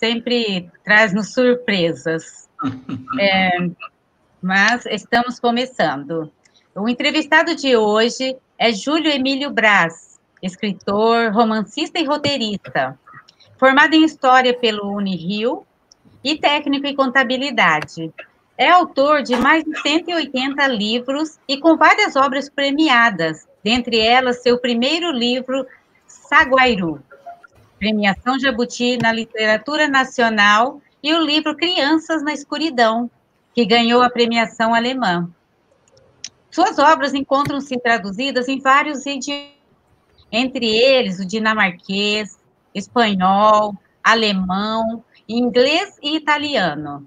sempre traz-nos surpresas. Mas estamos começando. O entrevistado de hoje é Júlio Emílio Braz, escritor, romancista e roteirista, formado em História pelo Unirio e técnico em Contabilidade. É autor de mais de 180 livros e com várias obras premiadas, dentre elas seu primeiro livro, Saguairu, Premiação Jabuti na Literatura Nacional, e o livro Crianças na Escuridão, que ganhou a premiação alemã. Suas obras encontram-se traduzidas em vários idiomas, entre eles o dinamarquês, espanhol, alemão, inglês e italiano.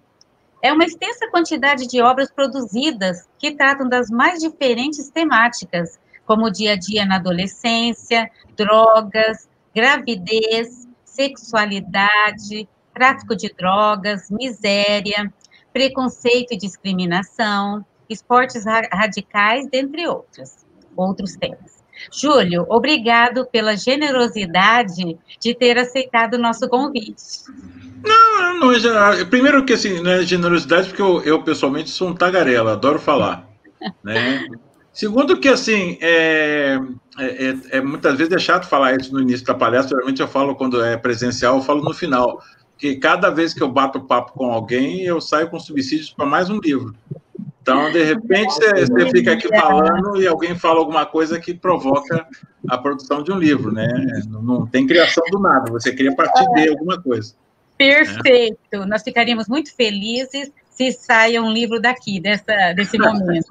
É uma extensa quantidade de obras produzidas que tratam das mais diferentes temáticas, como o dia a dia na adolescência, drogas, gravidez, sexualidade, tráfico de drogas, miséria, preconceito e discriminação, esportes radicais, dentre outros temas. Júlio, obrigado pela generosidade de ter aceitado o nosso convite. Não é generosidade. Primeiro que assim, não é generosidade, porque eu pessoalmente sou um tagarela, adoro falar, né? Segundo que assim, muitas vezes é chato falar isso no início da palestra, geralmente eu falo quando é presencial, eu falo no final, porque cada vez que eu bato papo com alguém, eu saio com subsídios para mais um livro. Então, de repente, você fica aqui falando e alguém fala alguma coisa que provoca a produção de um livro, né? Não tem criação do nada, você cria a partir de alguma coisa. Perfeito, nós ficaríamos muito felizes se saia um livro daqui, desse momento.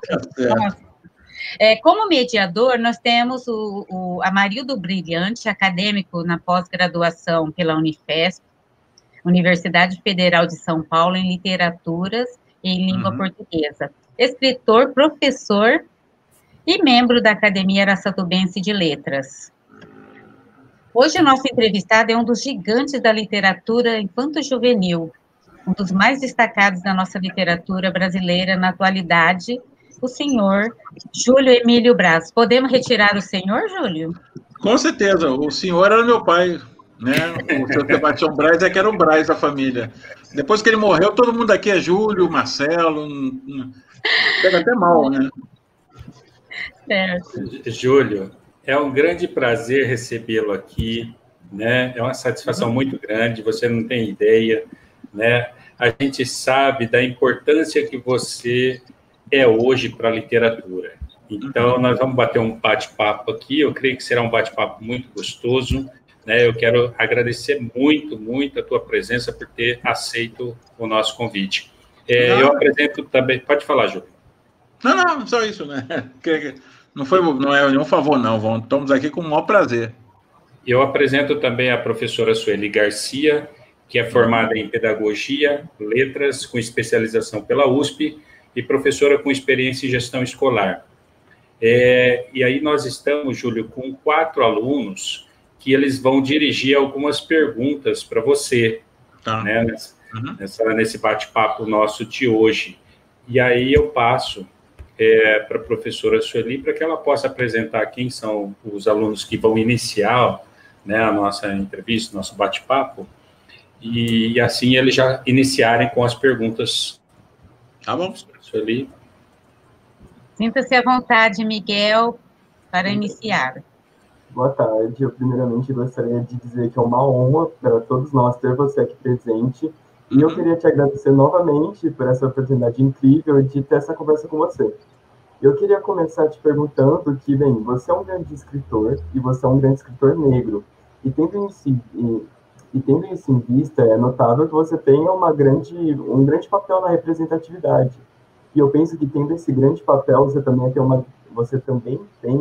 Como mediador, nós temos o Amarildo Brilhante, acadêmico na pós-graduação pela Unifesp, Universidade Federal de São Paulo, em Literaturas e em Língua Portuguesa. Escritor, professor e membro da Academia Araçatubense de Letras. Hoje, o nosso entrevistado é um dos gigantes da literatura infanto-juvenil, um dos mais destacados da nossa literatura brasileira na atualidade, o senhor Júlio Emílio Braz. Podemos retirar o senhor, Júlio? Com certeza, o senhor era meu pai, né? O seu Sebastião Braz é que era o Braz da família. Depois que ele morreu, todo mundo aqui é Júlio, Marcelo, pega até mal, né? Certo. Júlio, é um grande prazer recebê-lo aqui, né? É uma satisfação muito grande, você não tem ideia, né? A gente sabe da importância que você é hoje para a literatura. Então, nós vamos bater um bate-papo aqui, eu creio que será um bate-papo muito gostoso, né? Eu quero agradecer muito, muito a tua presença por ter aceito o nosso convite. Eu apresento também... Pode falar, Júlio. Não, só isso, né? Não é nenhum favor, não. Estamos aqui com o maior prazer. Eu apresento também a professora Sueli Garcia, que é formada em Pedagogia, Letras, com especialização pela USP, e professora com experiência em gestão escolar. E aí nós estamos, Júlio, com 4 alunos que eles vão dirigir algumas perguntas para você, né, nesse bate-papo nosso de hoje. E aí eu passo para a professora Sueli para que ela possa apresentar quem são os alunos que vão iniciar, né, a nossa entrevista, nosso bate-papo, e assim eles já iniciarem com as perguntas. Tá bom. Sueli. Sinta-se à vontade, Miguel, para iniciar. Boa tarde. Eu, primeiramente, gostaria de dizer que é uma honra para todos nós ter você aqui presente. E eu queria te agradecer novamente por essa oportunidade incrível de ter essa conversa com você. Eu queria começar te perguntando que, bem, você é um grande escritor e você é um grande escritor negro. E tendo isso em vista, é notável que você tenha um grande papel na representatividade. E eu penso que, tendo esse grande papel, você também tem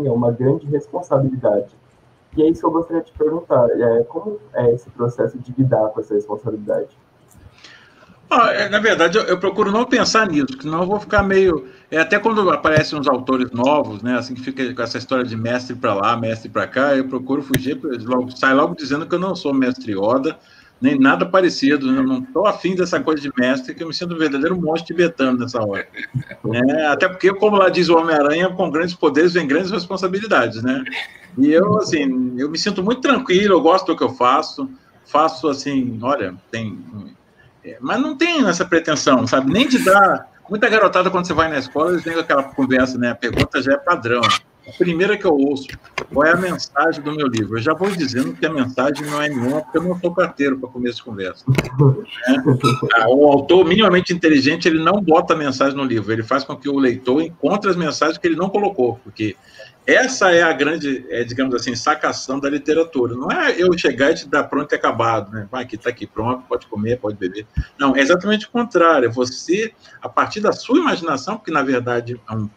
uma grande responsabilidade. E é isso que eu gostaria de te perguntar. Como é esse processo de lidar com essa responsabilidade? Na verdade, eu procuro não pensar nisso, porque senão eu vou ficar meio... até quando aparecem uns autores novos, né, assim, que fica com essa história de mestre para lá, mestre para cá, eu procuro fugir, sai logo dizendo que eu não sou mestre Yoda, nem nada parecido, eu não estou afim dessa coisa de mestre, que eu me sinto um verdadeiro monstro tibetano nessa hora. Até porque, como lá diz o Homem-Aranha, com grandes poderes vem grandes responsabilidades, né? E eu, assim, eu me sinto muito tranquilo, eu gosto do que eu faço, faço assim, olha, mas não tem essa pretensão, sabe? Nem de dar... Muita garotada, quando você vai na escola, eles vêm com aquela conversa, né? A pergunta já é padrão. A primeira que eu ouço, qual é a mensagem do meu livro? Eu já vou dizendo que a mensagem não é nenhuma, porque eu não sou carteiro para começo de conversa. O autor minimamente inteligente, ele não bota a mensagem no livro, ele faz com que o leitor encontre as mensagens que ele não colocou, porque essa é a grande, digamos assim, sacação da literatura. Não é eu chegar e te dar pronto e acabado, né? Vai, aqui, tá aqui pronto, pode comer, pode beber. Não, é exatamente o contrário. É você, a partir da sua imaginação, porque, na verdade, é um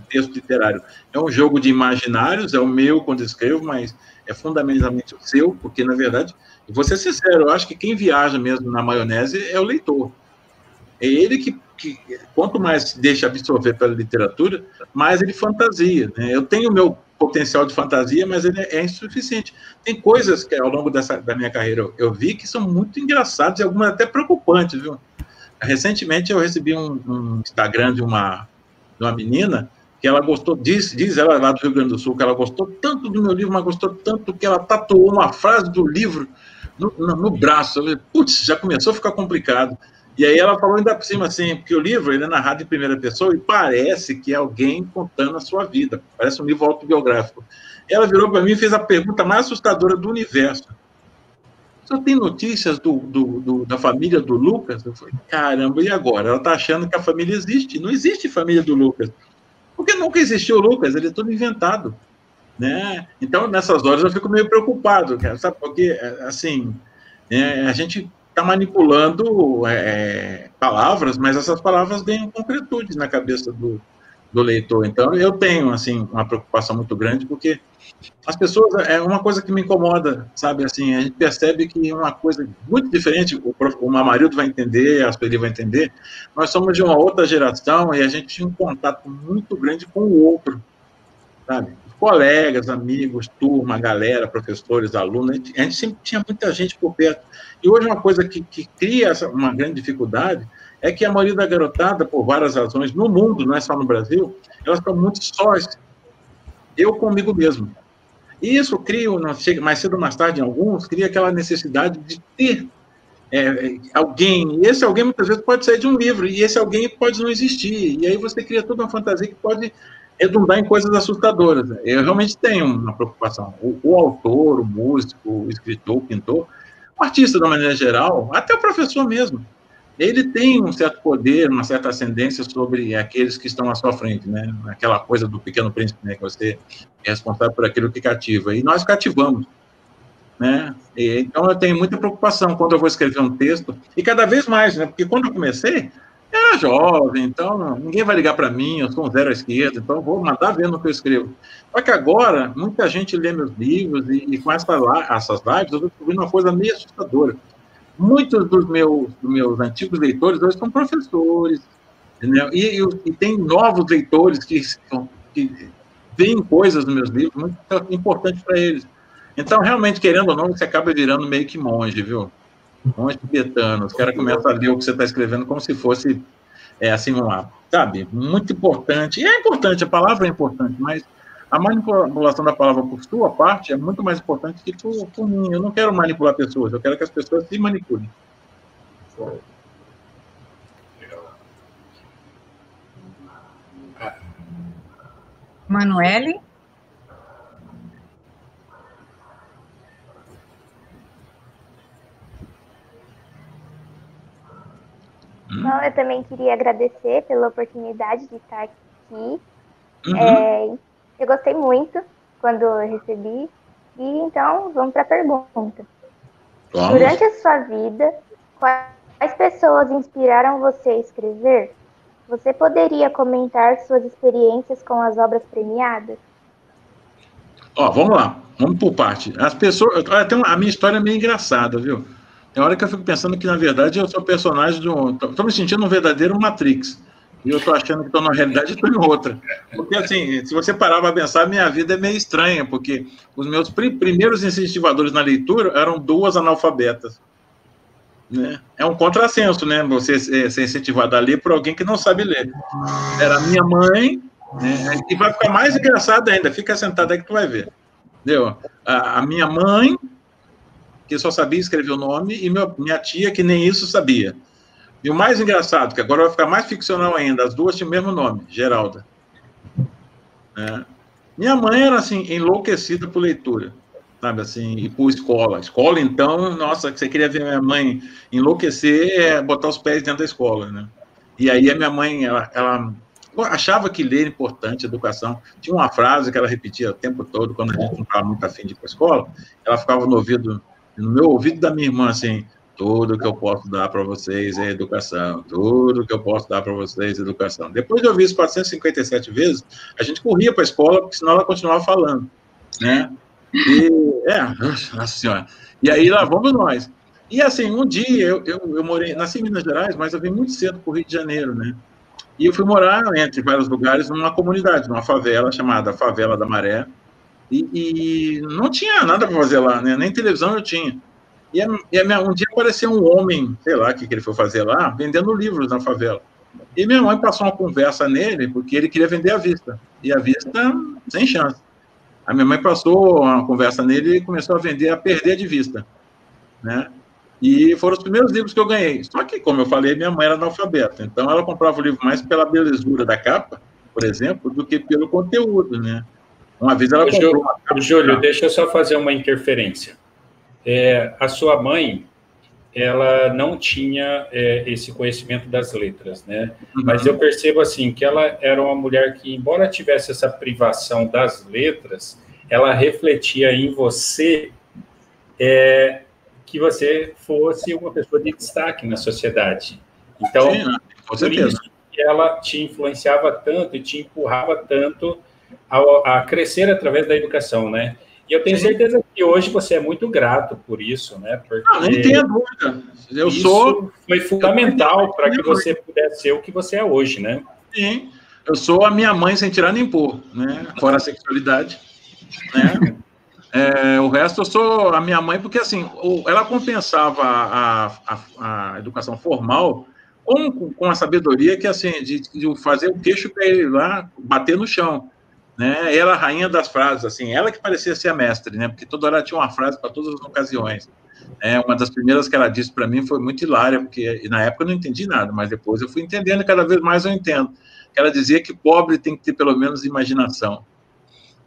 texto literário, é um jogo de imaginários, é o meu quando escrevo, mas é fundamentalmente o seu, porque, na verdade, e vou ser sincero, eu acho que quem viaja mesmo na maionese é o leitor. É ele que quanto mais se deixa absorver pela literatura, mais ele fantasia, né? Eu tenho o meu potencial de fantasia, mas ele é insuficiente. Tem coisas que, ao longo da minha carreira, eu vi que são muito engraçadas e algumas até preocupantes, viu? Recentemente, eu recebi um Instagram de uma menina que ela gostou, diz ela lá do Rio Grande do Sul, que ela gostou tanto do meu livro, mas gostou tanto que ela tatuou uma frase do livro no braço. Eu falei, putz, já começou a ficar complicado. E aí ela falou ainda por cima assim, porque o livro ele é narrado em primeira pessoa e parece que é alguém contando a sua vida, parece um livro autobiográfico. Ela virou para mim e fez a pergunta mais assustadora do universo. Só tem notícias da família do Lucas? Eu falei, caramba, e agora? Ela está achando que a família existe. Não existe família do Lucas. Porque nunca existiu o Lucas, ele é todo inventado. Né? Então, nessas horas eu fico meio preocupado, cara, sabe? Porque, assim, a gente está manipulando palavras, mas essas palavras ganham concretude na cabeça do leitor. Então, eu tenho, assim, uma preocupação muito grande, porque as pessoas, é uma coisa que me incomoda, sabe, assim, a gente percebe que uma coisa muito diferente, o Mamarildo vai entender, a Sueli vai entender, nós somos de uma outra geração e a gente tinha um contato muito grande com o outro, sabe? Colegas, amigos, turma, galera, professores, alunos, a gente sempre tinha muita gente por perto. E hoje uma coisa que cria uma grande dificuldade é que a maioria da garotada, por várias razões, no mundo, não é só no Brasil, elas estão muito sós. Eu comigo mesmo. E isso cria, mais cedo ou mais tarde, em alguns, cria aquela necessidade de ter alguém. E esse alguém, muitas vezes, pode sair de um livro, e esse alguém pode não existir. E aí você cria toda uma fantasia que pode redundar em coisas assustadoras. Eu realmente tenho uma preocupação. O autor, o músico, o escritor, o pintor, o artista, de maneira geral, até o professor mesmo, ele tem um certo poder, uma certa ascendência sobre aqueles que estão à sua frente, né? Aquela coisa do Pequeno Príncipe, né? Que você é responsável por aquilo que cativa. E nós cativamos, né? Então, eu tenho muita preocupação quando eu vou escrever um texto, e cada vez mais, né? Porque quando eu comecei, eu era jovem, então ninguém vai ligar para mim, eu sou um zero à esquerda, então eu vou mandar ver no que eu escrevo. Só que agora, muita gente lê meus livros, e com essas lives, eu estou descobrindo uma coisa meio assustadora. Muitos dos meus antigos leitores hoje são professores, entendeu? E tem novos leitores que veem coisas nos meus livros muito importantes para eles. Então, realmente, querendo ou não, você acaba virando meio que monge, viu? Monge tibetano. Os caras começam a ler o que você está escrevendo como se fosse, assim, sabe? Muito importante. E é importante, a palavra é importante, mas a manipulação da palavra por sua parte é muito mais importante que por mim. Eu não quero manipular pessoas, eu quero que as pessoas se manipulem. Manoele? Bom, eu também queria agradecer pela oportunidade de estar aqui. Uhum. Eu gostei muito quando eu recebi. E então, vamos para a pergunta. Vamos. Durante a sua vida, quais pessoas inspiraram você a escrever? Você poderia comentar suas experiências com as obras premiadas? Vamos lá. Vamos por parte. As pessoas... a minha história é meio engraçada, viu? Tem hora que eu fico pensando que, na verdade, eu sou personagem de um... Estou me sentindo um verdadeiro Matrix. E eu estou achando que estou numa realidade e estou em outra. Porque, assim, se você parar para pensar, minha vida é meio estranha, porque os meus primeiros incentivadores na leitura eram duas analfabetas. Né? É um contrassenso, né? Você ser incentivado a ler por alguém que não sabe ler. Era a minha mãe, né? E vai ficar mais engraçado ainda. Fica sentado aí que tu vai ver. Entendeu? A minha mãe, que só sabia escrever o nome, e minha tia, que nem isso sabia. E o mais engraçado, que agora vai ficar mais ficcional ainda, as duas tinham o mesmo nome, Geralda. Minha mãe era, assim, enlouquecida por leitura, sabe, assim, e por escola. Escola, então, nossa, que você queria ver minha mãe enlouquecer, é botar os pés dentro da escola, né? E aí a minha mãe, ela achava que ler era importante, educação. Tinha uma frase que ela repetia o tempo todo, quando a gente não estava muito afim de ir para a escola, ela ficava no meu ouvido da minha irmã, assim, tudo que eu posso dar para vocês é educação, tudo que eu posso dar para vocês é educação. Depois de ouvir isso 457 vezes, a gente corria para a escola, porque senão ela continuava falando, né? E, nossa senhora. E aí lá vamos nós. E assim, um dia eu nasci em Minas Gerais, mas eu vim muito cedo para o Rio de Janeiro, né? E eu fui morar entre vários lugares numa comunidade, numa favela chamada Favela da Maré, e não tinha nada para fazer lá, né? Nem televisão eu tinha. Um dia apareceu um homem, sei lá o que ele foi fazer lá, vendendo livros na favela. E minha mãe passou uma conversa nele, porque ele queria vender à vista. E à vista, sem chance. A minha mãe passou uma conversa nele e começou a vender a perder de vista, né? E foram os primeiros livros que eu ganhei. Só que, como eu falei, minha mãe era analfabeta. Então, ela comprava o livro mais pela belezura da capa, por exemplo, do que pelo conteúdo, né? Uma vez ela comprou uma capa. Júlio, deixa eu só fazer uma interferência. A sua mãe, ela não tinha esse conhecimento das letras, né? Uhum. Mas eu percebo, assim, que ela era uma mulher que, embora tivesse essa privação das letras, ela refletia em você que você fosse uma pessoa de destaque na sociedade. Então, sim, com por certeza. isso que ela te influenciava tanto e te empurrava tanto a crescer através da educação, né? E eu tenho certeza que hoje você é muito grato por isso, né? Porque não tenha dúvida. Isso foi fundamental para que você pudesse ser o que você é hoje, né? Sim. Eu sou a minha mãe sem tirar nem pôr, né? Fora a sexualidade, né? O resto eu sou a minha mãe, porque assim, ela compensava a educação formal com a sabedoria que, assim, de fazer o queixo para ele lá bater no chão, né? Ela, a rainha das frases, assim, ela que parecia ser a mestre, né? Porque toda hora tinha uma frase para todas as ocasiões. Uma das primeiras que ela disse para mim foi muito hilária, porque na época eu não entendi nada, mas depois eu fui entendendo e cada vez mais eu entendo. Ela dizia que pobre tem que ter pelo menos imaginação.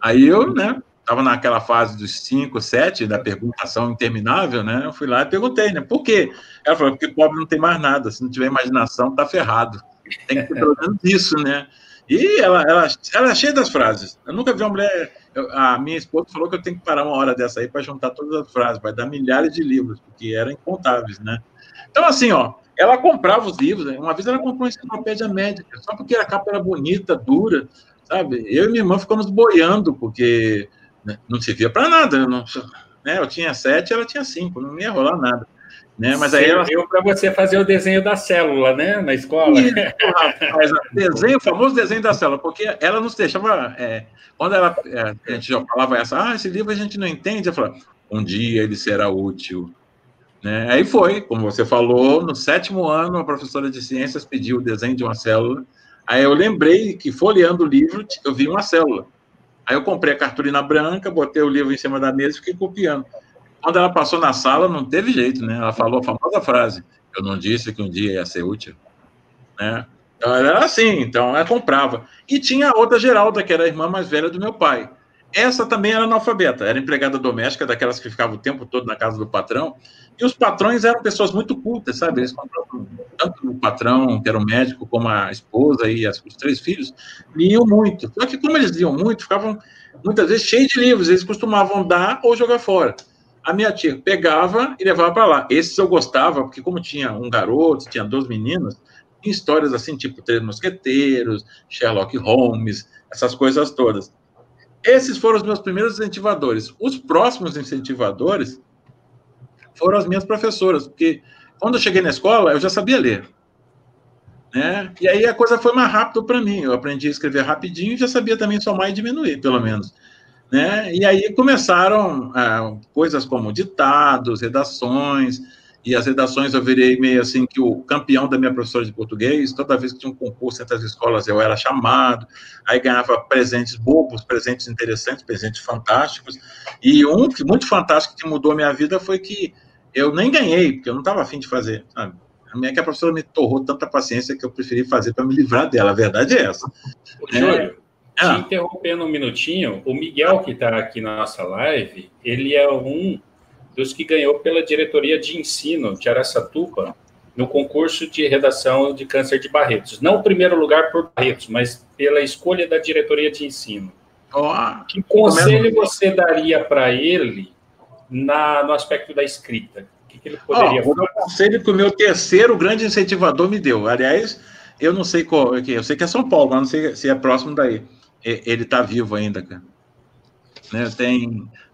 Aí eu, né? Estava naquela fase dos 5, 7, da perguntação interminável, né? Eu fui lá e perguntei, né? Por quê? Ela falou, porque pobre não tem mais nada, se não tiver imaginação, tá ferrado. Tem que ter pelo menos isso, né? E ela é cheia das frases. Eu nunca vi uma mulher... A minha esposa falou que eu tenho que parar uma hora dessa aí para juntar todas as frases, vai dar milhares de livros, porque eram incontáveis, né? Então, assim, ó, ela comprava os livros, né? Uma vez ela comprou uma enciclopédia médica, só porque a capa era bonita, dura, sabe? Eu e minha irmã ficamos boiando, porque não servia para nada. Eu tinha 7, ela tinha 5, não ia rolar nada. Né? Mas aí serviu para você fazer o desenho da célula, né? Na escola. Isso, rapaz, o famoso desenho da célula, porque ela nos deixava... quando a gente já falava esse livro a gente não entende, eu falava, um dia ele será útil. Né? Aí foi, como você falou, no 7º ano, a professora de ciências pediu o desenho de uma célula. Aí eu lembrei que, folheando o livro, eu vi uma célula. Aí eu comprei a cartolina branca, botei o livro em cima da mesa e fiquei copiando. Quando ela passou na sala, não teve jeito, né? Ela falou a famosa frase, eu não disse que um dia ia ser útil. Né? Então, ela era assim, então ela comprava. E tinha a outra Geralda, que era a irmã mais velha do meu pai. Essa também era analfabeta, era empregada doméstica, daquelas que ficavam o tempo todo na casa do patrão, e os patrões eram pessoas muito cultas, sabe? Eles compravam tanto o patrão, que era o médico, como a esposa e os 3 filhos, liam muito. Só que como eles liam muito, ficavam muitas vezes cheios de livros, eles costumavam dar ou jogar fora. A minha tia pegava e levava para lá. Esses eu gostava, porque como tinha um garoto, tinha 2 meninos, tinha histórias assim, tipo 3 Mosqueteiros, Sherlock Holmes, essas coisas todas. Esses foram os meus primeiros incentivadores. Os próximos incentivadores foram as minhas professoras, porque quando eu cheguei na escola, eu já sabia ler. Né? E aí a coisa foi mais rápido para mim. Eu aprendi a escrever rapidinho e já sabia também somar e diminuir, pelo menos. Né? E aí começaram coisas como ditados, redações, e as redações eu virei meio assim que o campeão da minha professora de português. Toda vez que tinha um concurso entre as escolas eu era chamado, aí ganhava presentes bobos, presentes interessantes, presentes fantásticos, e um que muito fantástico que mudou a minha vida foi que eu nem ganhei, porque eu não estava afim de fazer, sabe? É que a professora me torrou tanta paciência que eu preferi fazer para me livrar dela, a verdade é essa. Júlio, te interrompendo um minutinho, o Miguel, que está aqui na nossa live, ele é um dos que ganhou pela diretoria de ensino de Araçatuba no concurso de redação de Câncer de Barretos. Não o primeiro lugar por Barretos, mas pela escolha da diretoria de ensino. Que conselho você daria para ele no aspecto da escrita? O que ele poderia fazer? O conselho que o meu terceiro grande incentivador me deu. Aliás, eu não sei qual, eu sei que é São Paulo, mas não sei se é próximo daí. Ele está vivo ainda, cara. Né,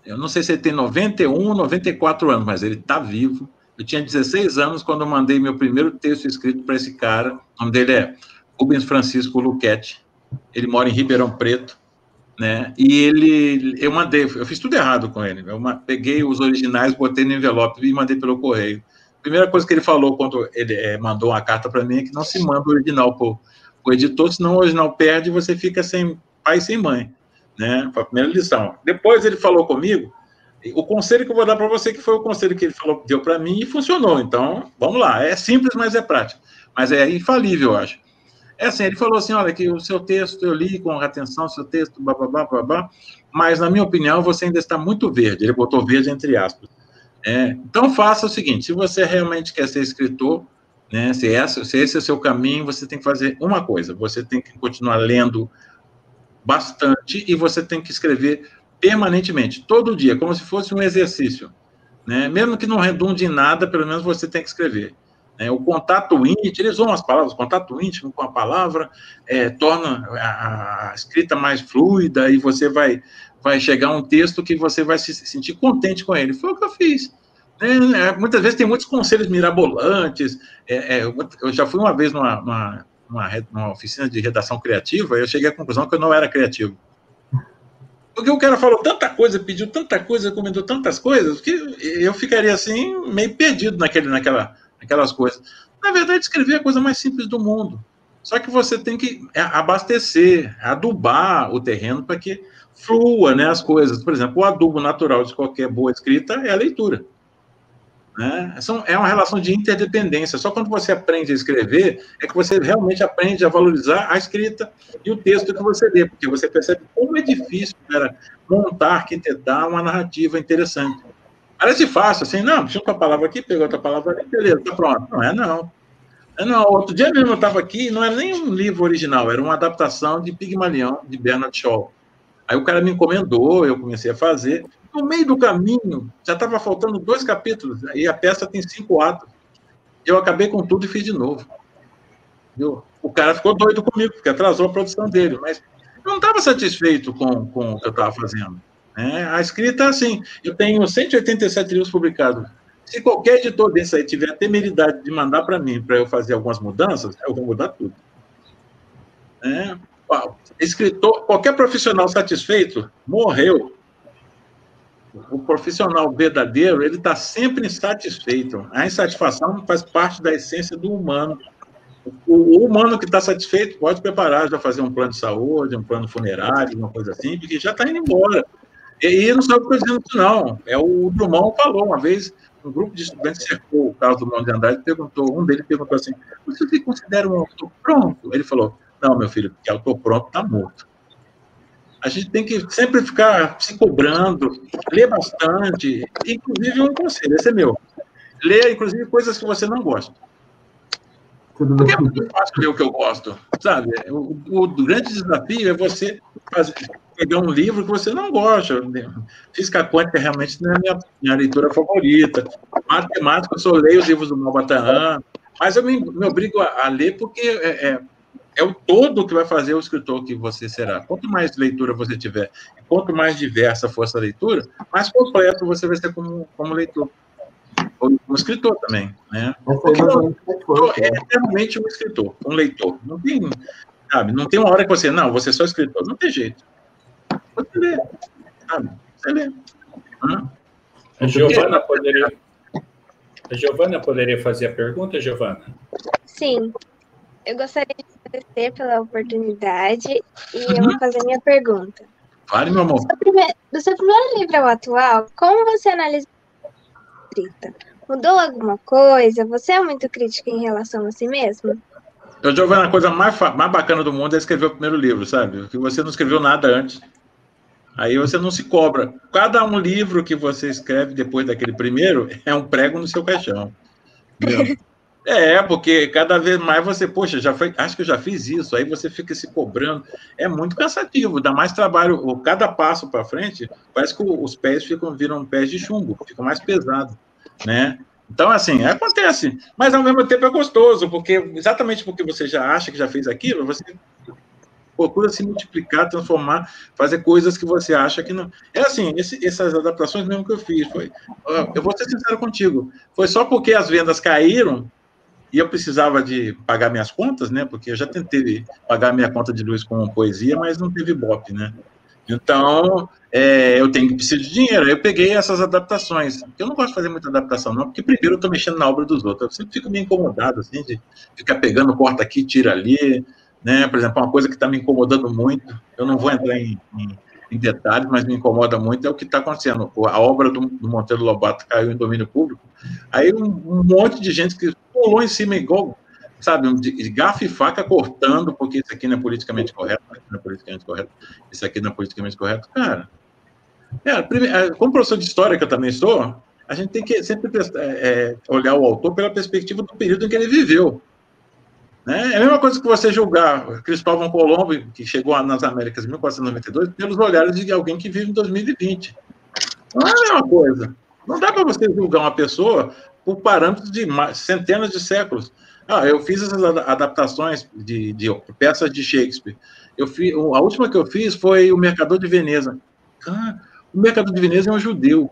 eu não sei se ele tem 91, 94 anos, mas ele está vivo. Eu tinha 16 anos quando eu mandei meu primeiro texto escrito para esse cara. O nome dele é Rubens Francisco Luchetti. Ele mora em Ribeirão Preto, né? E eu fiz tudo errado com ele. Eu peguei os originais, botei no envelope e mandei pelo correio. A primeira coisa que ele falou quando ele mandou uma carta para mim é que não se manda o original para o editor, senão o original perde e você fica sem pai e sem mãe. Né? Foi a primeira lição. Depois ele falou comigo, o conselho que eu vou dar para você, que foi o conselho que ele deu para mim e funcionou. Então, vamos lá. É simples, mas é prático. Mas é infalível, eu acho. É assim, ele falou assim, olha, que o seu texto, eu li com atenção, seu texto, babá, mas, na minha opinião, você ainda está muito verde. Ele botou verde entre aspas. Então, faça o seguinte, se você realmente quer ser escritor, né, se esse é o seu caminho, você tem que fazer uma coisa, você tem que continuar lendo bastante, e você tem que escrever permanentemente, todo dia, como se fosse um exercício, né? Mesmo que não redunde em nada, pelo menos você tem que escrever. O contato íntimo, eles usam as palavras, contato íntimo com a palavra, torna a escrita mais fluida, e você vai chegar a um texto que você vai se sentir contente com ele. Foi o que eu fiz. Muitas vezes tem muitos conselhos mirabolantes. Eu já fui uma vez numa oficina de redação criativa, eu cheguei à conclusão que eu não era criativo. Porque o cara falou tanta coisa, pediu tanta coisa, comentou tantas coisas, que eu ficaria assim, meio perdido naquelas coisas. Na verdade, escrever é a coisa mais simples do mundo. Só que você tem que abastecer, adubar o terreno para que flua, né, as coisas. Por exemplo, o adubo natural de qualquer boa escrita é a leitura. É uma relação de interdependência. Só quando você aprende a escrever é que você realmente aprende a valorizar a escrita e o texto que você lê, porque você percebe como é difícil, cara, montar, arquitetar uma narrativa interessante. Parece fácil, assim, não, junta a palavra aqui, pegou outra palavra ali, beleza, tá pronto. Não. Outro dia mesmo eu estava aqui, não era nem um livro original, era uma adaptação de Pigmalion, de Bernard Shaw. Aí o cara me encomendou, eu comecei a fazer. No meio do caminho, já estava faltando 2 capítulos, aí a peça tem 5 atos. Eu acabei com tudo e fiz de novo. Viu? O cara ficou doido comigo, porque atrasou a produção dele, mas eu não estava satisfeito com o que eu estava fazendo. A escrita, assim, eu tenho 187 livros publicados. Se qualquer editor desse aí tiver a temeridade de mandar para mim, para eu fazer algumas mudanças, eu vou mudar tudo. Escritor, qualquer profissional satisfeito, morreu. O profissional verdadeiro, ele está sempre insatisfeito. A insatisfação faz parte da essência do humano. O humano que está satisfeito pode preparar, já fazer um plano de saúde, um plano funerário, uma coisa assim, porque já está indo embora. E não sabe o que eu estou dizendo isso, não. O Drummond falou uma vez, um grupo de estudantes cercou o Carlos Drummond de Andrade e um deles perguntou assim, você se considera um autor pronto? Ele falou, não, meu filho, porque autor pronto está morto. A gente tem que sempre ficar se cobrando, ler bastante, inclusive um conselho, esse é meu. Ler, inclusive, coisas que você não gosta. Porque é muito fácil ler o que eu gosto, sabe? O grande desafio é você pegar um livro que você não gosta. Física quântica realmente não é a minha leitura favorita. Matemática, eu só leio os livros do Malbataan, mas eu me obrigo a ler porque é o todo que vai fazer o escritor que você será. Quanto mais leitura você tiver, quanto mais diversa for essa leitura, mais completo você vai ser como leitor. Ou como escritor também, né? Porque é eternamente um escritor, um leitor. Não tem, sabe? Não tem uma hora que você é só escritor. Não tem jeito. Você lê, sabe? Você lê. A Giovana poderia... A Giovana poderia fazer a pergunta, Giovana? Sim. Eu gostaria de agradecer pela oportunidade e eu vou fazer minha pergunta. Fale, meu amor. Do seu primeiro livro ao atual, como você analisa a escrita? Mudou alguma coisa? Você é muito crítica em relação a si mesmo? Giovana, a coisa mais bacana do mundo é escrever o primeiro livro, sabe? Porque você não escreveu nada antes. Aí você não se cobra. Cada um livro que você escreve depois daquele primeiro é um prego no seu caixão. Entendeu? Porque cada vez mais você, poxa, acho que eu já fiz isso, aí você fica se cobrando. É muito cansativo, dá mais trabalho. Cada passo para frente, parece que os pés viram pés de chumbo, fica mais pesado, né? Então, assim, acontece. Mas, ao mesmo tempo, é gostoso, exatamente porque você já acha que já fez aquilo, você procura se multiplicar, transformar, fazer coisas que você acha que não... É assim, essas adaptações mesmo que eu fiz, eu vou ser sincero contigo, foi só porque as vendas caíram e eu precisava de pagar minhas contas, né? Porque eu já tentei pagar minha conta de luz com poesia, mas não teve Ibope, né? Então, eu preciso de dinheiro. Eu peguei essas adaptações. Eu não gosto de fazer muita adaptação, não, porque primeiro eu estou mexendo na obra dos outros. Eu sempre fico meio incomodado, assim, de ficar pegando corta aqui, tira ali, né? Por exemplo, uma coisa que está me incomodando muito, eu não vou entrar em detalhes, mas me incomoda muito, é o que está acontecendo. A obra do Monteiro Lobato caiu em domínio público, aí um monte de gente que pulou em cima igual, sabe, de garfo e faca cortando, porque isso aqui não é politicamente correto, isso aqui não é politicamente correto. Cara, como professor de história que eu também sou, a gente tem que sempre olhar o autor pela perspectiva do período em que ele viveu. Né? É a mesma coisa que você julgar Cristóvão Colombo, que chegou nas Américas em 1492, pelos olhares de alguém que vive em 2020. Não é a mesma coisa. Não dá para você julgar uma pessoa por parâmetros de centenas de séculos. Eu fiz essas adaptações de peças de Shakespeare. A última que eu fiz foi O Mercador de Veneza. O Mercador de Veneza é um judeu.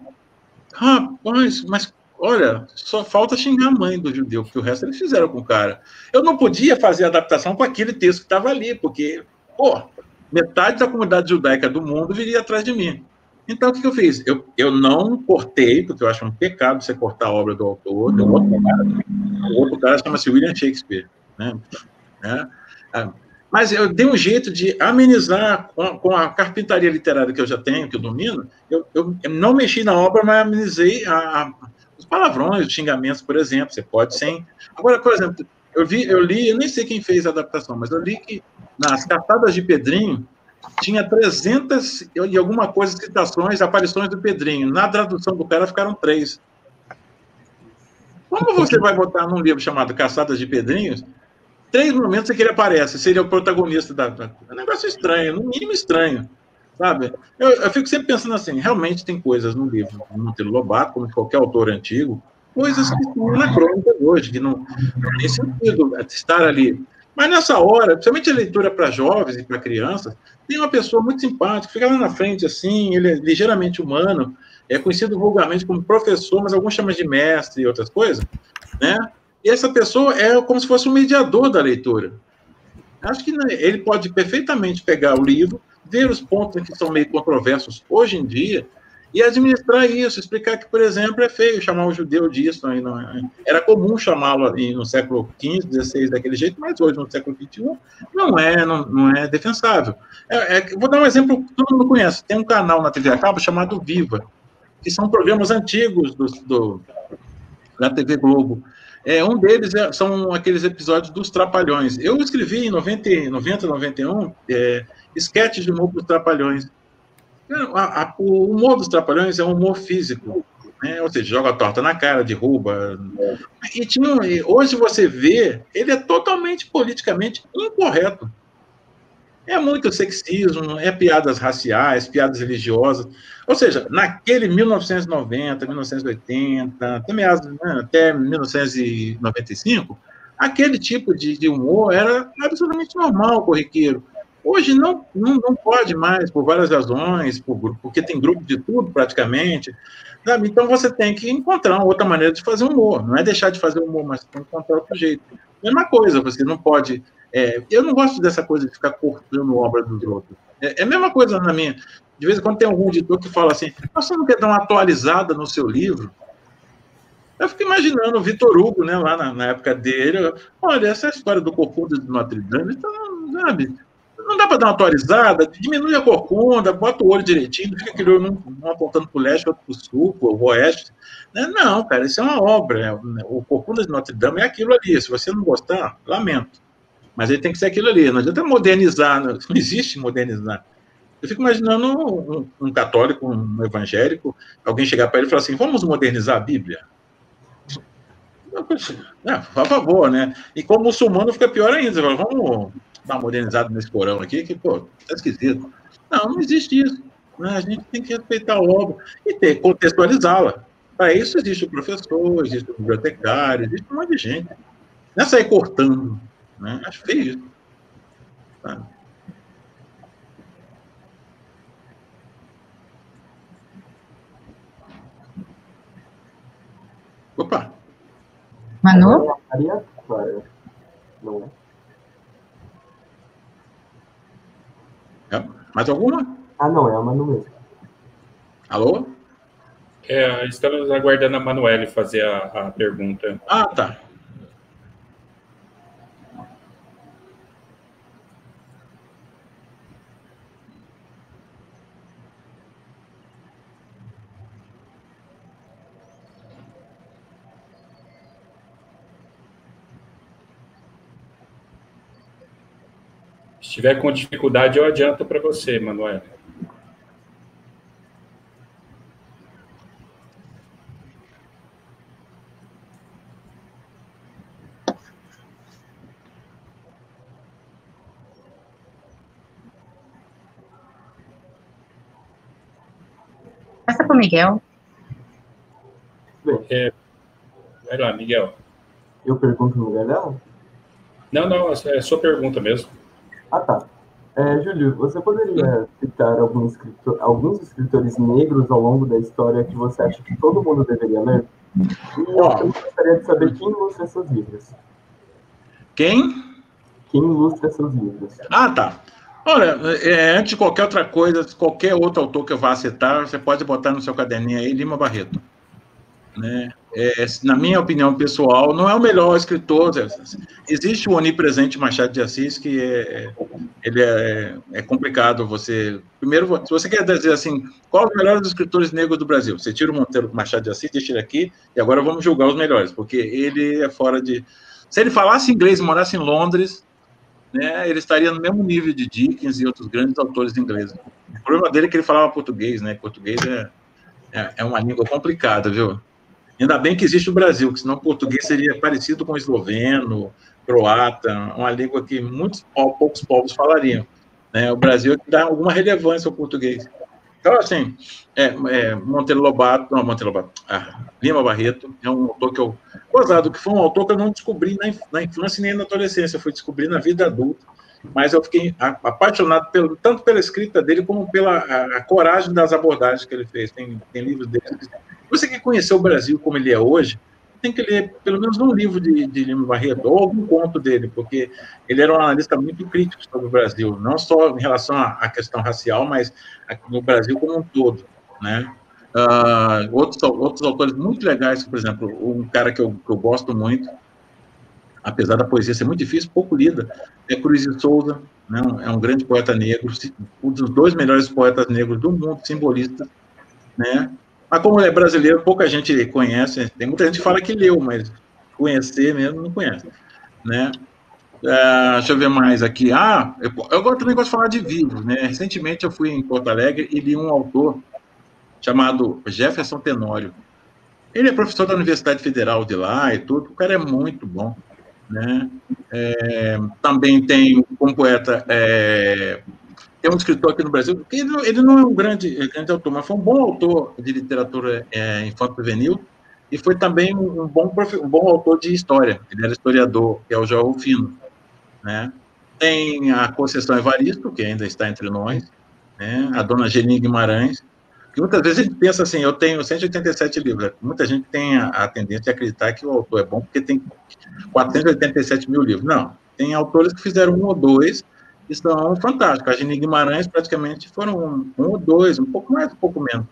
Mas olha, só falta xingar a mãe do judeu, porque o resto eles fizeram com o cara. Eu não podia fazer adaptação com aquele texto que estava ali, porque, metade da comunidade judaica do mundo viria atrás de mim. Então, o que eu fiz? Eu não cortei, porque eu acho um pecado você cortar a obra do autor. O outro cara chama-se William Shakespeare. Né? Mas eu dei um jeito de amenizar com a carpintaria literária que eu já tenho, que eu domino. Eu não mexi na obra, mas amenizei os palavrões, os xingamentos, por exemplo. Você pode sem... Agora, por exemplo, eu li, eu nem sei quem fez a adaptação, mas eu li que nas Caçadas de Pedrinho tinha 300 e alguma coisa citações, aparições do Pedrinho. Na tradução do cara ficaram 3. Como você vai botar num livro chamado Caçadas de Pedrinhos 3 momentos em que ele aparece, seria o protagonista É um negócio estranho, no mínimo estranho, sabe? Eu fico sempre pensando assim, realmente tem coisas no livro do Monteiro Lobato, como de qualquer autor antigo, coisas que estão anacrônicas hoje, que não tem sentido estar ali. Mas nessa hora, principalmente a leitura para jovens e para crianças, tem uma pessoa muito simpática, fica lá na frente assim, ele é ligeiramente humano, é conhecido vulgarmente como professor, mas alguns chamam de mestre e outras coisas, né? E essa pessoa é como se fosse um mediador da leitura. Acho que ele pode perfeitamente pegar o livro, ver os pontos que são meio controversos hoje em dia, e administrar isso, explicar que, por exemplo, é feio chamar o judeu disso. Era comum chamá-lo no século XV, XVI daquele jeito, mas hoje, no século XXI, não é defensável. Vou dar um exemplo que todo mundo conhece. Tem um canal na TV a cabo chamado Viva, que são programas antigos da TV Globo. Um deles são aqueles episódios dos Trapalhões. Eu escrevi em 90, 91, esquetes de humor dos Trapalhões. O humor dos Trapalhões é um humor físico, né? Ou seja, joga a torta na cara, derruba. E hoje você vê, ele é totalmente politicamente incorreto. É muito sexismo, é piadas raciais, piadas religiosas. Ou seja, naquele 1990, 1980, até 1995, aquele tipo de humor era absolutamente normal, corriqueiro. Hoje não pode mais, por várias razões, porque tem grupo de tudo, praticamente. Sabe? Então, você tem que encontrar uma outra maneira de fazer humor. Não é deixar de fazer humor, mas encontrar outro jeito. Mesma coisa, você não pode... eu não gosto dessa coisa de ficar cortando obra dos outros. É a mesma coisa na minha... De vez em quando tem algum editor que fala assim, você não quer dar uma atualizada no seu livro? Eu fico imaginando o Vitor Hugo, né, lá na época dele. Olha, essa história do Corcunda de Notre Dame, então, sabe, não dá para dar uma atualizada, diminui a corcunda, bota o olho direitinho, não fica aquele olho um apontando para o leste, outro para o sul, para o oeste. Não, cara, isso é uma obra. O Corcunda de Notre Dame é aquilo ali. Se você não gostar, lamento. Mas ele tem que ser aquilo ali. Não adianta modernizar, não existe modernizar. Eu fico imaginando um católico, um evangélico, alguém chegar para ele e falar assim, vamos modernizar a Bíblia? Por favor, né? E como muçulmano fica pior ainda. Você fala, vamos dar uma modernizada nesse Corão aqui, que, pô, tá esquisito. Não existe isso. Né? A gente tem que respeitar a obra e contextualizá-la. Para isso existe o professor, existe o bibliotecário, existe um monte de gente. Não é sair cortando. Né? Acho feio isso. Tá? Opa! Manu? Maria Clara. Não é? Mais alguma? Ah, não, é a Manu mesmo. Alô? Estamos aguardando a Manuele fazer a pergunta. Ah, tá. Se tiver com dificuldade, eu adianto para você, Manuel. Passa para o Miguel. Vai lá, Miguel. Eu pergunto no lugar dela? Não, é sua pergunta mesmo. Ah, tá. Júlio, você poderia citar alguns escritores negros ao longo da história que você acha que todo mundo deveria ler? E eu gostaria de saber quem ilustra seus livros. Quem? Quem ilustra seus livros. Ah, tá. Olha, antes de qualquer outra coisa, qualquer outro autor que eu vá citar, você pode botar no seu caderninho aí, Lima Barreto. Né? Na minha opinião pessoal, não é o melhor escritor. Existe o onipresente Machado de Assis, que ele é complicado você... Primeiro, se você quer dizer assim, qual os melhores escritores negros do Brasil? Você tira o Monteiro Machado de Assis, deixa ele aqui, e agora vamos julgar os melhores, porque ele é fora de... Se ele falasse inglês e morasse em Londres, né, ele estaria no mesmo nível de Dickens e outros grandes autores ingleses. O problema dele é que ele falava português, né? Português é uma língua complicada, viu? Ainda bem que existe o Brasil, que senão o português seria parecido com o esloveno, croata, uma língua que poucos povos falariam. Né? O Brasil é que dá alguma relevância ao português. Então, assim, Lima Barreto é um autor que eu... Gozado, que foi um autor que eu não descobri na infância nem na adolescência, eu fui descobrir na vida adulta, mas eu fiquei apaixonado tanto pela escrita dele, como pela a coragem das abordagens que ele fez. Tem livros dele. Você quer conhecer o Brasil como ele é hoje, tem que ler pelo menos um livro de Lima Barreto, ou algum conto dele, porque ele era um analista muito crítico sobre o Brasil, não só em relação à questão racial, mas no Brasil como um todo, né? Outros autores muito legais, por exemplo, um cara que eu gosto muito, apesar da poesia ser muito difícil, pouco lida, é Cruz de Souza, né? É um grande poeta negro, um dos 2 melhores poetas negros do mundo, simbolista, né? Mas como ele é brasileiro, pouca gente conhece, tem muita gente que fala que leu, mas conhecer mesmo não conhece, né? Deixa eu ver mais aqui. Eu também gosto de falar de livros, né? Recentemente eu fui em Porto Alegre e li um autor chamado Jefferson Tenório. Ele é professor da Universidade Federal de lá e tudo, o cara é muito bom, né? Também tem como poeta... Tem um escritor aqui no Brasil, que ele não é um grande autor, mas foi um bom autor de literatura infanto-juvenil e foi também um bom autor de história. Ele era historiador, que é o João Rufino. Né? Tem a Conceição Evaristo, que ainda está entre nós, né? A dona Geni Guimarães, que muitas vezes a gente pensa assim, eu tenho 187 livros, muita gente tem a tendência de acreditar que o autor é bom porque tem 487 mil livros. Não, tem autores que fizeram 1 ou 2 que são fantásticos. A Geni Guimarães praticamente foram 1 ou 2, um pouco mais, um pouco menos.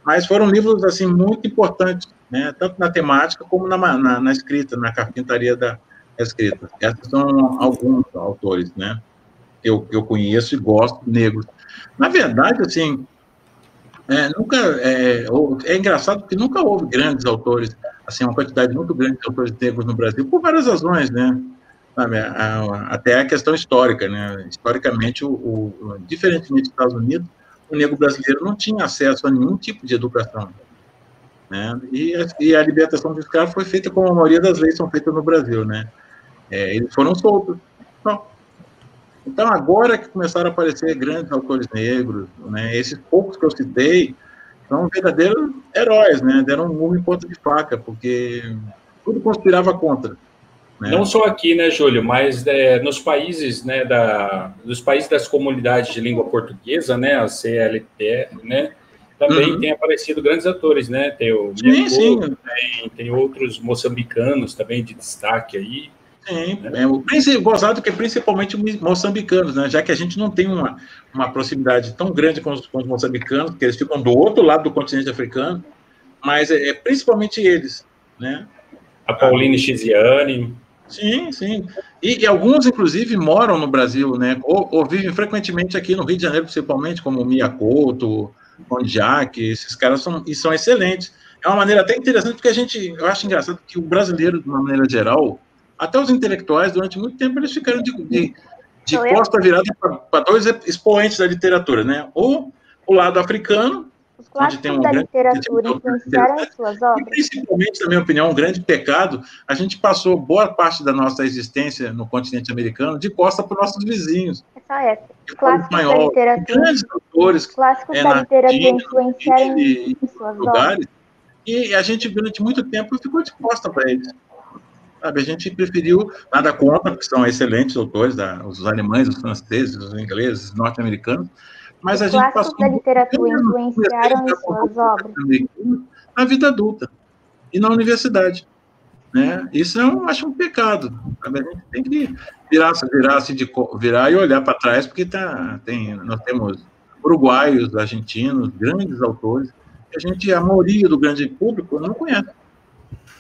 Mas foram livros, assim, muito importantes, né, tanto na temática como na escrita, na carpintaria da escrita. Esses são alguns autores, né, que eu conheço e gosto, negros. Na verdade, assim, é engraçado que nunca houve grandes autores, assim, uma quantidade muito grande de autores negros no Brasil, por várias razões, né? Sabe, até a questão histórica, né? Historicamente, diferentemente dos Estados Unidos, o negro brasileiro não tinha acesso a nenhum tipo de educação, né? E a libertação dos escravos foi feita como a maioria das leis são feitas no Brasil, né? Eles foram soltos. Então, agora que começaram a aparecer grandes autores negros, né? Esses poucos que eu citei são verdadeiros heróis, né? Deram um murro em ponta de faca, porque tudo conspirava contra. Não só aqui, né, Júlio, mas nos países, né, dos países das comunidades de língua portuguesa, né, a CLT, né, também tem aparecido grandes atores, né, tem o Miyamoto, tem outros moçambicanos também de destaque aí. Sim, gozado que é principalmente moçambicanos, né, já que a gente não tem uma proximidade tão grande com os moçambicanos, porque eles ficam do outro lado do continente africano, mas principalmente eles, né. A Pauline Chiziane. Sim, sim. E alguns, inclusive, moram no Brasil, né? Ou vivem frequentemente aqui no Rio de Janeiro, principalmente, como o Miyakoto, o Jack, esses caras são excelentes. É uma maneira até interessante, porque eu acho engraçado que o brasileiro, de uma maneira geral, até os intelectuais, durante muito tempo, eles ficaram de costa virada para dois expoentes da literatura, né? Ou o lado africano, os clássicos da literatura influenciaram em suas obras? E principalmente, na minha opinião, um grande pecado, a gente passou boa parte da nossa existência no continente americano de costa para os nossos vizinhos. Os clássicos da literatura, grandes autores, clássicos da literatura influenciaram em suas lugares, e a gente, durante muito tempo, ficou de costa para eles. Sabe, a gente preferiu, nada contra, porque são excelentes autores, os alemães, os franceses, os ingleses, os norte-americanos, mas a gente passou da literatura influenciaram em suas obras na vida adulta e na universidade, né? Isso eu acho um pecado. A gente tem que virar e olhar para trás, porque nós temos uruguaios, argentinos, grandes autores, que a maioria do grande público não conhece.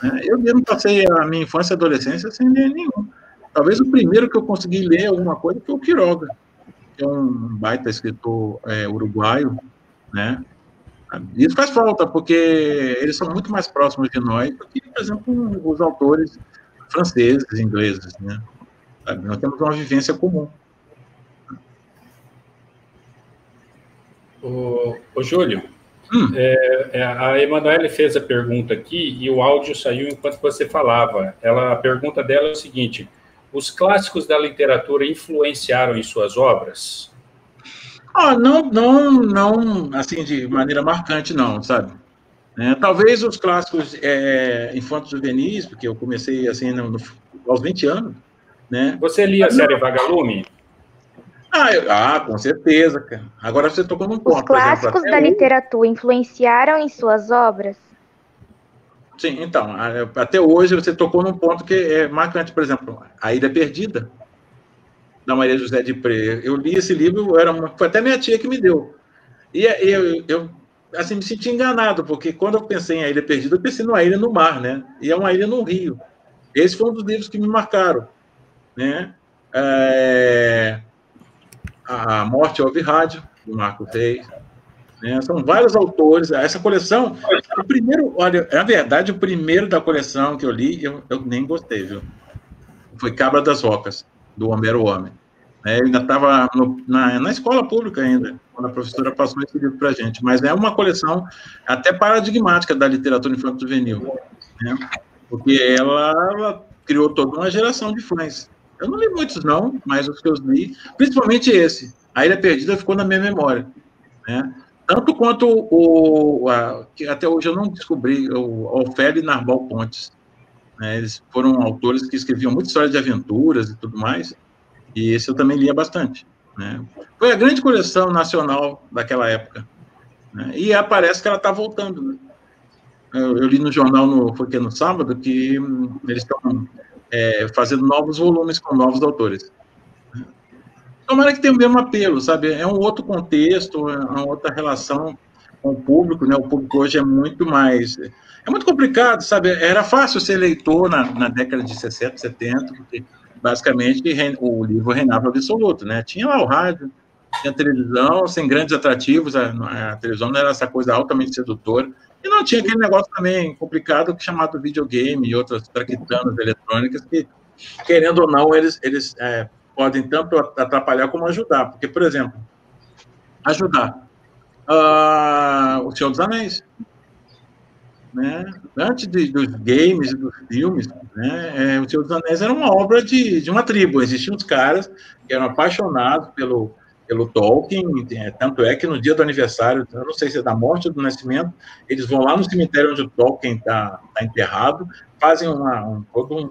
Né? Eu mesmo passei a minha infância e adolescência sem ler nenhum. Talvez o primeiro que eu consegui ler alguma coisa foi o Quiroga, que é um baita escritor uruguaio, né? Isso faz falta, porque eles são muito mais próximos de nós do que, por exemplo, os autores franceses, ingleses, né? Nós temos uma vivência comum. Ô Júlio, a Emanuele fez a pergunta aqui e o áudio saiu enquanto você falava. A pergunta dela é o seguinte: os clássicos da literatura influenciaram em suas obras? Não, assim, de maneira marcante, não, sabe? Talvez os clássicos infantos juvenis, porque eu comecei, assim, aos 20 anos, né? Você lia a série Vagalume? Com certeza, cara. Agora você tocou num ponto. Os clássicos da literatura influenciaram em suas obras? Sim, então, até hoje você tocou num ponto que é marcante, por exemplo, A Ilha Perdida, da Maria José de Pré. Eu li esse livro, foi até minha tia que me deu. E eu assim, me senti enganado, porque quando eu pensei em A Ilha Perdida, eu pensei numa ilha no mar, né? E é uma ilha no Rio. Esse foi um dos livros que me marcaram, né? A Morte Ouve Rádio, do Marco Reis. São vários autores. Essa coleção, na verdade, o primeiro da coleção que eu li, eu nem gostei, viu? Foi Cabra das Rocas, do Homero Homem. Eu ainda estava na escola pública ainda, quando a professora passou esse livro para a gente, mas é uma coleção até paradigmática da literatura infanto-juvenil, né? Porque ela criou toda uma geração de fãs. Eu não li muitos, não, mas os que eu li, principalmente esse, A Ilha Perdida, ficou na minha memória, né? Tanto quanto que até hoje eu não descobri, o Ofélio e Narbal Pontes. Eles foram autores que escreviam muitas histórias de aventuras e tudo mais, e esse eu também lia bastante, né? Foi a grande coleção nacional daquela época, né? E parece que ela está voltando, né? Eu li no jornal, foi no sábado, que eles estão fazendo novos volumes com novos autores. Tomara que tenha o mesmo apelo, sabe? É um outro contexto, é uma outra relação o público, né? O público hoje é muito mais... É muito complicado, sabe? Era fácil ser leitor na década de 60, 70, porque basicamente o livro reinava absoluto, né? Tinha lá o rádio, tinha a televisão, sem grandes atrativos, a televisão não era essa coisa altamente sedutora, e não tinha aquele negócio também complicado chamado videogame e outras traquitanas eletrônicas que, querendo ou não, eles podem tanto atrapalhar como ajudar. Porque, por exemplo, ajudar o Senhor dos Anéis, né? Antes dos games e dos filmes, né? O Senhor dos Anéis era uma obra de uma tribo. Existiam os caras que eram apaixonados pelo Tolkien, tanto é que no dia do aniversário, eu não sei se é da morte ou do nascimento, eles vão lá no cemitério onde o Tolkien está enterrado, fazem todo um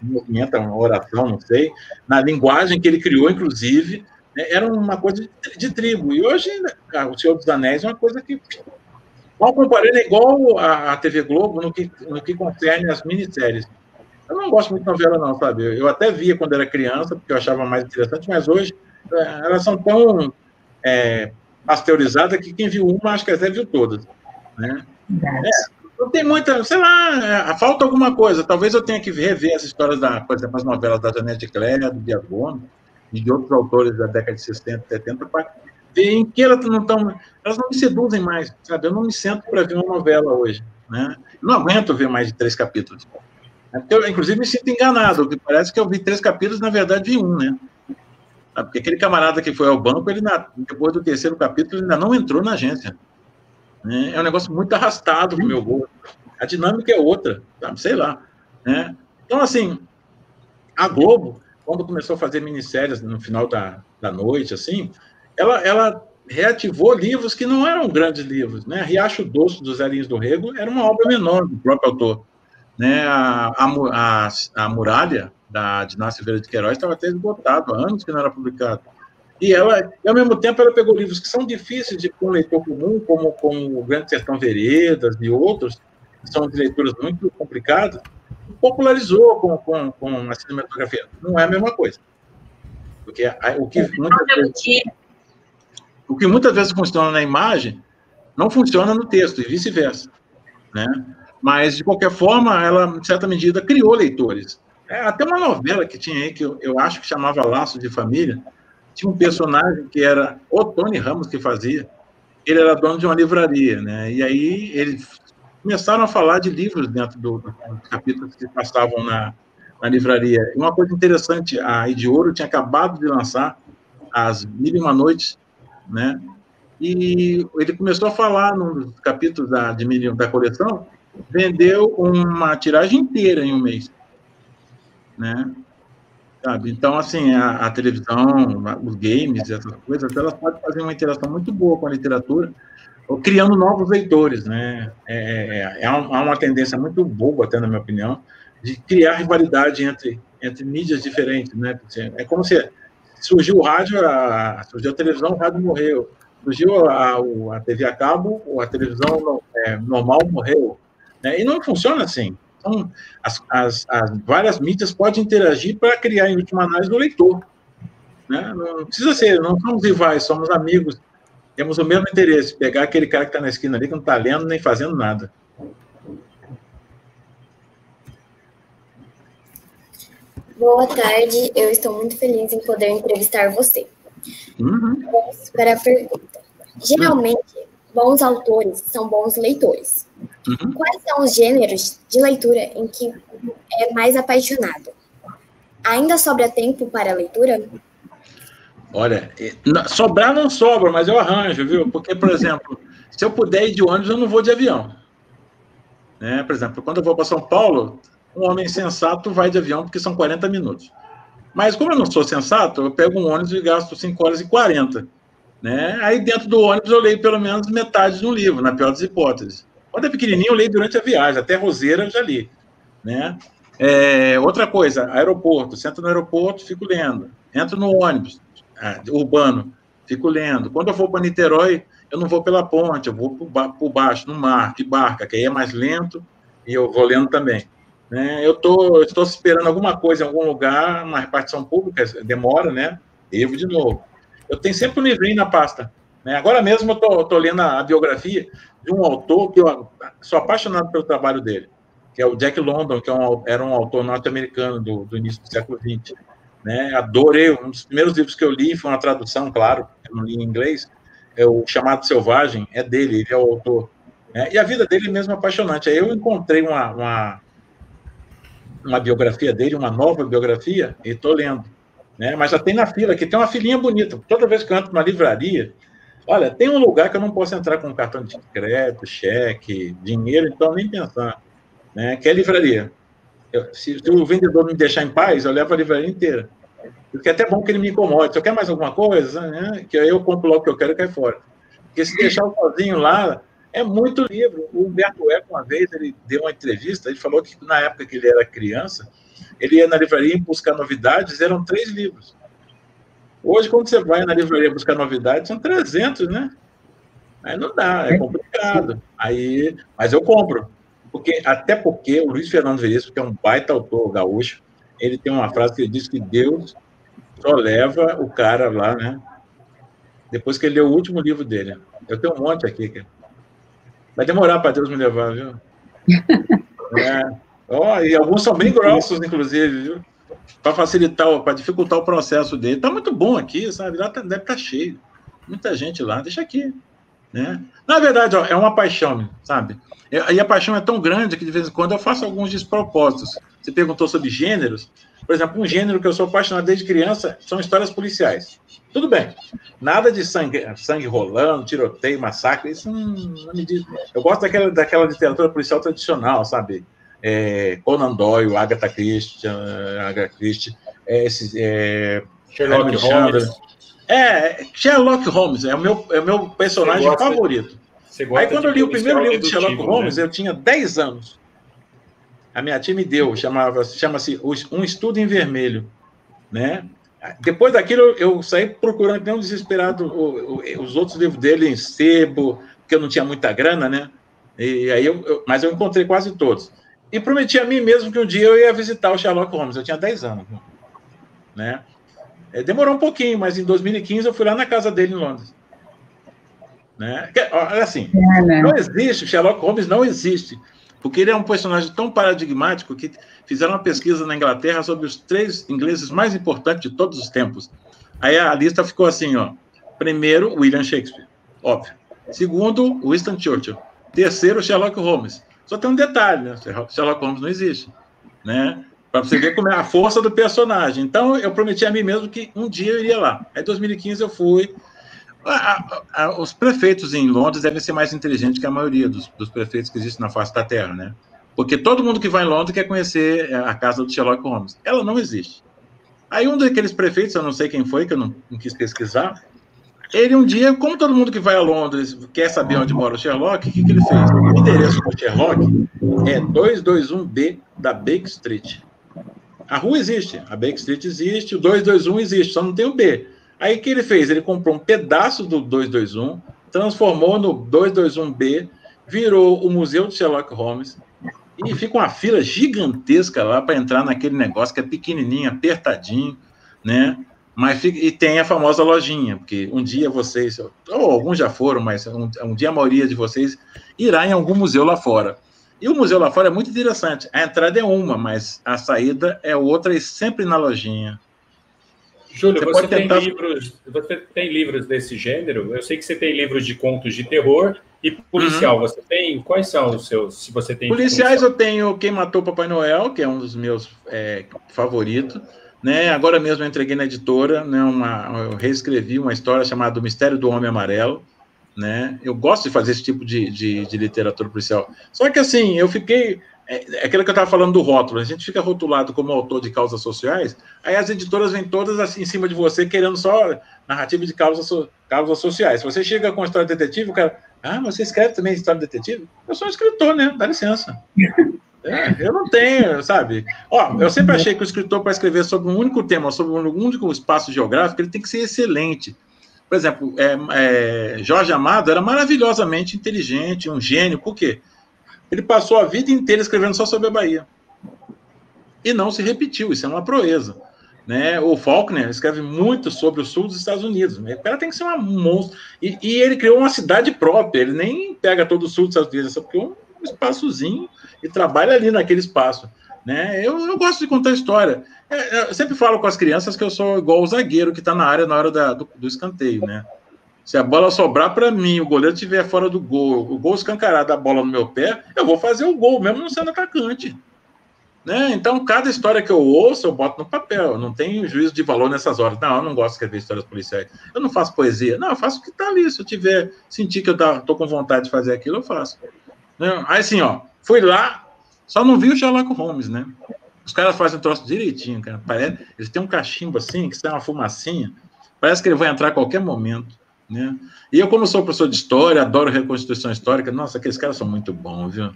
movimento, uma oração, não sei, na linguagem que ele criou, inclusive, né? Era uma coisa de tribo. E hoje, o Senhor dos Anéis é uma coisa que, mal comparando, é igual a TV Globo no que concerne as minisséries. Eu não gosto muito de novela, não, sabe? Eu até via quando era criança, porque eu achava mais interessante, mas hoje elas são tão pasteurizadas que quem viu uma, acho que até viu todas, né? Não tem muita, sei lá, falta alguma coisa. Talvez eu tenha que rever as histórias, por exemplo, as novelas da Janete Claire, do Diagono, e de outros autores da década de 60, 70, para ver em que elas não me seduzem mais, sabe? Eu não me sento para ver uma novela hoje, né? Não aguento ver mais de 3 capítulos. Eu, inclusive, me sinto enganado, porque parece que eu vi 3 capítulos, na verdade, vi um, né? Porque aquele camarada que foi ao banco, ele depois do 3º capítulo, ainda não entrou na agência. É um negócio muito arrastado pro meu gosto. A dinâmica é outra, sabe? Sei lá, né? Então, assim, a Globo, quando começou a fazer minisséries no final da noite, assim, ela reativou livros que não eram grandes livros, né? Riacho Doce, dos Zelinhos do Rego, era uma obra menor do próprio autor, né? A Muralha, de Inácio Silveira de Queiroz, estava até esgotado, há anos que não era publicado. E ao mesmo tempo, ela pegou livros que são difíceis de um leitor comum, como o Grande Sertão Veredas e outros, que são de leituras muito complicadas, e popularizou com a cinematografia. Não é a mesma coisa. Porque o que muitas vezes funciona na imagem, não funciona no texto, e vice-versa, né? Mas, de qualquer forma, ela, em certa medida, criou leitores. Até uma novela que tinha aí, que eu acho que chamava Laços de Família, tinha um personagem que era o Tony Ramos que fazia, ele era dono de uma livraria, né? E aí eles começaram a falar de livros dentro dos capítulos que passavam na livraria. E uma coisa interessante, a Ide Ouro tinha acabado de lançar As Mil e Uma Noites, né? E ele começou a falar nos capítulos da coleção, vendeu uma tiragem inteira em um mês, né? Sabe? Então, assim, a televisão, os games, essas coisas, elas podem fazer uma interação muito boa com a literatura, criando novos leitores, né? Há uma tendência muito boa, até na minha opinião, de criar rivalidade entre mídias diferentes, né? É como se surgiu o rádio, surgiu a televisão, o rádio morreu. Surgiu a TV a cabo, a televisão normal morreu, né? E não funciona assim. Então, as várias mídias podem interagir para criar, em última análise, o leitor, né? Não precisa ser, não somos rivais, somos amigos, temos o mesmo interesse, pegar aquele cara que está na esquina ali, que não está lendo nem fazendo nada. Boa tarde, eu estou muito feliz em poder entrevistar você. Vamos para a pergunta. Geralmente, bons autores são bons leitores. Quais são os gêneros de leitura em que é mais apaixonado? Ainda sobra tempo para a leitura? Olha, sobrar não sobra, mas eu arranjo, viu? Porque, por exemplo, se eu puder ir de ônibus, eu não vou de avião, né? Por exemplo, quando eu vou para São Paulo, um homem sensato vai de avião, porque são 40 minutos. Mas, como eu não sou sensato, eu pego um ônibus e gasto 5 horas e 40, né? Aí, dentro do ônibus, eu leio pelo menos metade de um livro, na pior das hipóteses. Quando é pequenininho, eu leio durante a viagem, até Roseira eu já li, né? Outra coisa, aeroporto, sento no aeroporto, fico lendo. Entro no ônibus urbano, fico lendo. Quando eu vou para Niterói, eu não vou pela ponte, eu vou por baixo, no mar, de barca, que aí é mais lento, e eu vou lendo também, né? Eu estou esperando alguma coisa em algum lugar, uma repartição pública, demora, né? Eu vou de novo. Eu tenho sempre um livrinho na pasta, Né? Agora mesmo eu estou lendo a biografia de um autor que eu sou apaixonado pelo trabalho dele, que é o Jack London, que era um autor norte-americano do início do século XX. Né? Adorei, um dos primeiros livros que eu li foi uma tradução, claro, eu não li em inglês, é o Chamado Selvagem, é dele, ele é o autor. Né? E a vida dele mesmo é apaixonante. Aí eu encontrei uma biografia dele, uma nova biografia, e estou lendo. Né? Mas já tem na fila, que tem uma filinha bonita. Toda vez que eu entro numa livraria, olha, tem um lugar que eu não posso entrar com cartão de crédito, cheque, dinheiro, então nem pensar. Né? Que é livraria. Se o vendedor me deixar em paz, eu levo a livraria inteira. Porque é até bom que ele me incomode. Se eu quero mais alguma coisa, né? Que aí eu compro logo o que eu quero e cai fora. Porque se deixar eu sozinho lá, é muito livro. O Humberto Eco, uma vez, ele deu uma entrevista, ele falou que na época que ele era criança, ele ia na livraria buscar novidades, eram 3 livros. Hoje, quando você vai na livraria buscar novidades, são 300, né? Aí não dá, é complicado. Aí, mas eu compro. Até porque o Luiz Fernando Veríssimo, que é um baita autor gaúcho, ele tem uma frase que ele diz que Deus só leva o cara lá, né? Depois que ele leu o último livro dele. Eu tenho um monte aqui, cara. Vai demorar para Deus me levar, viu? E alguns são bem grossos, inclusive, viu? Para facilitar, para dificultar o processo dele. Tá muito bom aqui, sabe? Lá deve estar cheio. Muita gente lá, deixa aqui. Né? Na verdade, é uma paixão, sabe? E a paixão é tão grande que, de vez em quando, eu faço alguns despropósitos. Você perguntou sobre gêneros. Por exemplo, um gênero que eu sou apaixonado desde criança são histórias policiais. Tudo bem. Nada de sangue rolando, tiroteio, massacre, isso não me diz. Eu gosto daquela literatura policial tradicional, sabe? Conan Doyle, Agatha Christie, Sherlock Holmes. Sherlock Holmes é o meu personagem favorito. Aí, quando eu li o primeiro livro de Sherlock Holmes, né? Eu tinha 10 anos. A minha tia me deu, chama-se Um Estudo em Vermelho. Né? Depois daquilo, eu saí procurando, não desesperado, os outros livros dele em sebo, porque eu não tinha muita grana, né? E aí mas eu encontrei quase todos. E prometi a mim mesmo que um dia eu ia visitar o Sherlock Holmes. Eu tinha 10 anos. Né? Demorou um pouquinho, mas em 2015 eu fui lá na casa dele em Londres. Né? Assim, não existe, Sherlock Holmes não existe, porque ele é um personagem tão paradigmático que fizeram uma pesquisa na Inglaterra sobre os 3 ingleses mais importantes de todos os tempos. Aí a lista ficou assim, ó. Primeiro, William Shakespeare, óbvio. Segundo, Winston Churchill. Terceiro, Sherlock Holmes. Só tem um detalhe, né? Sherlock Holmes não existe, né? Para você ver como é a força do personagem. Então, eu prometi a mim mesmo que um dia eu iria lá. Aí, em 2015, eu fui. Os prefeitos em Londres devem ser mais inteligentes que a maioria dos prefeitos que existem na face da Terra, né? Porque todo mundo que vai em Londres quer conhecer a casa do Sherlock Holmes. Ela não existe. Aí, um daqueles prefeitos, eu não sei quem foi, que eu não quis pesquisar, ele um dia, como todo mundo que vai a Londres quer saber onde mora o Sherlock, o que ele fez? O endereço do Sherlock é 221B da Baker Street. A rua existe, a Baker Street existe, o 221 existe, só não tem o B. Aí o que ele fez? Ele comprou um pedaço do 221, transformou no 221B, virou o Museu de Sherlock Holmes, e fica uma fila gigantesca lá para entrar naquele negócio que é pequenininho, apertadinho, né? Mas e tem a famosa lojinha, porque um dia vocês, ou alguns já foram, mas um dia a maioria de vocês irá em algum museu lá fora. E o museu lá fora é muito interessante. A entrada é uma, mas a saída é outra e sempre na lojinha. Júlio, você tem livros desse gênero? Eu sei que você tem livros de contos de terror e policial. Uhum. Você tem? Quais são os seus? Se você tem policiais, eu tenho Quem Matou Papai Noel, que é um dos meus favoritos. Né? Agora mesmo eu entreguei na editora, né? Eu reescrevi uma história chamada O Mistério do Homem Amarelo. Né? Eu gosto de fazer esse tipo de literatura policial. Só que assim, eu fiquei... aquilo que eu estava falando do rótulo, a gente fica rotulado como autor de causas sociais, aí as editoras vêm todas assim em cima de você, querendo só narrativa de causas sociais. Se você chega com uma história de detetive, o cara, você escreve também história de detetive? Eu sou um escritor, né? Dá licença. Eu não tenho, sabe? Eu sempre achei que o escritor, para escrever sobre um único tema, sobre um único espaço geográfico, ele tem que ser excelente. Por exemplo, Jorge Amado era maravilhosamente inteligente, um gênio. Por quê? Ele passou a vida inteira escrevendo só sobre a Bahia. E não se repetiu, isso é uma proeza. né? O Faulkner escreve muito sobre o sul dos Estados Unidos. O cara tem que ser um monstro. E ele criou uma cidade própria. Ele nem pega todo o sul dos Estados Unidos, ele só criou um espaçozinho e trabalha ali naquele espaço. Né? Eu gosto de contar história. Eu sempre falo com as crianças que eu sou igual o zagueiro que está na área na hora do escanteio. Né? Se a bola sobrar para mim, o goleiro estiver fora do gol, o gol escancarado, a bola no meu pé, eu vou fazer o gol, mesmo não sendo atacante. Né? Então, cada história que eu ouço, eu boto no papel. Eu não tenho juízo de valor nessas horas. Não, eu não gosto de escrever histórias policiais. Eu não faço poesia. Não, eu faço o que está ali. Se eu sentir que eu estou com vontade de fazer aquilo, eu faço. Né? Aí, assim, ó, fui lá, só não vi o Sherlock Holmes, né? Os caras fazem um troço direitinho, cara. Eles têm um cachimbo assim, que sai uma fumacinha. Parece que ele vai entrar a qualquer momento. Né? E eu, como sou professor de história, adoro reconstituição histórica, nossa, aqueles caras são muito bons, viu?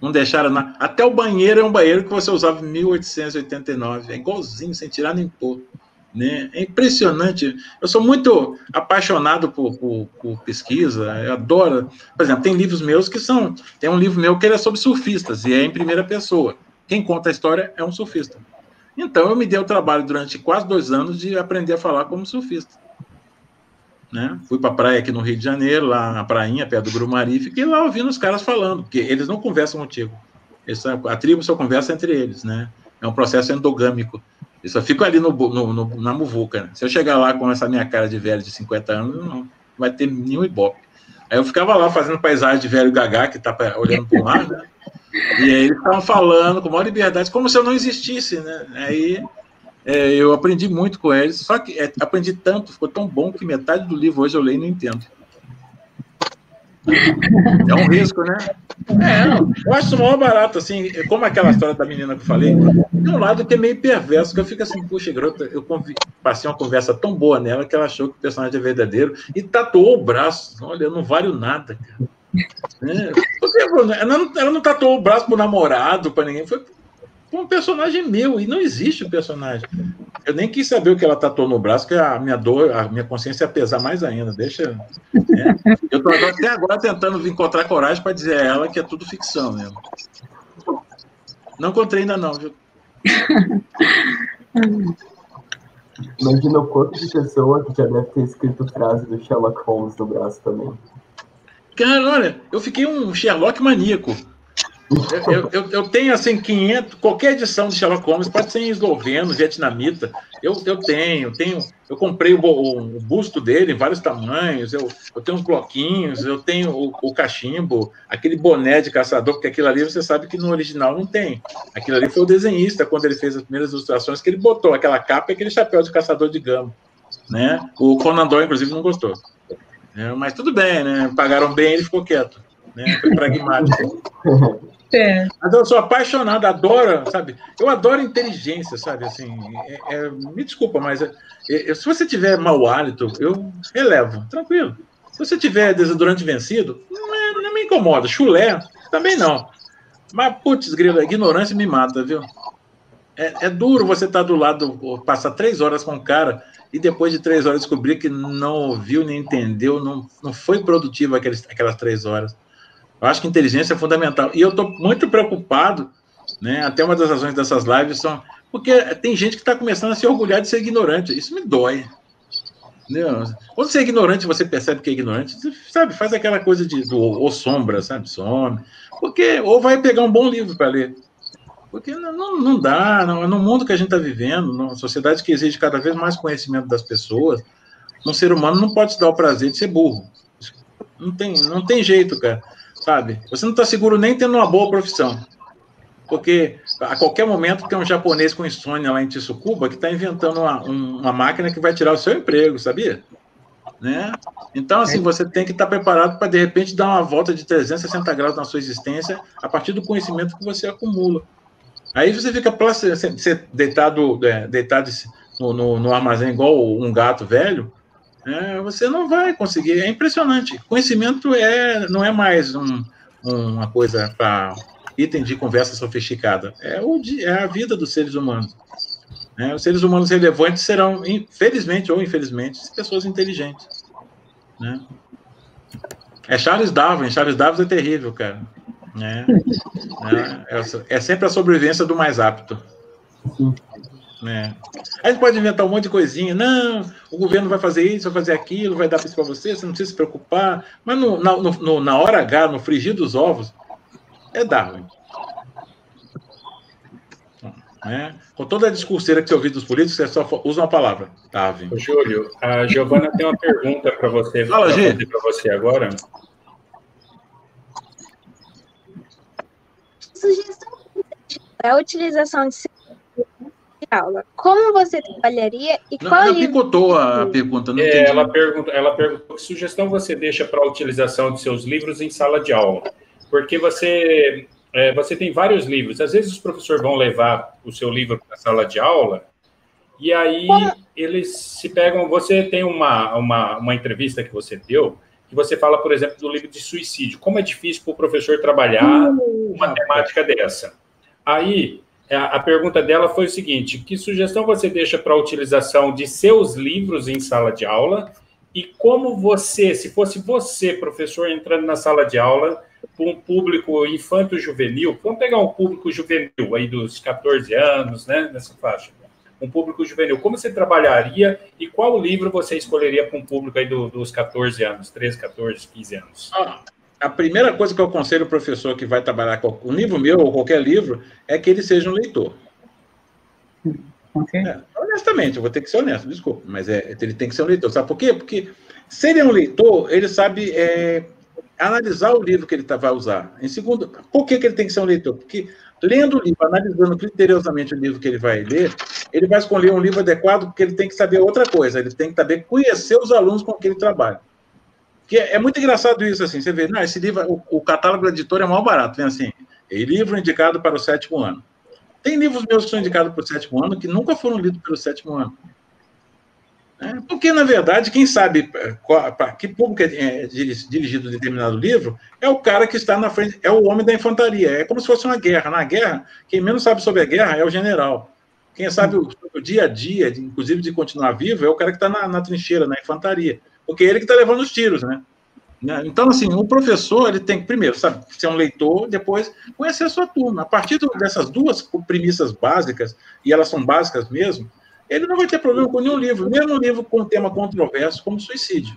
Não deixaram nada. Até o banheiro é um banheiro que você usava em 1889. É igualzinho, sem tirar nem pôr. Né? É impressionante. Eu sou muito apaixonado por pesquisa. Eu adoro. Por exemplo, tem livros meus que são... Tem um livro meu que é sobre surfistas, e é em primeira pessoa. Quem conta a história é um surfista. Então, eu me dei o trabalho durante quase 2 anos de aprender a falar como surfista. Né? Fui para a praia aqui no Rio de Janeiro, lá na prainha, perto do Grumari, fiquei lá ouvindo os caras falando, porque eles não conversam contigo. A tribo só conversa entre eles, né? É um processo endogâmico. Eu só fico ali na muvuca. Né? Se eu chegar lá com essa minha cara de velho de 50 anos, não vai ter nenhum ibope. Aí eu ficava lá fazendo paisagem de velho gagá, que tá olhando para o mar, né? E aí eles estavam falando com maior liberdade, como se eu não existisse, né? Aí... eu aprendi muito com eles, só que aprendi tanto, ficou tão bom que metade do livro hoje eu leio e não entendo. É um risco, né? Eu acho o maior barato, assim, como aquela história da menina que eu falei, tem um lado que é meio perverso, que eu fico assim, puxa, garota, eu passei uma conversa tão boa nela que ela achou que o personagem é verdadeiro e tatuou o braço. Olha, eu não valho nada, cara. Ela não tatuou o braço pro namorado, para ninguém, foi um personagem meu, e não existe o personagem. Eu nem quis saber o que ela tatuou no braço, que a minha dor, a minha consciência ia pesar mais ainda. Deixa. Né? Eu estou até agora tentando encontrar coragem para dizer a ela que é tudo ficção mesmo. Não encontrei ainda não, viu? Imagina o quanto de pessoa que já deve ter escrito frase do Sherlock Holmes no braço também. Cara, olha, eu fiquei um Sherlock maníaco. Eu tenho, assim, 500... Qualquer edição de Sherlock Holmes, pode ser em esloveno, vietnamita. Eu comprei o busto dele em vários tamanhos, eu tenho uns bloquinhos, eu tenho o cachimbo, aquele boné de caçador, porque aquilo ali você sabe que no original não tem. Aquilo ali foi o desenhista, quando ele fez as primeiras ilustrações, que ele botou aquela capa e aquele chapéu de caçador de gamo. Né? O Conan Doyle, inclusive, não gostou. Mas tudo bem, né? Pagaram bem, ele ficou quieto. Né? Foi pragmático. Mas eu sou apaixonado, adoro, sabe? Eu adoro inteligência, sabe? Assim, me desculpa, mas se você tiver mau hálito, eu relevo, tranquilo. Se você tiver desodorante vencido, não me incomoda. Chulé, também não. Mas, putz, grila, ignorância me mata, viu? É duro você estar do lado, passar 3 horas com um cara e depois de 3 horas descobrir que não ouviu, nem entendeu, não foi produtivo aquelas 3 horas. Eu acho que inteligência é fundamental. E eu estou muito preocupado, né? Até uma das razões dessas lives são... Porque tem gente que está começando a se orgulhar de ser ignorante. Isso me dói. Entendeu? Quando você é ignorante, você percebe que é ignorante, você, sabe, faz aquela coisa ou sombra, sabe? Some. Porque, ou vai pegar um bom livro para ler. Porque não dá. No mundo que a gente está vivendo, numa sociedade que exige cada vez mais conhecimento das pessoas, um ser humano não pode se dar o prazer de ser burro. Não tem jeito, cara. Sabe? Você não está seguro nem tendo uma boa profissão. Porque a qualquer momento tem um japonês com insônia lá em Tsukuba que está inventando uma máquina que vai tirar o seu emprego, sabia? Né? Então, assim, você tem que estar preparado para, de repente, dar uma volta de 360 graus na sua existência a partir do conhecimento que você acumula. Aí você fica deitado no armazém igual um gato velho, você não vai conseguir. É impressionante. Conhecimento não é mais uma coisa para item de conversa sofisticada. É a vida dos seres humanos. Os seres humanos relevantes serão, felizmente ou infelizmente, pessoas inteligentes. Né? É Charles Darwin. Charles Darwin é terrível, cara. É sempre a sobrevivência do mais apto. Aí a gente pode inventar um monte de coisinha. Não, o governo vai fazer isso, vai fazer aquilo, vai dar isso para você não precisa se preocupar. Mas na hora H, no frigir dos ovos, é Darwin. Com toda a discurseira que você ouviu dos políticos, você só usa uma palavra, Darwin. Júlio, a Giovana tem uma pergunta para você. Fala, Gê. Para você agora. Sugestão para a utilização de aula. Como você trabalharia e qual livro... picotou a pergunta, não entendi. Ela perguntou que sugestão você deixa para a utilização de seus livros em sala de aula. Porque você tem vários livros. Às vezes os professores vão levar o seu livro para a sala de aula e aí eles se pegam... Você tem uma entrevista que você deu que você fala, por exemplo, do livro de suicídio. Como é difícil para o professor trabalhar uma temática dessa. Aí... A pergunta dela foi o seguinte: que sugestão você deixa para a utilização de seus livros em sala de aula? E como você, se fosse você, professor, entrando na sala de aula com um público infanto-juvenil, vamos pegar um público juvenil aí dos 14 anos, né, nessa faixa, um público juvenil, como você trabalharia e qual livro você escolheria para um público aí dos 14 anos, 13, 14, 15 anos? A primeira coisa que eu aconselho o professor que vai trabalhar com um livro meu ou qualquer livro é que ele seja um leitor. Honestamente, eu vou ter que ser honesto, desculpa, mas ele tem que ser um leitor. Sabe por quê? Porque se ele é um leitor, ele sabe analisar o livro que ele vai usar. Em segundo, por que ele tem que ser um leitor? Porque lendo o livro, analisando criteriosamente o livro que ele vai ler, ele vai escolher um livro adequado porque ele tem que saber outra coisa, ele tem que saber conhecer os alunos com quem ele trabalha. Que é muito engraçado isso, assim, você vê, esse livro, o catálogo da editora é mais barato, vem assim, livro indicado para o 7º ano. Tem livros meus que são indicados para o 7º ano que nunca foram lidos pelo 7º ano. Porque, na verdade, quem sabe para que público é dirigido determinado livro é o cara que está na frente, é o homem da infantaria, é como se fosse uma guerra. Na guerra, quem menos sabe sobre a guerra é o general. Quem sabe o dia a dia, inclusive de continuar vivo, é o cara que está na trincheira, na infantaria. Porque é ele que está levando os tiros, né? Então, assim, o professor, ele tem que, primeiro, sabe, ser um leitor, depois conhecer a sua turma. A partir dessas duas premissas básicas, e elas são básicas mesmo, ele não vai ter problema com nenhum livro, mesmo um livro com um tema controverso como suicídio.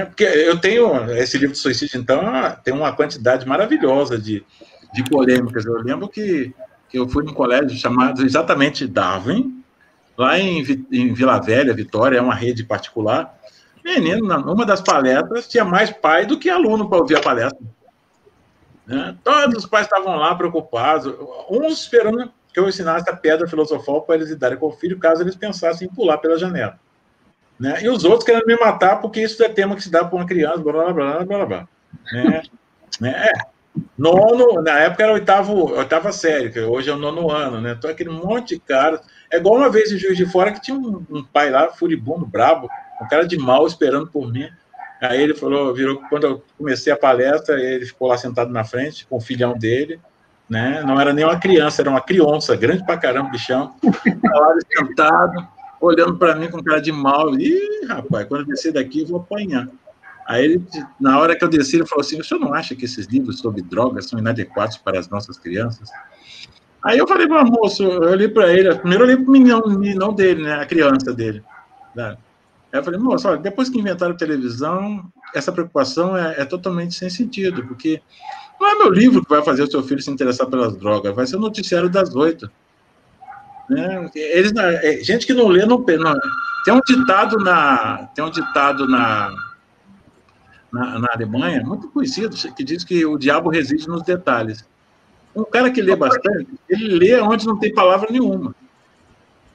Porque eu tenho, esse livro de suicídio, então, tem uma quantidade maravilhosa de polêmicas. Eu lembro que eu fui num colégio chamado exatamente Darwin, lá em Vila Velha, Vitória, é uma rede particular. Menino, numa das palestras, tinha mais pai do que aluno para ouvir a palestra. Todos os pais estavam lá preocupados, uns esperando que eu ensinasse a pedra filosofal para eles lidarem com o filho, caso eles pensassem em pular pela janela. E os outros querendo me matar, porque isso é tema que se dá para uma criança, blá, blá, blá, blá, blá. Nono, na época era oitava série, que hoje é o 9º ano, Então aquele monte de cara. É igual uma vez em Juiz de Fora que tinha um pai lá, furibundo, brabo, um cara de mal esperando por mim. Aí ele virou, quando eu comecei a palestra, ele ficou lá sentado na frente com o filhão dele, Não era nem uma criança, era uma criança, grande pra caramba, bichão. Lá sentado, olhando para mim com cara de mal. Ih, rapaz, quando eu descer daqui, eu vou apanhar. Aí, ele, na hora que eu desci, ele falou assim: o senhor não acha que esses livros sobre drogas são inadequados para as nossas crianças? Aí eu falei para o moço, eu olhei para ele, primeiro eu olhei para o meninão dele, a criança dele. Aí eu falei: moço, olha, depois que inventaram televisão, essa preocupação é totalmente sem sentido, porque não é meu livro que vai fazer o seu filho se interessar pelas drogas, vai ser o noticiário das 8. Gente que não lê, não. Tem um ditado na Alemanha, muito conhecido, que diz que o diabo reside nos detalhes. Um cara que lê bastante, ele lê onde não tem palavra nenhuma.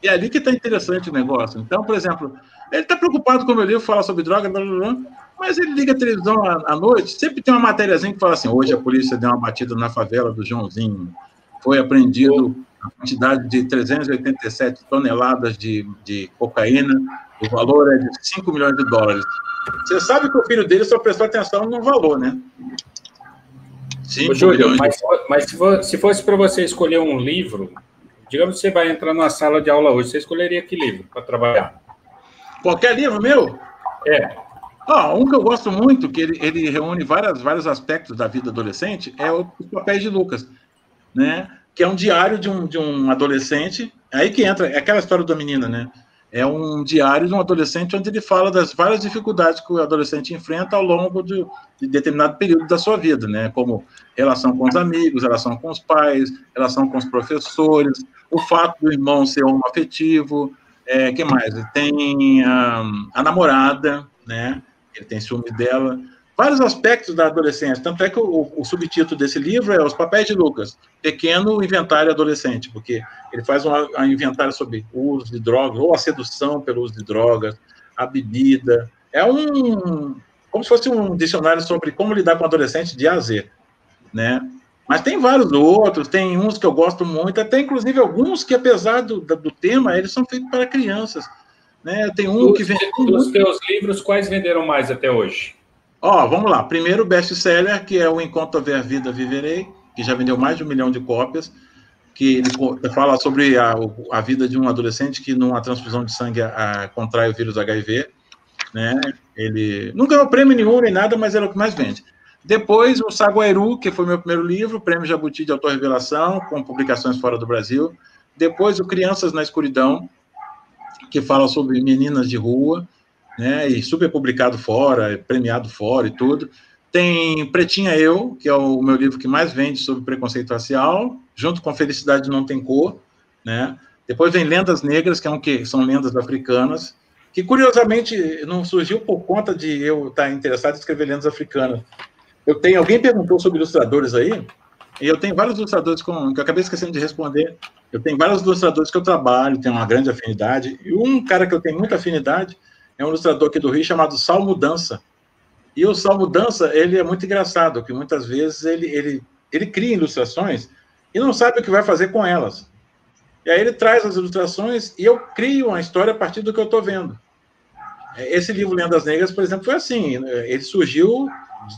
E é ali que está interessante o negócio. Então, por exemplo, ele está preocupado com o meu livro, fala sobre droga, blá, blá, blá, mas ele liga a televisão à noite, sempre tem uma matériazinha que fala assim: hoje a polícia deu uma batida na favela do Joãozinho, foi apreendido a quantidade de 387 toneladas de cocaína, o valor é de 5 milhões de dólares. Você sabe que o filho dele só prestou atenção no valor, né? Ô, Júlio, mas se fosse para você escolher um livro, digamos que você vai entrar numa sala de aula hoje, você escolheria que livro para trabalhar? Qualquer livro meu? Um que eu gosto muito, que ele reúne vários aspectos da vida adolescente, é Os Papéis de Lucas. que é um diário de um adolescente, aí que entra, é aquela história da menina, né? É um diário de um adolescente onde ele fala das várias dificuldades que o adolescente enfrenta ao longo de determinado período da sua vida, né? Como relação com os amigos, relação com os pais, relação com os professores, o fato do irmão ser homoafetivo, que mais? Tem a namorada, né? Ele tem ciúme dela. Vários aspectos da adolescência, tanto é que o subtítulo desse livro é Os Papéis de Lucas, Pequeno Inventário Adolescente, porque ele faz um inventário sobre o uso de drogas, ou a sedução pelo uso de drogas, a bebida. É como se fosse um dicionário sobre como lidar com adolescente de A a Z, né? Mas tem vários outros, tem uns que eu gosto muito, até inclusive alguns que, apesar do tema, eles são feitos para crianças, né? Tem um que vem... Dos teus livros, quais venderam mais até hoje? Vamos lá. Primeiro best-seller, que é o Enquanto Houver Vida, Viverei, que já vendeu mais de 1 milhão de cópias, que ele fala sobre a vida de um adolescente que, numa transfusão de sangue, contrai o vírus HIV, né? Ele não ganhou prêmio nenhum nem nada, mas era o que mais vende. Depois, o Saguairu, que foi meu primeiro livro, Prêmio Jabuti de Autorrevelação, com publicações fora do Brasil. Depois, o Crianças na Escuridão, que fala sobre meninas de rua, né, e super publicado fora, premiado fora e tudo. Tem Pretinha Eu, que é o meu livro que mais vende sobre preconceito racial, junto com Felicidade Não Tem Cor, né? Depois vem Lendas Negras, que são lendas africanas, que curiosamente não surgiu por conta de eu estar interessado em escrever lendas africanas. Alguém perguntou sobre ilustradores aí, e eu tenho vários ilustradores que eu acabei esquecendo de responder. Eu tenho vários ilustradores que eu trabalho, tenho uma grande afinidade, e um cara que eu tenho muita afinidade é um ilustrador aqui do Rio chamado Sal Mudança. E o Sal Mudança, ele é muito engraçado, porque muitas vezes ele cria ilustrações e não sabe o que vai fazer com elas. E aí ele traz as ilustrações e eu crio uma história a partir do que eu estou vendo. Esse livro Lendas Negras, por exemplo, foi assim. Ele surgiu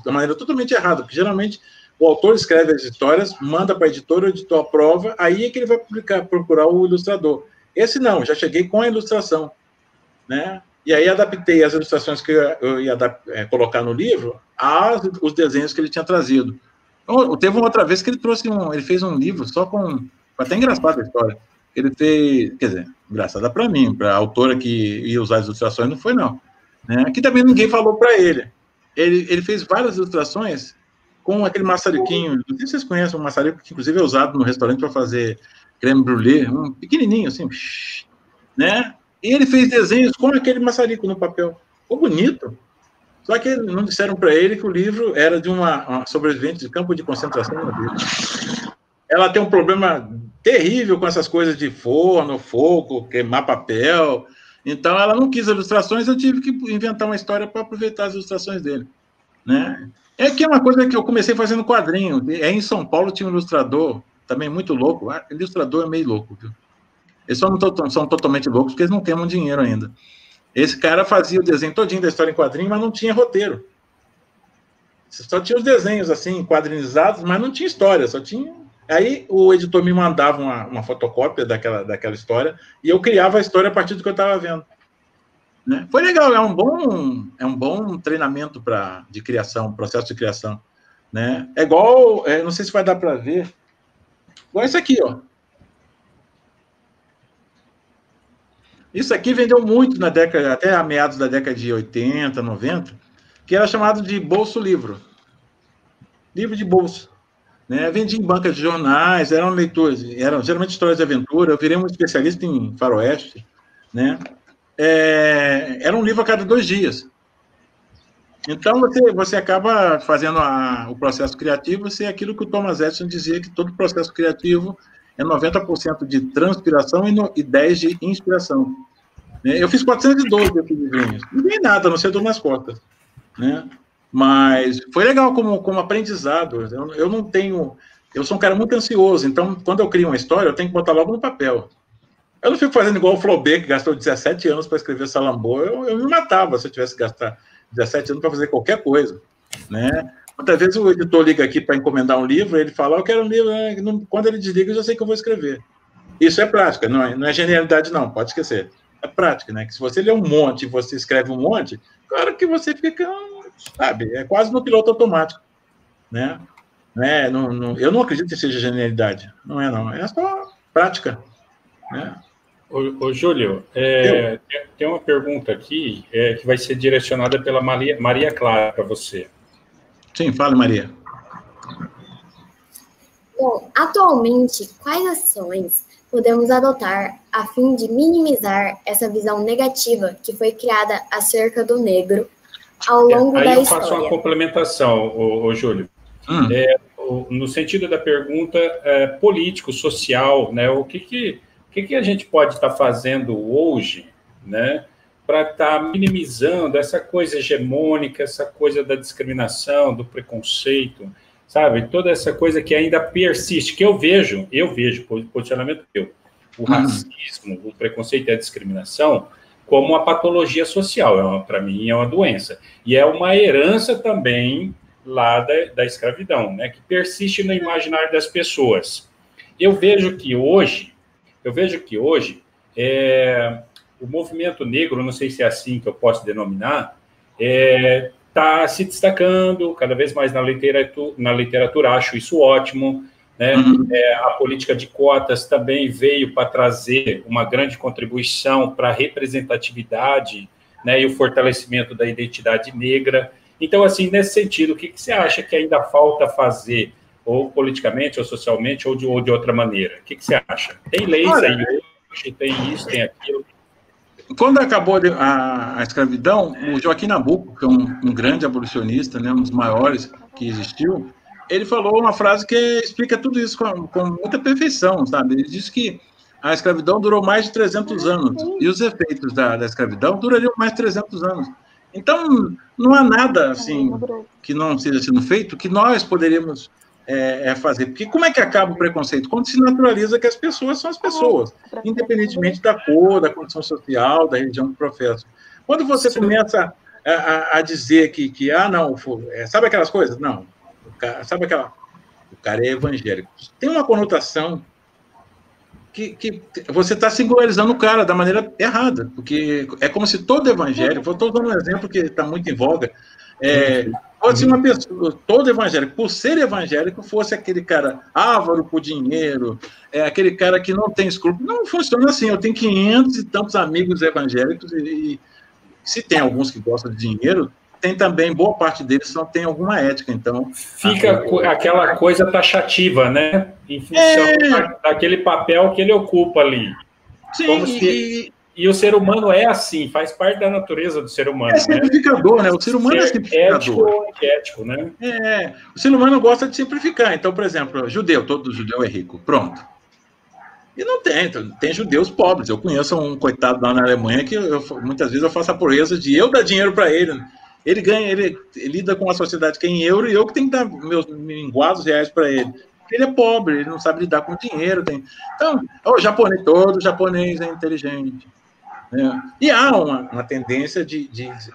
de maneira totalmente errada, porque geralmente o autor escreve as histórias, manda para a editora, o editor aprova, aí é que ele vai procurar o ilustrador. Esse não, já cheguei com a ilustração, né? E aí adaptei as ilustrações que eu ia colocar no livro aos desenhos que ele tinha trazido. Então, teve uma outra vez que ele fez um livro só com... Foi até engraçada a história. Ele fez... Quer dizer, engraçada para mim, para a autora que ia usar as ilustrações, não foi, não. Né? Aqui também ninguém falou para ele. Ele fez várias ilustrações com aquele maçariquinho. Não sei se vocês conhecem um maçarico que, inclusive, é usado no restaurante para fazer creme brulee, um pequenininho, assim, né? E ele fez desenhos com aquele maçarico no papel. Ficou bonito. Só que não disseram para ele que o livro era de uma sobrevivente de campo de concentração na vida. Ela tem um problema terrível com essas coisas de forno, fogo, queimar papel. Então, ela não quis ilustrações, eu tive que inventar uma história para aproveitar as ilustrações dele. Né? É que é uma coisa que eu comecei fazendo quadrinho. Em São Paulo tinha um ilustrador, também muito louco. Ilustrador é meio louco, viu? Eles só não são totalmente loucos porque eles não têm muito dinheiro ainda. Esse cara fazia o desenho todinho da história em quadrinho, mas não tinha roteiro. Só tinha os desenhos, assim, quadrinizados, mas não tinha história, só tinha... Aí o editor me mandava uma fotocópia daquela história e eu criava a história a partir do que eu estava vendo. Né? Foi legal, é um bom treinamento de criação, processo de criação. Né? É igual, não sei se vai dar para ver, igual isso aqui, ó. Isso aqui vendeu muito até a meados da década de 80, 90, que era chamado de bolso livro. Livro de bolso. Né? Vendia em bancas de jornais, eram leitores, eram geralmente histórias de aventura, eu virei um especialista em faroeste, né? Era um livro a cada 2 dias. Então, você acaba fazendo o processo criativo ser aquilo que o Thomas Edison dizia, que todo processo criativo é 90% de transpiração e 10% de inspiração. Eu fiz 412 desses livrinhos. Não ganhei nada, a não ser dor nas costas. Né? Mas foi legal como aprendizado. Eu não tenho... Eu sou um cara muito ansioso, então, quando eu crio uma história, eu tenho que botar logo no papel. Eu não fico fazendo igual o Flaubert, que gastou 17 anos para escrever Salambô. Eu me matava se eu tivesse que gastar 17 anos para fazer qualquer coisa. Né? Muitas vezes o editor liga aqui para encomendar um livro, ele fala, eu quero um livro, quando ele desliga, eu já sei que eu vou escrever. Isso é prática, não é genialidade, não, pode esquecer. É prática, né? Que se você lê um monte e você escreve um monte, claro que você fica, sabe, é quase no piloto automático, né? Né? Eu não acredito que seja genialidade. Não é, não. É só prática. Né? Ô, Júlio, tem uma pergunta aqui que vai ser direcionada pela Maria Clara para você. Sim, fale, Maria. Bom, atualmente, quais ações podemos adotar a fim de minimizar essa visão negativa que foi criada acerca do negro ao longo da história? Aí eu faço uma complementação, ô Júlio. No sentido da pergunta político, social, né? O que a gente pode estar fazendo hoje, né, para estar minimizando essa coisa hegemônica, essa coisa da discriminação, do preconceito, sabe? Toda essa coisa que ainda persiste, que eu vejo posicionamento meu, o racismo, o preconceito e a discriminação como uma patologia social, para mim é uma doença. E é uma herança também lá da escravidão, né, que persiste no imaginário das pessoas. Eu vejo que hoje o movimento negro, não sei se é assim que eu posso denominar, está se destacando cada vez mais na literatura, acho isso ótimo, né? A política de cotas também veio para trazer uma grande contribuição para a representatividade, né, e o fortalecimento da identidade negra. Então, assim, nesse sentido, o que você acha que ainda falta fazer, ou politicamente, ou socialmente, ou de outra maneira? O que você acha? Tem leis aí hoje, tem isso, tem aquilo. Quando acabou a escravidão, o Joaquim Nabuco, que é um grande abolicionista, né, um dos maiores que existiu, ele falou uma frase que explica tudo isso com muita perfeição, sabe? Ele disse que a escravidão durou mais de 300 anos, e os efeitos da escravidão durariam mais de 300 anos. Então, não há nada assim que não seja sendo feito que nós poderíamos fazer. Porque como é que acaba o preconceito? Quando se naturaliza que as pessoas são as pessoas, independentemente da cor, da condição social, da religião que professam. Quando você começa a dizer que não, sabe aquelas coisas? Não. O cara é evangélico. Tem uma conotação que você está singularizando o cara da maneira errada, porque é como se todo evangélico, estou dando um exemplo que está muito em voga, pode ser uma pessoa, todo evangélico, por ser evangélico, fosse aquele cara ávaro por dinheiro, aquele cara que não tem escrúpulo. Não funciona assim. Eu tenho 500 e tantos amigos evangélicos e se tem alguns que gostam de dinheiro, tem também, boa parte deles tem alguma ética, então... Fica aquela coisa taxativa, né? Em função daquele papel que ele ocupa ali. Sim, e o ser humano é assim, faz parte da natureza do ser humano. É simplificador, né? O ser humano é simplificador. Ético, né? O ser humano gosta de simplificar. Então, por exemplo, todo judeu é rico, pronto. E não tem judeus pobres. Eu conheço um coitado lá na Alemanha que muitas vezes eu faço a proeza de eu dar dinheiro para ele. Ele ganha, ele lida com a sociedade que é em euro e eu que tenho que dar meus minguados reais para ele. Porque ele é pobre, ele não sabe lidar com dinheiro. Então, todo japonês é inteligente. Né? E há uma tendência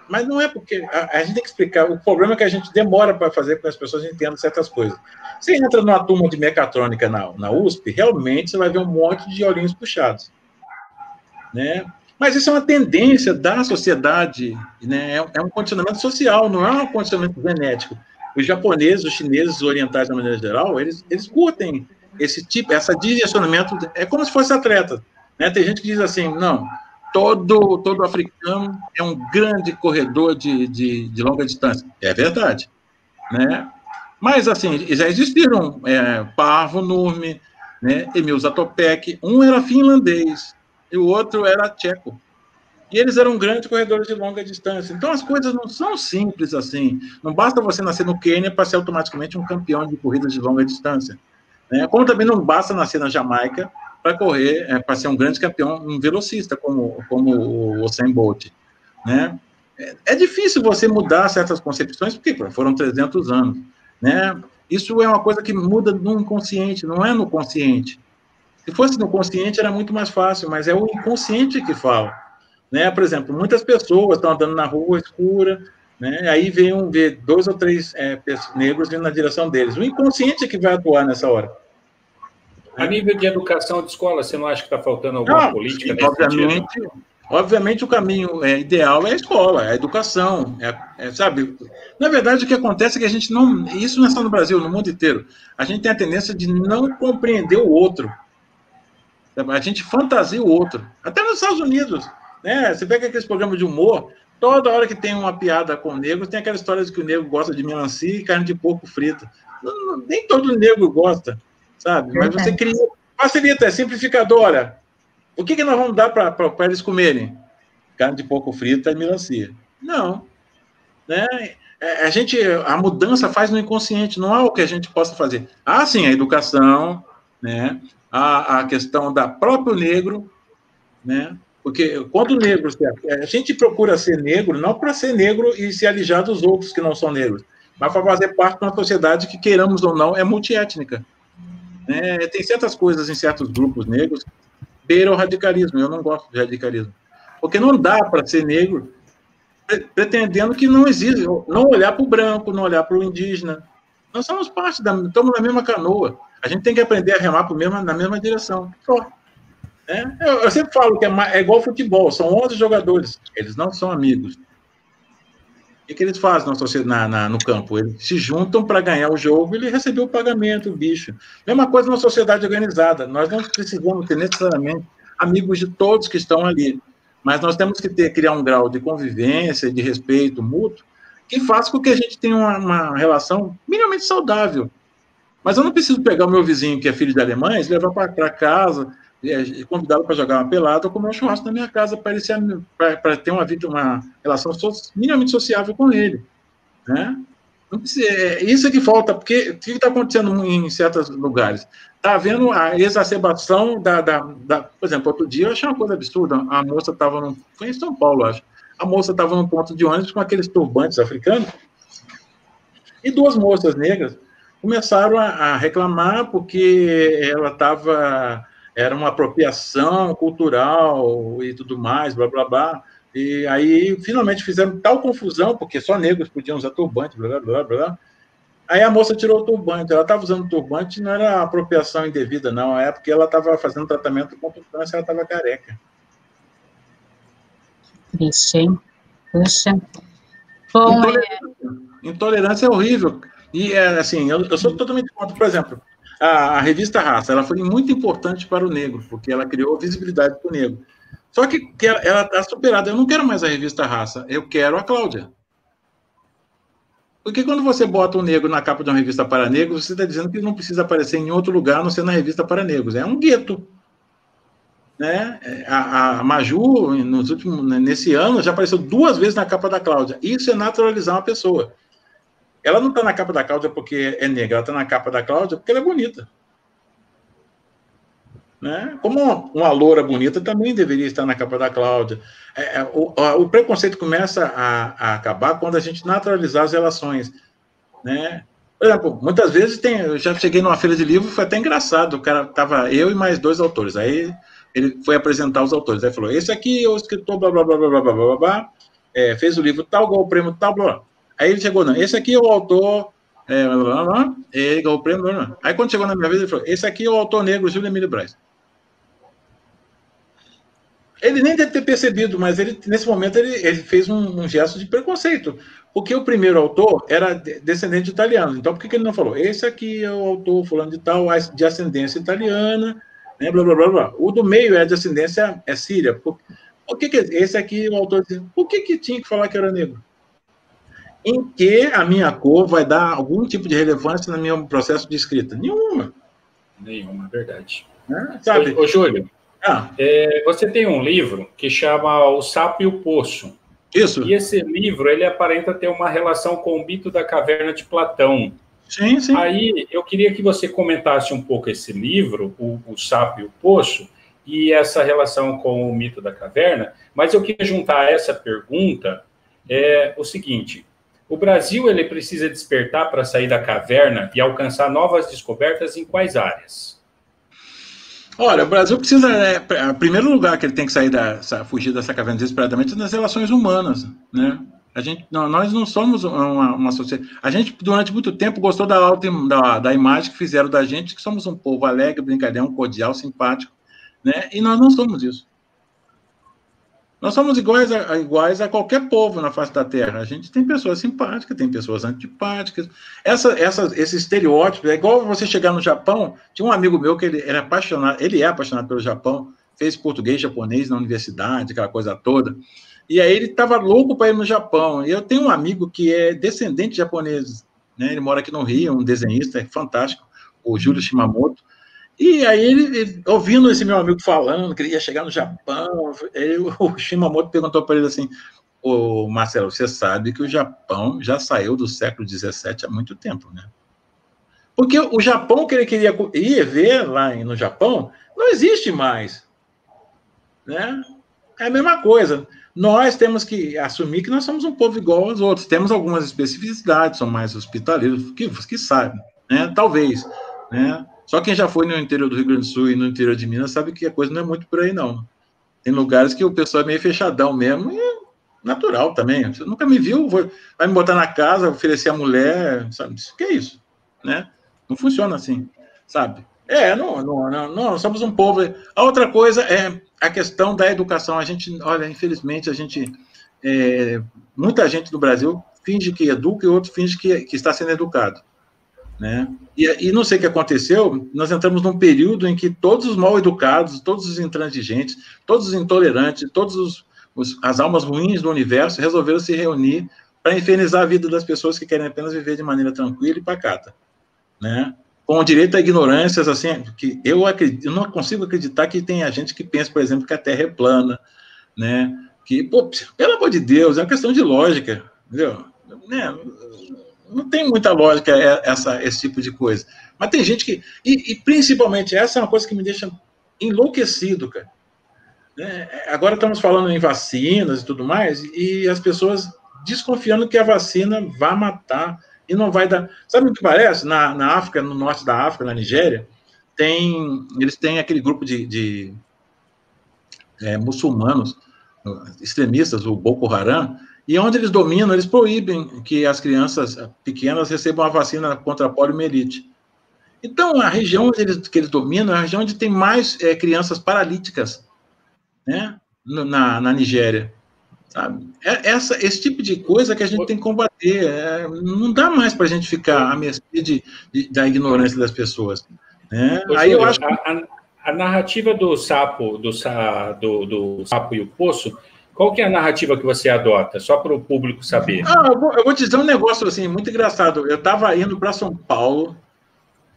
mas não é porque... A gente tem que explicar. O problema é que a gente demora para fazer com que as pessoas entendam certas coisas. Você entra numa turma de mecatrônica na USP, realmente você vai ver um monte de olhinhos puxados. Né? Mas isso é uma tendência da sociedade, né? É um condicionamento social, não é um condicionamento genético. Os japoneses, os chineses, os orientais, de maneira geral, eles curtem esse direcionamento, é como se fosse atleta. Né? Tem gente que diz assim, não, todo africano é um grande corredor de longa distância. É verdade. Né? Mas, assim, já existiram Paavo Nurmi, né? Emil Zatopek, um era finlandês, e o outro era tcheco. E eles eram grandes corredores de longa distância. Então, as coisas não são simples assim. Não basta você nascer no Quênia para ser automaticamente um campeão de corridas de longa distância. Né? Como também não basta nascer na Jamaica para correr, para ser um grande campeão, um velocista, como o Usain Bolt. Né? É difícil você mudar certas concepções, porque foram 300 anos. Né? Isso é uma coisa que muda no inconsciente, não é no consciente. Se fosse no consciente, era muito mais fácil, mas é o inconsciente que fala. Né? Por exemplo, muitas pessoas estão andando na rua escura, né? Aí vê 2 ou 3 negros vindo na direção deles. O inconsciente é que vai atuar nessa hora. A nível de educação de escola, você não acha que está faltando alguma política nesse sentido? Obviamente, o caminho ideal é a escola, é a educação, sabe? Na verdade, o que acontece é que a gente não... Isso não é só no Brasil, no mundo inteiro. A gente tem a tendência de não compreender o outro. A gente fantasia o outro. Até nos Estados Unidos, né? Você pega aqueles programas de humor, toda hora que tem uma piada com negros, tem aquela história de que o negro gosta de melancia e carne de porco frita. Nem todo negro gosta, sabe? Mas você cria... Facilita, é simplificador, olha... O que nós vamos dar para eles comerem? Carne de porco frita e melancia. Não. Né? A mudança faz no inconsciente, não há o que a gente possa fazer. Ah, sim, a educação, né? A questão da próprio negro, né? Porque quando o negro... A gente procura ser negro, não para ser negro e se alijar dos outros que não são negros, mas para fazer parte de uma sociedade que, queiramos ou não, é multiétnica. Né? Tem certas coisas em certos grupos negros beira o radicalismo. Eu não gosto de radicalismo. Porque não dá para ser negro pretendendo que não existe, não olhar para o branco, não olhar para o indígena. Nós somos parte, estamos na mesma canoa. A gente tem que aprender a remar na mesma direção. Só. Eu sempre falo que é igual futebol, são 11 jogadores, eles não são amigos. O que eles fazem no campo? Eles se juntam para ganhar o jogo e ele recebeu o pagamento, o bicho. Mesma coisa na sociedade organizada. Nós não precisamos ter necessariamente amigos de todos que estão ali, mas nós temos que criar um grau de convivência, de respeito mútuo, que faça com que a gente tenha uma relação minimamente saudável. Mas eu não preciso pegar o meu vizinho, que é filho de alemães, levar para casa, convidá-lo para jogar uma pelada ou comer um churrasco na minha casa para ter uma relação minimamente sociável com ele. Né? Isso é que falta, porque o que está acontecendo em certos lugares? Está havendo a exacerbação por exemplo, outro dia eu achei uma coisa absurda, a moça estava foi em São Paulo, acho, a moça estava num ponto de ônibus com aqueles turbantes africanos e duas moças negras começaram a reclamar porque ela era uma apropriação cultural e tudo mais, blá, blá, blá. E aí, finalmente, fizeram tal confusão, porque só negros podiam usar turbante, blá, blá, blá, blá. Aí a moça tirou o turbante. Ela estava usando turbante, não era apropriação indevida, não. É porque ela estava fazendo tratamento contra o câncer, ela estava careca. Triste, hein? Puxa. Bom, intolerância é horrível. E, assim, eu sou totalmente contra, por exemplo, a revista Raça, ela foi muito importante para o negro, porque ela criou visibilidade para o negro. Só que ela está superada. Eu não quero mais a revista Raça, eu quero a Cláudia. Porque quando você bota um negro na capa de uma revista para negros, você está dizendo que ele não precisa aparecer em outro lugar, a não ser na revista para negros. É um gueto. Né? A Maju, nesse ano, já apareceu 2 vezes na capa da Cláudia. Isso é naturalizar uma pessoa. Ela não está na capa da Cláudia porque é negra, ela está na capa da Cláudia porque ela é bonita. Né? Como uma loura bonita também deveria estar na capa da Cláudia. O preconceito começa a acabar quando a gente naturalizar as relações. Né? Por exemplo, muitas vezes eu já cheguei numa feira de livro, foi até engraçado, o cara estava eu e mais 2 autores, aí ele foi apresentar os autores, aí falou, esse aqui é o escritor, blá, blá, blá, blá, blá, blá, blá, blá, fez o livro tal, ganhou o prêmio tal, blá, blá. Aí ele chegou, não, esse aqui é o autor, blá, blá, blá, ele ganhou o prêmio, blá, blá. Aí quando chegou na minha vez, ele falou, esse aqui é o autor negro, Júlio Emílio Braz. Ele nem deve ter percebido, mas nesse momento ele fez um gesto de preconceito, porque o primeiro autor era descendente de italiano. Então, por que ele não falou? Esse aqui é o autor fulano de tal, de ascendência italiana, né, blá, blá, blá, blá. O do meio é de ascendência síria. Por que esse aqui é o autor? Por que tinha que falar que era negro? Em que a minha cor vai dar algum tipo de relevância no meu processo de escrita? Nenhuma. Nenhuma, verdade. Sabe? Ô, Júlio, você tem um livro que chama O Sapo e o Poço. Isso. E esse livro, ele aparenta ter uma relação com o mito da caverna de Platão. Sim, sim. Aí, eu queria que você comentasse um pouco esse livro, o Sapo e o Poço, e essa relação com o mito da caverna, mas eu queria juntar a essa pergunta o seguinte: o Brasil ele precisa despertar para sair da caverna e alcançar novas descobertas em quais áreas? Olha, o Brasil precisa, em primeiro lugar que ele tem que fugir dessa caverna desesperadamente, nas relações humanas, né? Nós não somos uma sociedade. A gente, durante muito tempo, gostou da imagem que fizeram da gente, que somos um povo alegre, brincalhão, cordial, simpático, né? E nós não somos isso. Nós somos iguais a qualquer povo na face da Terra. A gente tem pessoas simpáticas, tem pessoas antipáticas. Esse estereótipo, é igual você chegar no Japão. Tinha um amigo meu que ele é apaixonado pelo Japão, fez português, japonês na universidade, aquela coisa toda. E aí ele estava louco para ir no Japão. E eu tenho um amigo que é descendente de japoneses, né? Ele mora aqui no Rio, um desenhista fantástico, o Júlio Shimamoto. E aí, ele, ouvindo esse meu amigo falando que ele ia chegar no Japão, o Shimamoto perguntou para ele assim, ô Marcelo, você sabe que o Japão já saiu do século XVII há muito tempo, né? Porque o Japão que ele queria ir ver lá no Japão não existe mais, né? É a mesma coisa. Nós temos que assumir que nós somos um povo igual aos outros. Temos algumas especificidades, são mais hospitaleiros, que sabem, né? Talvez, né? Só quem já foi no interior do Rio Grande do Sul e no interior de Minas sabe que a coisa não é muito por aí, não. Tem lugares que o pessoal é meio fechadão mesmo, e é natural também. Você nunca me viu, vai me botar na casa, oferecer a mulher, sabe? O que é isso? Né? Não funciona assim, sabe? Não, somos um povo. A outra coisa é a questão da educação. A gente, olha, infelizmente, muita gente do Brasil finge que educa e outro finge que está sendo educado. Né? E não sei o que aconteceu, nós entramos num período em que todos os mal-educados, todos os intransigentes, todos os intolerantes, todas as almas ruins do universo resolveram se reunir para infernizar a vida das pessoas que querem apenas viver de maneira tranquila e pacata, né? Com direito a ignorâncias, assim, que eu não consigo acreditar que tenha gente que pensa, por exemplo, que a Terra é plana, né? Que, pô, pelo amor de Deus, é uma questão de lógica, entendeu? Né? Não tem muita lógica esse tipo de coisa. Mas tem gente que... E principalmente, essa é uma coisa que me deixa enlouquecido, cara. Agora estamos falando em vacinas e tudo mais, e as pessoas desconfiando que a vacina vai matar e não vai dar... Sabe o que parece? Na África, no norte da África, na Nigéria, eles têm aquele grupo de muçulmanos, extremistas, o Boko Haram, e onde eles dominam, eles proíbem que as crianças pequenas recebam a vacina contra a poliomielite. Então, a região que eles dominam é a região onde tem mais crianças paralíticas, né, na Nigéria. Sabe? Esse tipo de coisa que a gente tem que combater. Não dá mais para a gente ficar à mercê da ignorância das pessoas. Né? Aí eu acho que... a narrativa do sapo e o poço, qual que é a narrativa que você adota? Só para o público saber. Eu vou te dizer um negócio assim, muito engraçado. Eu estava indo para São Paulo,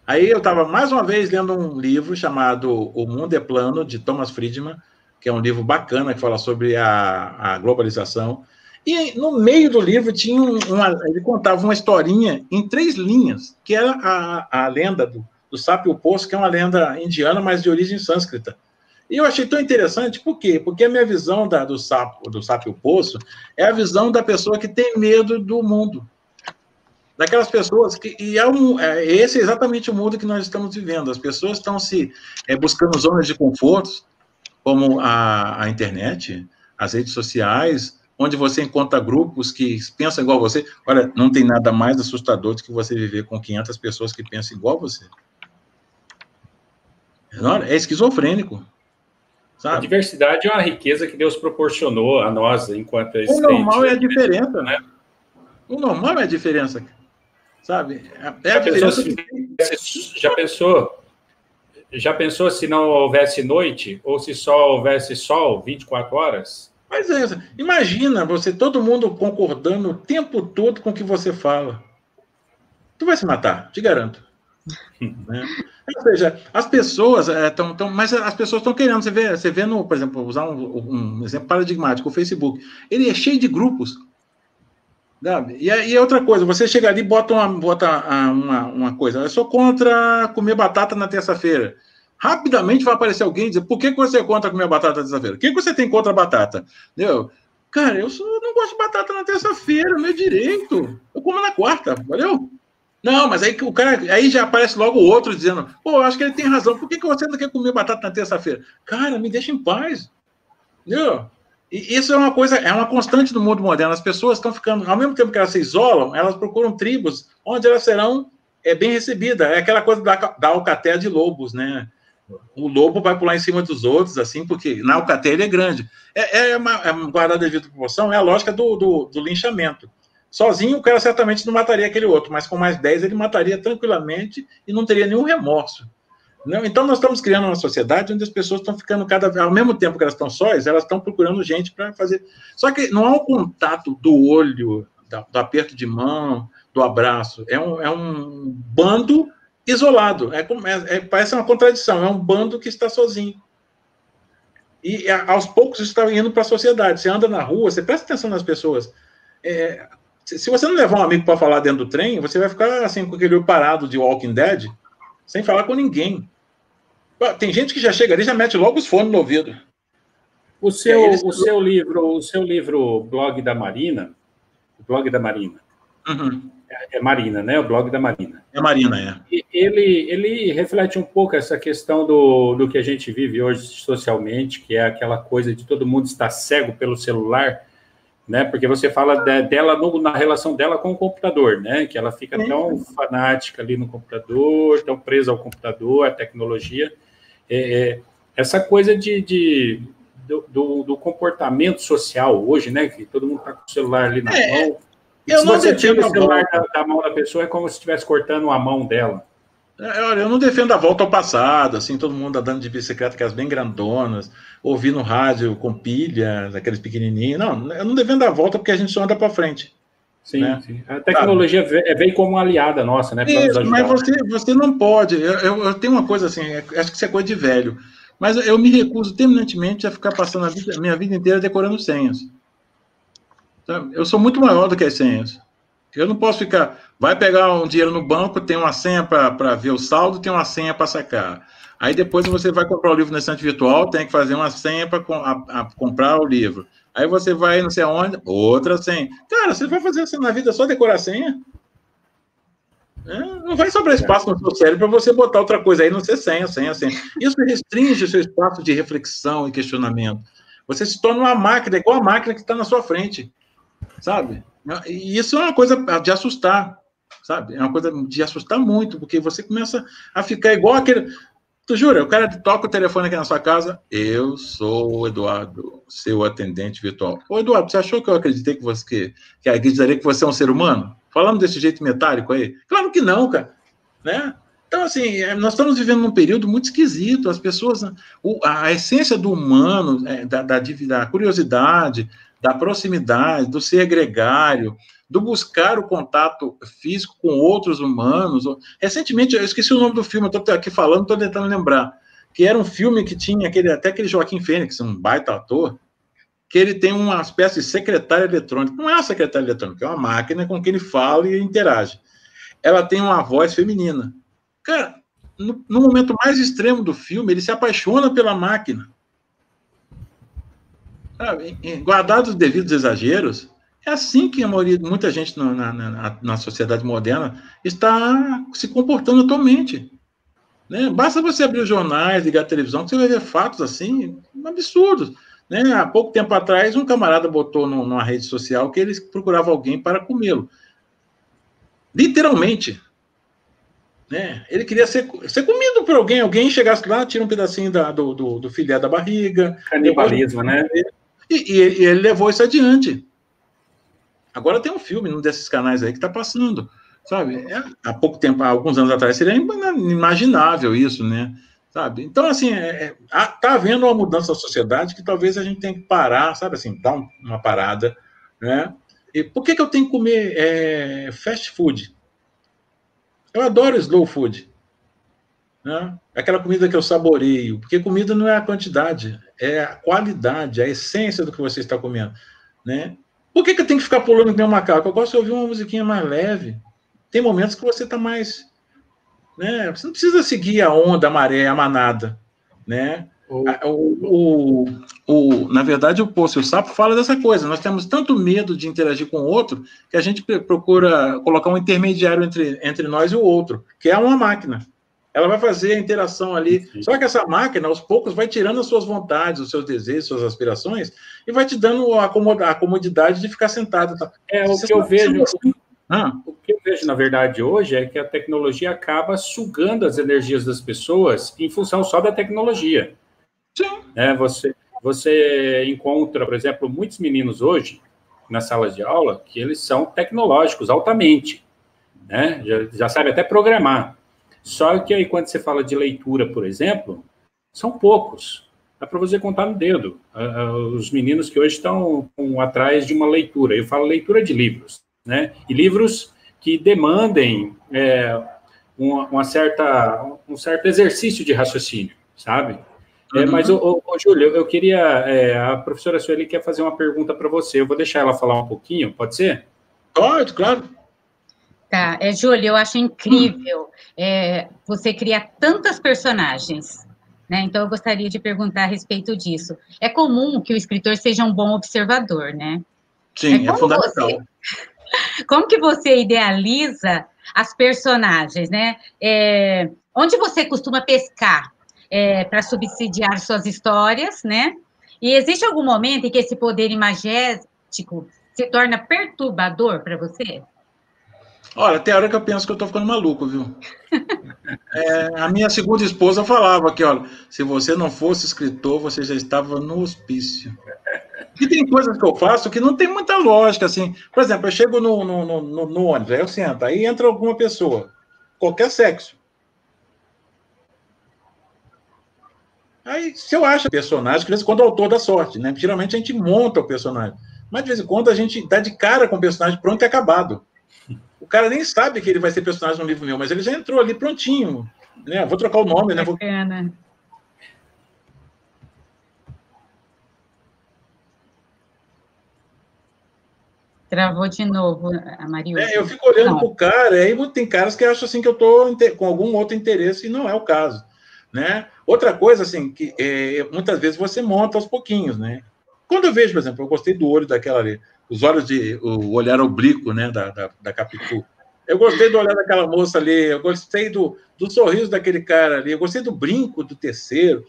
aí eu estava mais uma vez lendo um livro chamado O Mundo é Plano, de Thomas Friedman, que é um livro bacana que fala sobre a globalização. E no meio do livro tinha ele contava uma historinha em 3 linhas, que era a lenda do sapo e o poço, que é uma lenda indiana, mas de origem sânscrita. E eu achei tão interessante, por quê? Porque a minha visão do sapo e o poço é a visão da pessoa que tem medo do mundo. Daquelas pessoas que... esse é exatamente o mundo que nós estamos vivendo. As pessoas estão buscando zonas de conforto, como a internet, as redes sociais, onde você encontra grupos que pensam igual a você. Olha, não tem nada mais assustador do que você viver com 500 pessoas que pensam igual a você. É esquizofrênico. Sabe? A diversidade é uma riqueza que Deus proporcionou a nós, enquanto o normal é a diferença, né? O normal é a diferença, sabe? Já pensou se não houvesse noite, ou se só houvesse sol 24 horas? Mas imagina todo mundo concordando o tempo todo com o que você fala. Tu vai se matar, te garanto. Né? Ou seja, as pessoas mas as pessoas estão querendo, você vê por exemplo, usar um exemplo paradigmático, o Facebook, ele é cheio de grupos, sabe? E outra coisa, você chega ali e bota uma coisa, eu sou contra comer batata na terça-feira, rapidamente vai aparecer alguém e dizer, por que você é contra comer batata na terça-feira? O que você tem contra a batata? Entendeu? Cara, eu não gosto de batata na terça-feira, meu direito, eu como na quarta, valeu? Não, mas aí o cara, aí já aparece logo o outro dizendo, pô, eu acho que ele tem razão, por que você não quer comer batata na terça-feira? Cara, me deixa em paz, entendeu? E isso é uma coisa, é uma constante do mundo moderno, as pessoas estão ficando, ao mesmo tempo que elas se isolam, elas procuram tribos onde elas serão bem recebidas, é aquela coisa da alcateia de lobos, né? o lobo vai pular em cima dos outros, assim, porque na Alcateia ele é grande. Guardado devido à proporção, é a lógica do linchamento. Sozinho, o cara certamente não mataria aquele outro, mas com mais 10 ele mataria tranquilamente e não teria nenhum remorso. Não? Então, nós estamos criando uma sociedade onde as pessoas estão ficando ao mesmo tempo que elas estão sós, elas estão procurando gente para fazer. Só que não há um contato do olho, do aperto de mão, do abraço. É um bando isolado. Parece uma contradição. É um bando que está sozinho. E, aos poucos, isso está indo para a sociedade. Você anda na rua, você presta atenção nas pessoas. Se você não levar um amigo para falar dentro do trem, você vai ficar assim com aquele olho parado de Walking Dead, sem falar com ninguém. Tem gente que já chega ali e já mete logo os fones no ouvido. O seu livro Blog da Marina, o Blog da Marina, é Marina, né? O Blog da Marina. É Marina, é. Ele reflete um pouco essa questão do que a gente vive hoje socialmente, que é aquela coisa de todo mundo estar cego pelo celular, né? Porque você fala dela na relação dela com o computador, né? Que ela fica tão fanática ali no computador, tão presa ao computador, à tecnologia. Essa coisa do comportamento social hoje, né? Que todo mundo está com o celular ali na mão. Se você tira o celular da mão da pessoa, é como se estivesse cortando a mão dela. Olha, eu não defendo a volta ao passado, assim, todo mundo andando de bicicleta, aquelas bem grandonas, ouvindo rádio com pilha, aqueles pequenininhos. Não, eu não defendo a volta porque a gente só anda para frente. Sim, né? Sim. A tecnologia veio como uma aliada nossa, né? Isso, mas você não pode. Eu tenho uma coisa assim, acho que isso é coisa de velho, mas eu me recuso terminantemente a ficar passando a minha vida inteira decorando senhas. Eu sou muito maior do que as senhas. Eu não posso ficar... Vai pegar um dinheiro no banco, tem uma senha para ver o saldo, tem uma senha para sacar. Aí depois você vai comprar o livro na estante virtual, tem que fazer uma senha para comprar o livro. Aí você vai não sei aonde, outra senha. Cara, você vai fazer assim na vida só decorar a senha? Não vai sobrar espaço no seu cérebro para você botar outra coisa aí, não ser senha. Isso restringe o seu espaço de reflexão e questionamento. Você se torna uma máquina, igual a máquina que está na sua frente. Sabe? E isso é uma coisa de assustar, sabe? É uma coisa de assustar muito, porque você começa a ficar igual aquele... Tu jura? O cara toca o telefone aqui na sua casa, eu sou o Eduardo, seu atendente virtual. Ô, Eduardo, você achou que eu acreditei que acreditaria que você é um ser humano? Falando desse jeito metálico aí? Claro que não, cara. Né? Então, assim, nós estamos vivendo num período muito esquisito. As pessoas... A essência do humano, da curiosidade... da proximidade, do ser gregário, do buscar o contato físico com outros humanos. Recentemente, eu esqueci o nome do filme, eu estou aqui falando, estou tentando lembrar, que era um filme que tinha até aquele Joaquim Fênix, um baita ator, que ele tem uma espécie de secretária eletrônica. Não é uma secretária eletrônica, é uma máquina com quem ele fala e interage. Ela tem uma voz feminina. Cara, no momento mais extremo do filme, ele se apaixona pela máquina. Guardados os devidos exageros, é assim que muita gente na sociedade moderna está se comportando atualmente. Né? Basta você abrir os jornais, ligar a televisão, que você vai ver fatos assim, absurdos. Né? Há pouco tempo atrás, um camarada botou numa rede social que ele procurava alguém para comê-lo. Literalmente. Né? Ele queria ser comido por alguém. Alguém chegasse lá, tira um pedacinho do filé da barriga. Canibalismo, né? E ele levou isso adiante. Agora tem um filme num desses canais aí que está passando, sabe? Há pouco tempo, há alguns anos atrás, seria inimaginável isso, né? Sabe? Então, assim, está havendo uma mudança na sociedade que talvez a gente tenha que parar, sabe assim, dar uma parada, né? E por que eu tenho que comer fast food? Eu adoro slow food. Né? Aquela comida que eu saboreio, porque comida não é a quantidade, é a qualidade, a essência do que você está comendo, né? Por que eu tenho que ficar pulando que nem um macaco? Eu gosto de ouvir uma musiquinha mais leve. Tem momentos que você está mais, né? Você não precisa seguir a onda, a maré, a manada, né? Na verdade, o Poço e o Sapo fala dessa coisa. Nós temos tanto medo de interagir com o outro que a gente procura colocar um intermediário entre nós e o outro, que é uma máquina. Ela vai fazer a interação ali. Só que essa máquina, aos poucos, vai tirando as suas vontades, os seus desejos, suas aspirações, e vai te dando a comodidade de ficar sentado. O que eu vejo... O que eu vejo, na verdade, hoje é que a tecnologia acaba sugando as energias das pessoas em função só da tecnologia. Sim. Você encontra, por exemplo, muitos meninos hoje, nas salas de aula, que eles são tecnológicos, altamente, né? Já sabe até programar. Só que aí, quando você fala de leitura, por exemplo, são poucos. Dá para você contar no dedo. Os meninos que hoje estão atrás de uma leitura. Eu falo leitura de livros, né? E livros que demandem um certo exercício de raciocínio, sabe? Mas, Júlio, eu queria... a professora Sueli quer fazer uma pergunta para você. Eu vou deixar ela falar um pouquinho, pode ser? Pode, claro. Tá, Júlio, eu acho incrível você criar tantas personagens, né? Então, eu gostaria de perguntar a respeito disso. É comum que o escritor seja um bom observador, né? Sim, é fundamental. Como que você idealiza as personagens, né? Onde você costuma pescar para subsidiar suas histórias, né? E existe algum momento em que esse poder imagético se torna perturbador para você? Olha, tem hora que eu penso que eu estou ficando maluco, viu? A minha segunda esposa falava que, olha, se você não fosse escritor, você já estava no hospício. E tem coisas que eu faço que não tem muita lógica, assim. Por exemplo, eu chego no ônibus, aí eu sento, aí entra alguma pessoa, qualquer sexo. Aí, se eu acho personagem, que de vez em quando o autor dá sorte, né? Geralmente a gente monta o personagem. Mas de vez em quando a gente dá de cara com o personagem pronto e acabado. O cara nem sabe que ele vai ser personagem no livro meu, mas ele já entrou ali prontinho. Né? Vou trocar o nome, né? Bacana. Travou de novo, a Maria. Eu fico olhando para o cara, aí tem caras que acham assim que eu estou com algum outro interesse, e não é o caso. Né? Outra coisa, assim, que muitas vezes você monta aos pouquinhos, né? Quando eu vejo, por exemplo, eu gostei do olho daquela ali, o olhar oblíquo, né, da Capitu. Eu gostei do olhar daquela moça ali, eu gostei do sorriso daquele cara ali, eu gostei do brinco do terceiro.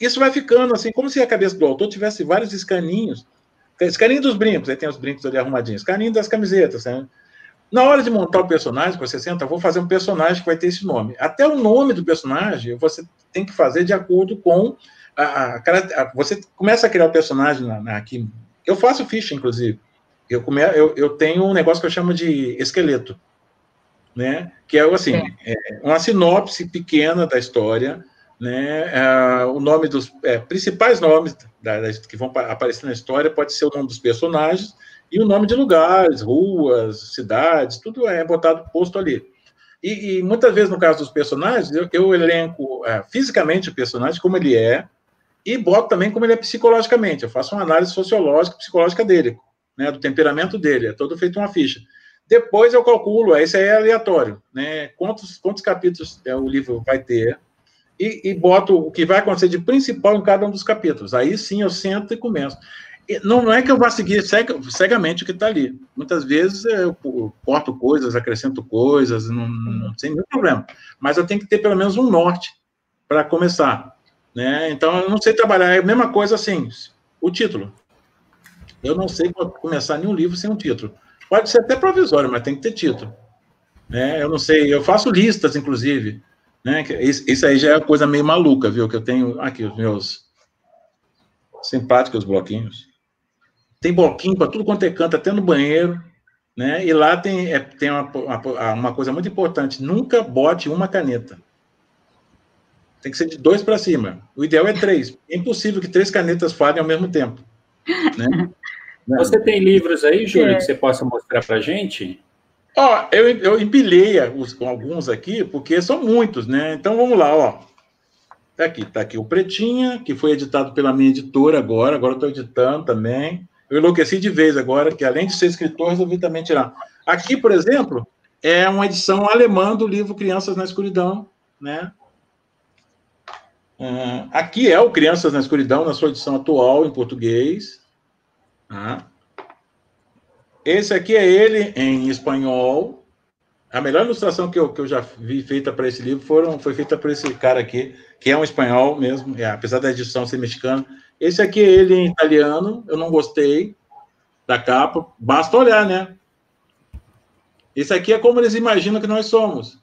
Isso vai ficando assim, como se a cabeça do autor tivesse vários escaninhos. Escaninho dos brincos, aí tem os brincos ali arrumadinhos, escaninho das camisetas, né? Na hora de montar o personagem, você senta, vou fazer um personagem que vai ter esse nome. Até o nome do personagem, você tem que fazer de acordo com você começa a criar o personagem aqui. Eu faço ficha, inclusive. Eu tenho um negócio que eu chamo de esqueleto, né? Que é assim, uma sinopse pequena da história, né? O nome dos principais nomes que vão aparecer na história pode ser o nome dos personagens e o nome de lugares, ruas, cidades, tudo é posto ali. E muitas vezes, no caso dos personagens, eu elenco fisicamente o personagem, como ele é, e boto também como ele é psicologicamente. Eu faço uma análise sociológica, psicológica dele, né, do temperamento dele. É todo feito uma ficha. Depois eu calculo, esse aí é aleatório, né, quantos capítulos o livro vai ter, e boto o que vai acontecer de principal em cada um dos capítulos. Aí sim eu sento e começo. Não é que eu vá seguir cegamente o que está ali. Muitas vezes eu corto coisas, acrescento coisas, sem nenhum problema. Mas eu tenho que ter pelo menos um norte para começar. Né? Então, eu não sei trabalhar. É a mesma coisa assim, o título. Eu não sei começar nenhum livro sem um título. Pode ser até provisório, mas tem que ter título. Né? Eu não sei, eu faço listas, inclusive. Né? Isso aí já é uma coisa meio maluca, viu? Que eu tenho aqui os meus simpáticos bloquinhos. Tem bloquinho para tudo quanto é canto, até no banheiro, né? E lá tem uma coisa muito importante: nunca bote uma caneta. Tem que ser de 2 para cima. O ideal é 3. É impossível que 3 canetas falhem ao mesmo tempo. Né? Você tem livros aí, Júlio, que você possa mostrar para a gente? Eu empilhei alguns aqui, porque são muitos, né? Então vamos lá, ó. Tá aqui o Pretinha, que foi editado pela minha editora agora eu estou editando também. Eu enlouqueci de vez agora, que além de ser escritor, resolvi também tirar. Aqui, por exemplo, é uma edição alemã do livro Crianças na Escuridão, né? Aqui é o Crianças na Escuridão, na sua edição atual, em português. Esse aqui é ele em espanhol. A melhor ilustração que eu já vi feita para esse livro foi feita por esse cara aqui, que é um espanhol mesmo, apesar da edição ser mexicana. Esse aqui é ele em italiano, eu não gostei da capa, basta olhar, né? Esse aqui é como eles imaginam que nós somos.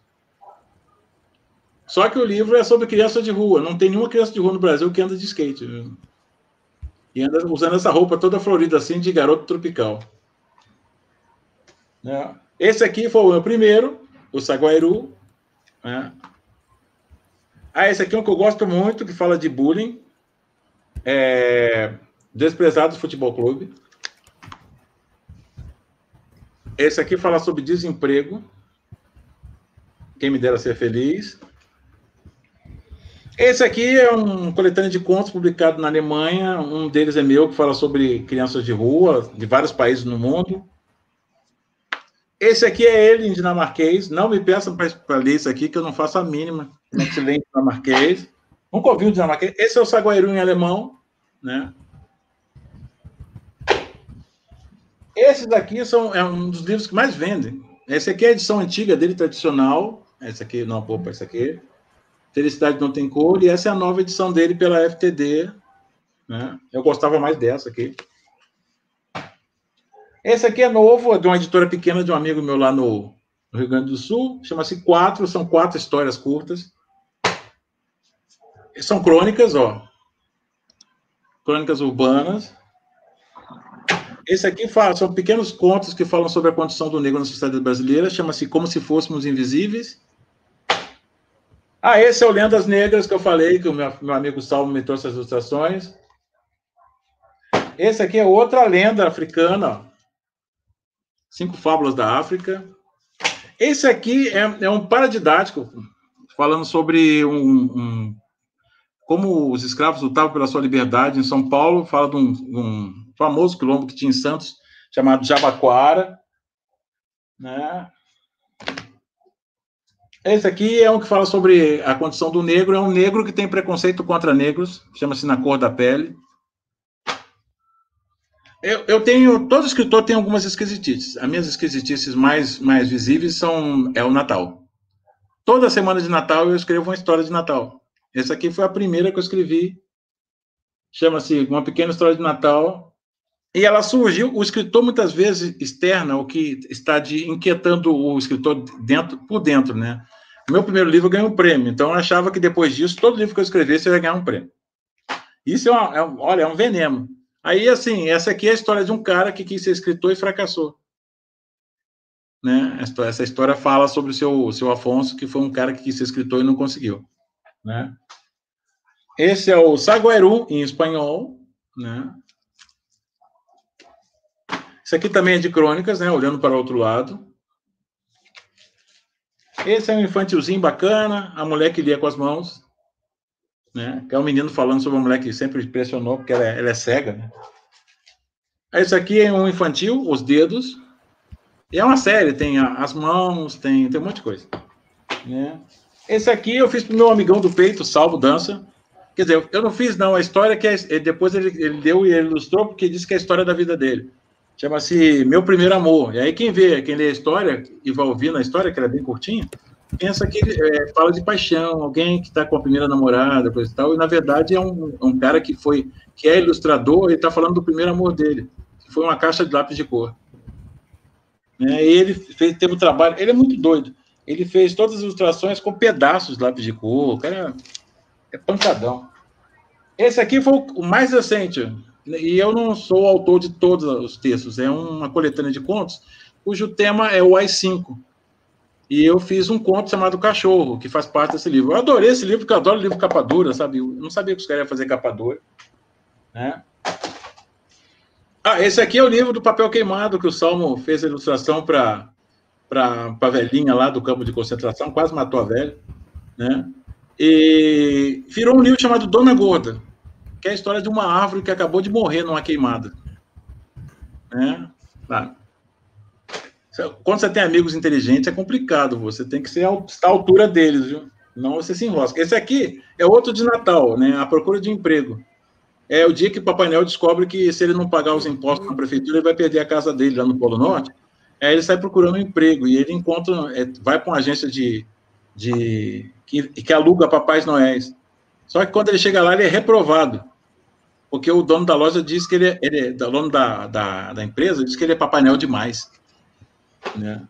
Só que o livro é sobre criança de rua. Não tem nenhuma criança de rua no Brasil que anda de skate. Viu? E anda usando essa roupa toda florida assim, de garoto tropical. Né? Esse aqui foi o meu primeiro, o Saguairu. Né? Esse aqui é um que eu gosto muito, que fala de bullying. Desprezados Futebol Clube. Esse aqui fala sobre desemprego. Quem me dera ser feliz. Esse aqui é um coletânea de contos publicado na Alemanha. Um deles é meu, que fala sobre crianças de rua, de vários países no mundo. Esse aqui é ele, em dinamarquês. Não me peçam para ler isso aqui, que eu não faço a mínima. Como é que se lê em dinamarquês? Nunca ouvi o dinamarquês. Esse é o Saguairu em alemão. Né? Esses daqui é um dos livros que mais vendem. Esse aqui é a edição antiga dele, tradicional. Esse aqui, não, opa, esse aqui. Felicidade Não Tem Cor, e essa é a nova edição dele pela FTD. Né? Eu gostava mais dessa aqui. Esse aqui é novo, é de uma editora pequena de um amigo meu lá no Rio Grande do Sul. Chama-se Quatro, são 4 histórias curtas. São crônicas, ó. Crônicas urbanas. Esse aqui são pequenos contos que falam sobre a condição do negro na sociedade brasileira. Chama-se Como Se Fôssemos Invisíveis. Esse é o Lendas Negras que eu falei, que o meu amigo Salmo me trouxe as ilustrações. Esse aqui é outra lenda africana. 5 Fábulas da África. Esse aqui é um paradidático, falando sobre como os escravos lutavam pela sua liberdade em São Paulo. Fala de um famoso quilombo que tinha em Santos, chamado Jabaquara. Né? Esse aqui é um que fala sobre a condição do negro. É um negro que tem preconceito contra negros. Chama-se Na Cor da Pele. Todo escritor tem algumas esquisitices. As minhas esquisitices mais visíveis é o Natal. Toda semana de Natal eu escrevo uma história de Natal. Essa aqui foi a primeira que eu escrevi. Chama-se Uma Pequena História de Natal. E ela surgiu, o escritor muitas vezes externa o que está inquietando o escritor por dentro, né? O meu primeiro livro ganhou um prêmio, então eu achava que depois disso, todo livro que eu escrevesse eu ia ganhar um prêmio. Isso é um veneno. Aí, assim, essa aqui é a história de um cara que quis ser escritor e fracassou. Né? Essa história fala sobre o seu Afonso, que foi um cara que quis ser escritor e não conseguiu. Né? Esse é o Saguairu, em espanhol. Né? Esse aqui também é de crônicas, né? Olhando para o outro lado. Esse é um infantilzinho bacana, a mulher que lia com as mãos. Né? Que é um menino falando sobre uma mulher que sempre impressionou, porque ela é cega. Né? Esse aqui é um infantil, Os Dedos. E é uma série, tem as mãos, tem um monte de coisa. Né? Esse aqui eu fiz para o meu amigão do peito, Salvo Dança. Quer dizer, eu não fiz, não. A história que depois ele deu e ele ilustrou, porque disse que é a história da vida dele. Chama-se Meu Primeiro Amor. E aí quem lê a história e vai ouvindo a história, que ela é bem curtinha, pensa que fala de paixão, alguém que está com a primeira namorada, coisa e tal, e na verdade é um cara que é ilustrador e está falando do primeiro amor dele, que foi uma caixa de lápis de cor. E ele teve um trabalho, ele é muito doido, ele fez todas as ilustrações com pedaços de lápis de cor, o cara é pancadão. Esse aqui foi o mais recente, e eu não sou o autor de todos os textos, é uma coletânea de contos, cujo tema é o AI-5. E eu fiz um conto chamado Cachorro, que faz parte desse livro. Eu adorei esse livro, porque eu adoro livro capa dura, sabe? Eu não sabia que os caras iam fazer capa dura. Né? Esse aqui é o livro do Papel Queimado, que o Salmo fez a ilustração para a velhinha lá do campo de concentração, quase matou a velha. Né? E virou um livro chamado Dona Gorda, que é a história de uma árvore que acabou de morrer numa queimada. Né? Quando você tem amigos inteligentes, é complicado. Você tem que estar à altura deles, viu? Não você se enrosca. Esse aqui é outro de Natal, né? A Procura de Emprego. É o dia que o Papai Noel descobre que se ele não pagar os impostos na prefeitura, ele vai perder a casa dele lá no Polo Norte. Aí ele sai procurando um emprego e ele vai para uma agência que aluga Papais Noéis. Só que quando ele chega lá, ele é reprovado. Porque o dono da loja diz que o dono da empresa diz que ele é Papai Noel demais. Né?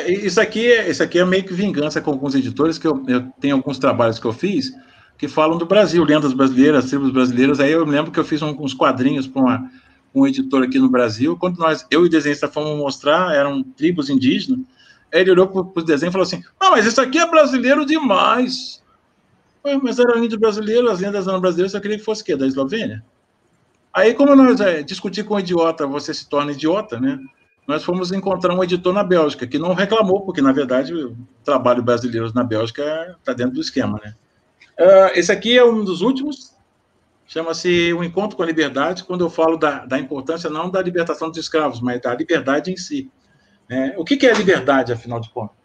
Isso aqui é meio que vingança com alguns editores, que eu tenho alguns trabalhos que eu fiz, que falam do Brasil, lendas brasileiras, tribos brasileiras. Aí eu lembro que eu fiz uns quadrinhos para um editor aqui no Brasil. Quando eu e o desenhista fomos mostrar, eram tribos indígenas, aí ele olhou para o desenho e falou assim, mas isso aqui é brasileiro demais. Mas era índio brasileiro, as lendas eram brasileiras, eu queria que fosse o quê? Da Eslovênia? Aí, como nós discutir com um idiota, você se torna idiota, né? Nós fomos encontrar um editor na Bélgica, que não reclamou, porque, na verdade, o trabalho brasileiro na Bélgica está dentro do esquema, né? Esse aqui é um dos últimos, chama-se O Encontro com a Liberdade, quando eu falo da importância não da libertação dos escravos, mas da liberdade em si. O que é a liberdade, afinal de contas?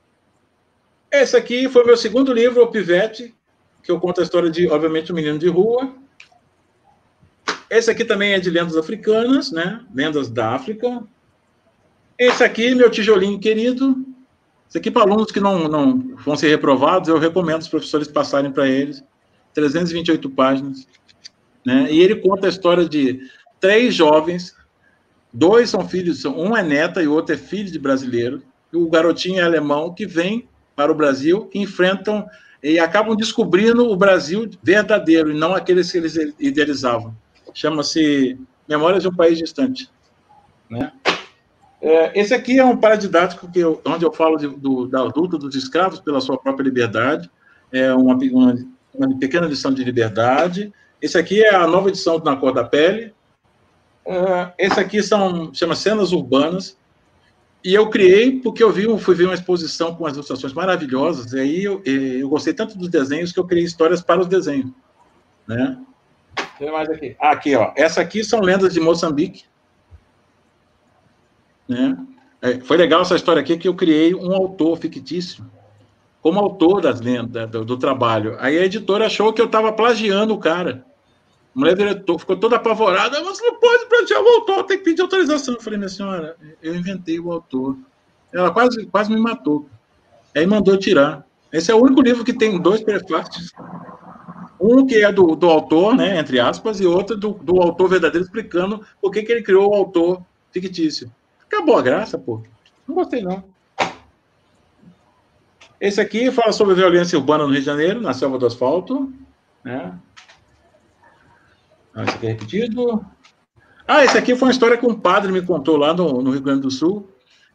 Esse aqui foi meu segundo livro, O Pivete, que eu conto a história de, obviamente, um menino de rua. Esse aqui também é de lendas africanas, né? Lendas da África. Esse aqui, meu tijolinho querido. Esse aqui, para alunos que não vão ser reprovados, eu recomendo os professores passarem para eles. 328 páginas. Né? E ele conta a história de 3 jovens, 2 são filhos, um é neta e o outro é filho de brasileiro. E o garotinho é alemão que vem para o Brasil, que enfrentam e acabam descobrindo o Brasil verdadeiro, e não aqueles que eles idealizavam. Chama-se Memórias de um País Distante. Né? Esse aqui é um paradidático onde eu falo da luta dos escravos pela sua própria liberdade. É uma pequena lição de liberdade. Esse aqui é a nova edição do Na Cor da Pele. Esse aqui chama Cenas Urbanas. E eu criei porque fui ver uma exposição com as ilustrações maravilhosas, e aí eu gostei tanto dos desenhos que eu criei histórias para os desenhos. Né? Tem mais aqui. Aqui, ó. Essa aqui são lendas de Moçambique. Né? Foi legal essa história aqui, que eu criei um autor fictício como autor das lendas, do trabalho. Aí a editora achou que eu estava plagiando o cara. A mulher ficou toda apavorada. Você não pode plagiar o autor, tem que pedir autorização. Eu falei, minha senhora, eu inventei o autor. Ela quase me matou. Aí mandou tirar. Esse é o único livro que tem 2 prefácios. Um que é do autor, né, entre aspas, e outro do autor verdadeiro, explicando por que ele criou o autor fictício. Acabou a graça, pô. Não gostei, não. Esse aqui fala sobre violência urbana no Rio de Janeiro, na Selva do Asfalto. Né? Esse aqui é repetido. Esse aqui foi uma história que um padre me contou lá no Rio Grande do Sul,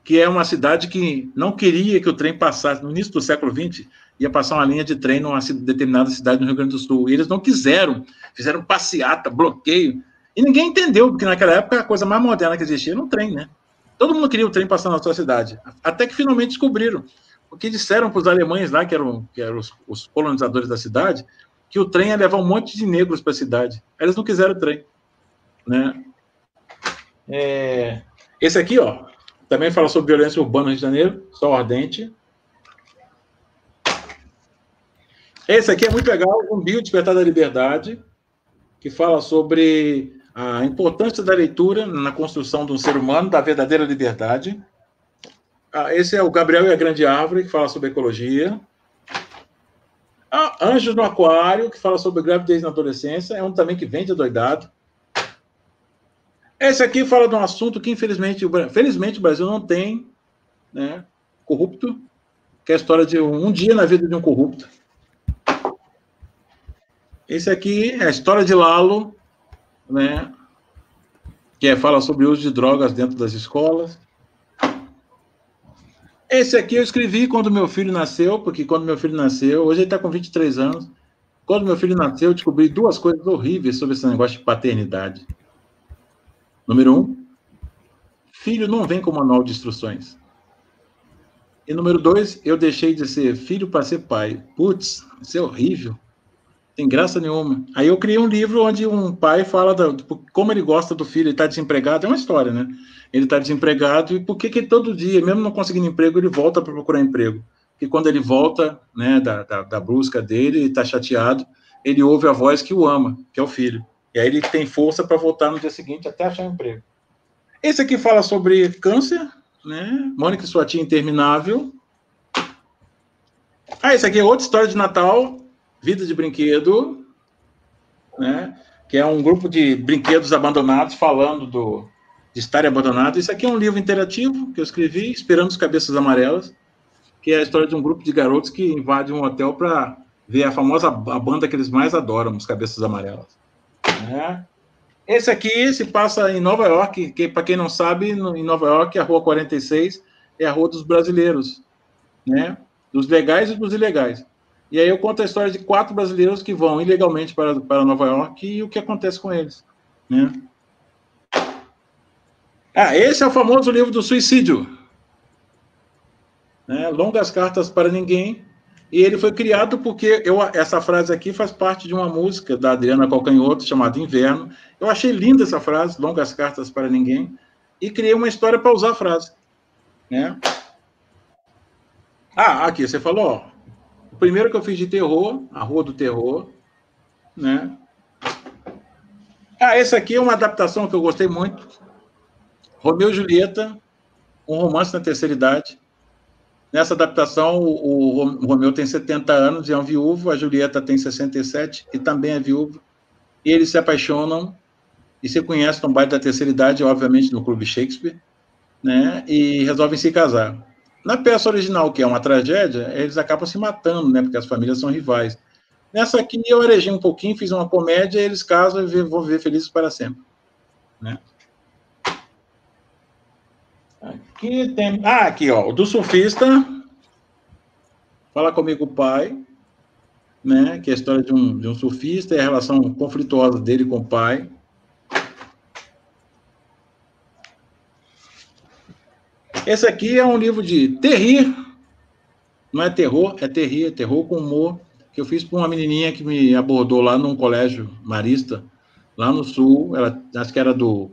que é uma cidade que não queria que o trem passasse. No início do século XX, ia passar uma linha de trem numa determinada cidade no Rio Grande do Sul. E eles não quiseram, fizeram passeata, bloqueio. E ninguém entendeu, porque naquela época a coisa mais moderna que existia era um trem, né? Todo mundo queria o trem passar na sua cidade. Até que finalmente descobriram. Porque disseram para os alemães lá, que eram os colonizadores da cidade, que o trem ia levar um monte de negros para a cidade. Eles não quiseram o trem. Né? Esse aqui, ó, também fala sobre violência urbana no Rio de Janeiro, Sol Ardente. Esse aqui é muito legal, Zumbi, o Despertar da Liberdade, que fala sobre a importância da leitura na construção de um ser humano, da verdadeira liberdade. Esse é o Gabriel e a Grande Árvore, que fala sobre ecologia. Anjos no Aquário, que fala sobre gravidez na adolescência, é um também que vende adoidado. Esse aqui fala de um assunto que, felizmente, o Brasil não tem, né, corrupto, que é a história de um dia na vida de um corrupto. Esse aqui é a história de Lalo, né, que fala sobre o uso de drogas dentro das escolas. Esse aqui eu escrevi quando meu filho nasceu, porque quando meu filho nasceu, hoje ele está com 23 anos, quando meu filho nasceu, eu descobri 2 coisas horríveis sobre esse negócio de paternidade. Número 1, filho não vem com manual de instruções. E número 2, eu deixei de ser filho para ser pai. Putz, isso é horrível. Tem graça nenhuma. Aí eu criei um livro onde um pai fala como ele gosta do filho, ele está desempregado, é uma história, né? Ele está desempregado e por que todo dia, mesmo não conseguindo emprego, ele volta para procurar emprego? Porque quando ele volta, né, da busca dele, ele está chateado, ele ouve a voz que o ama, que é o filho. E aí ele tem força para voltar no dia seguinte até achar um emprego. Esse aqui fala sobre câncer, né? Mônica e sua tia interminável. Esse aqui é outra história de Natal, Vida de Brinquedo, né? Que é um grupo de brinquedos abandonados falando de estarem abandonados. Isso aqui é um livro interativo que eu escrevi, Esperando os Cabeças Amarelas. que é a história de um grupo de garotos que invade um hotel para ver a famosa banda que eles mais adoram, os Cabeças Amarelas. Esse aqui se passa em Nova York, que, para quem não sabe, em Nova York, a Rua 46 é a Rua dos Brasileiros, né? Dos legais e dos ilegais. E aí eu conto a história de 4 brasileiros que vão ilegalmente para Nova York e o que acontece com eles, né? Esse é o famoso livro do suicídio, né? Longas Cartas para Ninguém. E ele foi criado porque essa frase aqui faz parte de uma música da Adriana Calcanhoto, chamada Inverno. Eu achei linda essa frase, Longas Cartas para Ninguém, e criei uma história para usar a frase, né? Aqui, você falou, ó, o primeiro que eu fiz de terror, A Rua do Terror, né? Esse aqui é uma adaptação que eu gostei muito, Romeu e Julieta, um romance na terceira idade. Nessa adaptação, o Romeu tem 70 anos e é um viúvo, a Julieta tem 67 e também é viúva, e eles se apaixonam e se conhecem no baile da terceira idade, obviamente no Clube Shakespeare, né, e resolvem se casar. Na peça original, que é uma tragédia, eles acabam se matando, né, porque as famílias são rivais. Nessa aqui, eu arejei um pouquinho, fiz uma comédia, eles casam e vão viver felizes para sempre, né. Aqui tem... aqui, ó, o do surfista, Fala Comigo, Pai, né, que é a história de um surfista e a relação conflituosa dele com o pai. Esse aqui é um livro de terrir, não é terror, é terrir, é terror com humor, que eu fiz para uma menininha que me abordou lá num colégio marista, lá no Sul, ela acho que era do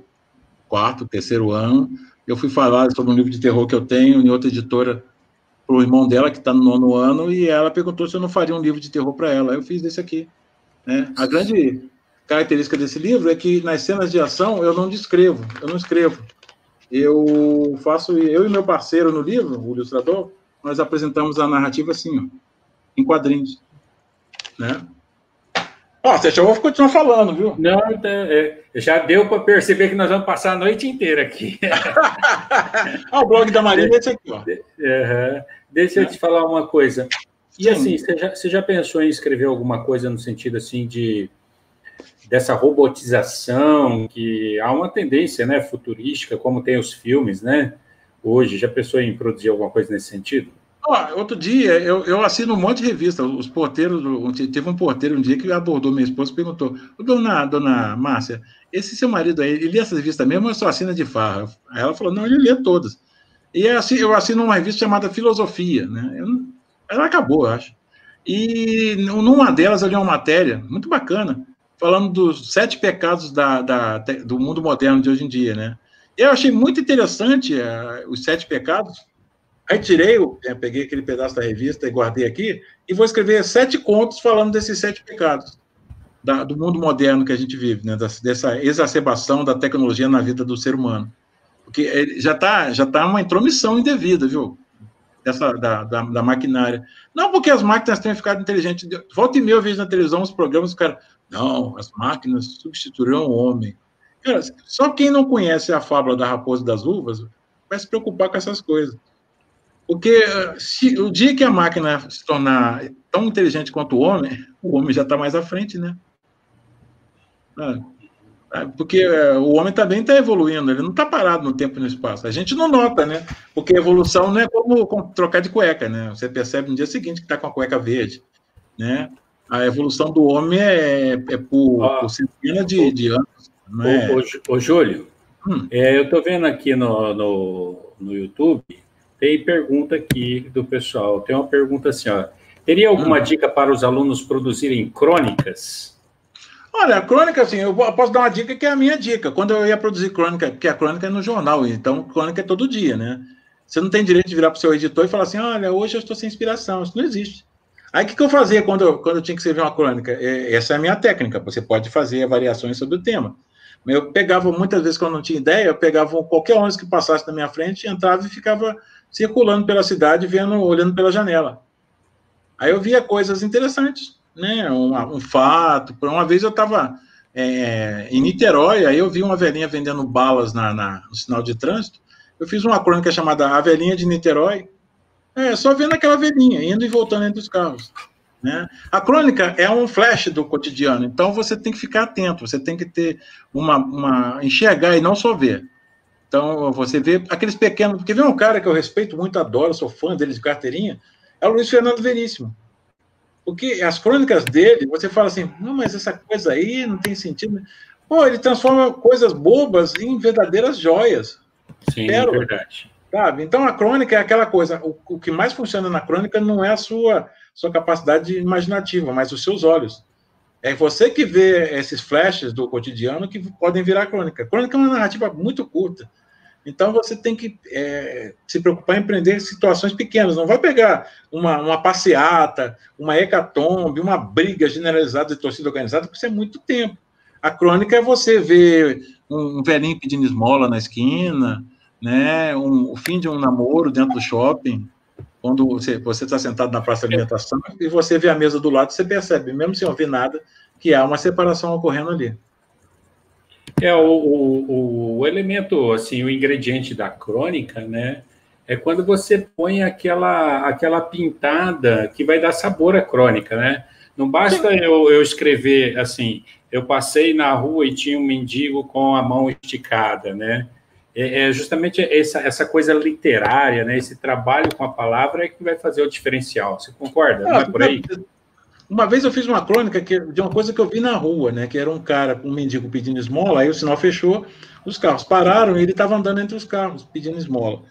4º, 3º ano. Eu fui falar sobre um livro de terror que eu tenho em outra editora para o irmão dela, que está no 9º ano, e ela perguntou se eu não faria um livro de terror para ela. Eu fiz desse aqui, né? A grande característica desse livro é que nas cenas de ação eu não escrevo. Eu e meu parceiro no livro, o ilustrador, nós apresentamos a narrativa assim, ó, em quadrinhos, né? Você eu vou continuar falando, viu? Não, já deu para perceber que nós vamos passar a noite inteira aqui. O blog da Marina é esse aqui, ó. Deixa eu te falar uma coisa. E assim, você já pensou em escrever alguma coisa no sentido assim dessa robotização, que há uma tendência, né, futurística, como tem os filmes, né? Hoje, já pensou em produzir alguma coisa nesse sentido? Outro dia, eu assino um monte de revista, os porteiros, teve um porteiro um dia que abordou minha esposa e perguntou, dona Márcia, esse seu marido aí, ele lê essa revista mesmo ou só assina de farra? Aí ela falou, não, ele lê todas. E eu assino uma revista chamada Filosofia, né? Ela acabou, eu acho. E numa delas eu li uma matéria muito bacana, falando dos 7 pecados do mundo moderno de hoje em dia, né? Eu achei muito interessante os 7 pecados. Aí peguei aquele pedaço da revista e guardei aqui, e vou escrever 7 contos falando desses 7 pecados do mundo moderno que a gente vive, né? Dessa exacerbação da tecnologia na vida do ser humano. Porque já tá uma intromissão indevida, viu? Da maquinária. Não porque as máquinas tenham ficado inteligentes. Volta e meia eu vejo na televisão os programas, os caras, não, as máquinas substituirão o homem. Cara, só quem não conhece a fábula da raposa e das uvas vai se preocupar com essas coisas. Porque o dia que a máquina se tornar tão inteligente quanto o homem já está mais à frente, né? Porque o homem também está evoluindo, ele não está parado no tempo e no espaço. A gente não nota, né? Porque a evolução não é como trocar de cueca, né? Você percebe no dia seguinte que está com a cueca verde, né? A evolução do homem é por centenas de anos. Ô, Júlio, eu estou vendo aqui no YouTube. Tem pergunta aqui do pessoal. Tem uma pergunta assim, ó. Teria alguma dica para os alunos produzirem crônicas? Olha, a crônica, assim, eu posso dar uma dica que é a minha dica. Quando eu ia produzir crônica, porque a crônica é no jornal, então crônica é todo dia, né? Você não tem direito de virar para o seu editor e falar assim, olha, hoje eu estou sem inspiração. Isso não existe. Aí o que eu fazia quando eu tinha que escrever uma crônica? Essa é a minha técnica. Você pode fazer variações sobre o tema. Eu pegava, muitas vezes, quando eu não tinha ideia, eu pegava qualquer ônibus que passasse na minha frente, entrava e ficava circulando pela cidade, olhando pela janela. Aí eu via coisas interessantes, né? Um fato. Por uma vez eu estava em Niterói, aí eu vi uma velhinha vendendo balas no sinal de trânsito. Eu fiz uma crônica chamada A Velhinha de Niterói, Só vendo aquela velhinha, indo e voltando entre os carros. Né? A crônica é um flash do cotidiano, então você tem que ficar atento, você tem que ter enxergar e não só ver. Então, você vê aqueles pequenos... Porque vem um cara que eu respeito muito, adoro, sou fã dele de carteirinha, é o Luiz Fernando Veríssimo. Porque as crônicas dele, você fala assim, não, mas essa coisa aí não tem sentido. Pô, ele transforma coisas bobas em verdadeiras joias. Sim, é verdade. Sabe? Então, a crônica é aquela coisa, o que mais funciona na crônica não é a sua capacidade imaginativa, mas os seus olhos. É você que vê esses flashes do cotidiano que podem virar crônica. Crônica é uma narrativa muito curta. Então, você tem que se preocupar em empreender situações pequenas. Não vai pegar uma passeata, uma hecatombe, uma briga generalizada de torcida organizada, porque isso é muito tempo. A crônica é você ver um velhinho pedindo esmola na esquina, né? O fim de um namoro dentro do shopping, quando você está sentado na praça de alimentação e você vê a mesa do lado, você percebe, mesmo sem ouvir nada, que há uma separação ocorrendo ali. O elemento, assim, o ingrediente da crônica, né, é quando você põe aquela pintada que vai dar sabor à crônica, né? Não basta eu escrever, assim, eu passei na rua e tinha um mendigo com a mão esticada, né? É justamente essa coisa literária, né? Esse trabalho com a palavra é que vai fazer o diferencial. Você concorda? Não é por aí? Uma vez eu fiz uma crônica de uma coisa que eu vi na rua, né? Que era um cara, um mendigo pedindo esmola, aí o sinal fechou, os carros pararam e ele estava andando entre os carros, pedindo esmola,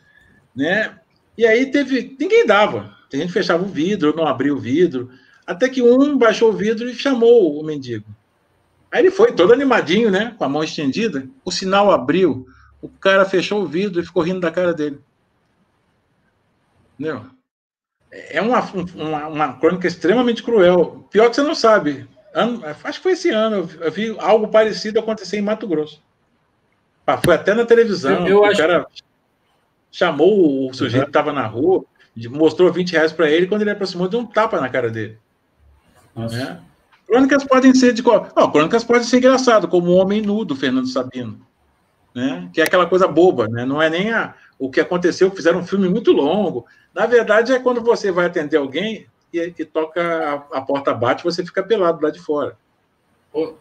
né? E aí ninguém dava. A gente fechava o vidro, não abria o vidro, até que um baixou o vidro e chamou o mendigo. Aí ele foi todo animadinho, né? Com a mão estendida, o sinal abriu, o cara fechou o vidro e ficou rindo da cara dele. Entendeu? É uma crônica extremamente cruel. Pior que você não sabe. Acho que foi esse ano. Eu vi algo parecido acontecer em Mato Grosso. Foi até na televisão. O cara chamou o sujeito que estava na rua, mostrou R$20 para ele, quando ele aproximou, deu um tapa na cara dele. Né? Crônicas podem ser crônicas podem ser engraçadas, como O Homem Nu, do Fernando Sabino. Né? Que é aquela coisa boba, né? Não é nem o que aconteceu, fizeram um filme muito longo. Na verdade, é quando você vai atender alguém e toca, a porta bate, você fica pelado lá de fora.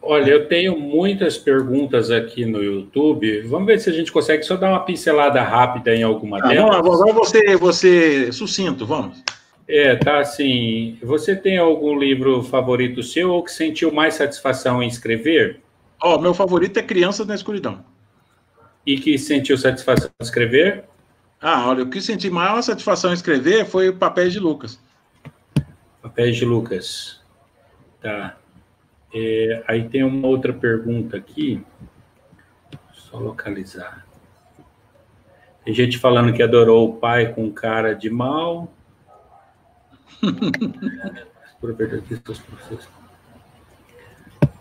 Olha, eu tenho muitas perguntas aqui no YouTube. Vamos ver se a gente consegue só dar uma pincelada rápida em alguma delas. Vamos lá, você sucinto, vamos. Tá assim. Você tem algum livro favorito seu ou que sentiu mais satisfação em escrever? Meu favorito é Crianças na Escuridão. E que sentiu satisfação em escrever? Olha, o que senti maior satisfação em escrever foi o Papéis de Lucas. Papéis de Lucas. Tá. Aí tem uma outra pergunta aqui. Só localizar. Tem gente falando que adorou o pai com cara de mal.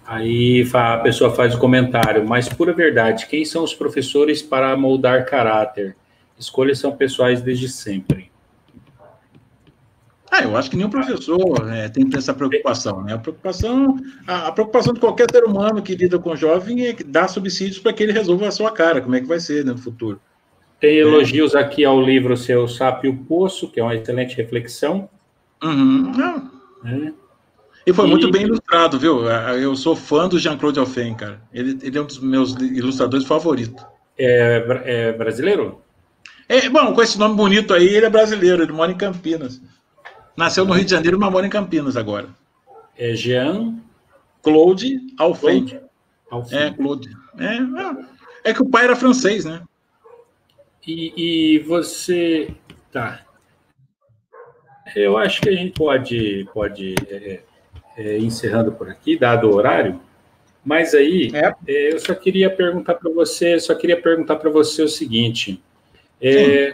Aí a pessoa faz o comentário, mas pura verdade, quem são os professores para moldar caráter? Escolhas são pessoais desde sempre. Eu acho que nenhum professor tem que ter essa preocupação, né? A preocupação de qualquer ser humano que lida com jovem é dar subsídios para que ele resolva a sua cara, como é que vai ser no futuro. Tem elogios aqui ao livro Seu Sapo e o Poço, que é uma excelente reflexão. E foi muito bem ilustrado, viu? Eu sou fã do Jean-Claude Alphen, cara. Ele é um dos meus ilustradores favoritos. É brasileiro? Bom, com esse nome bonito aí, ele é brasileiro, ele mora em Campinas. Nasceu no Rio de Janeiro, mas mora em Campinas agora. É Jean-Claude Alphen. Claude. Claude. É que o pai era francês, né? E você... Tá. Eu acho que a gente pode encerrando por aqui, dado o horário, mas aí eu só queria perguntar para você o seguinte,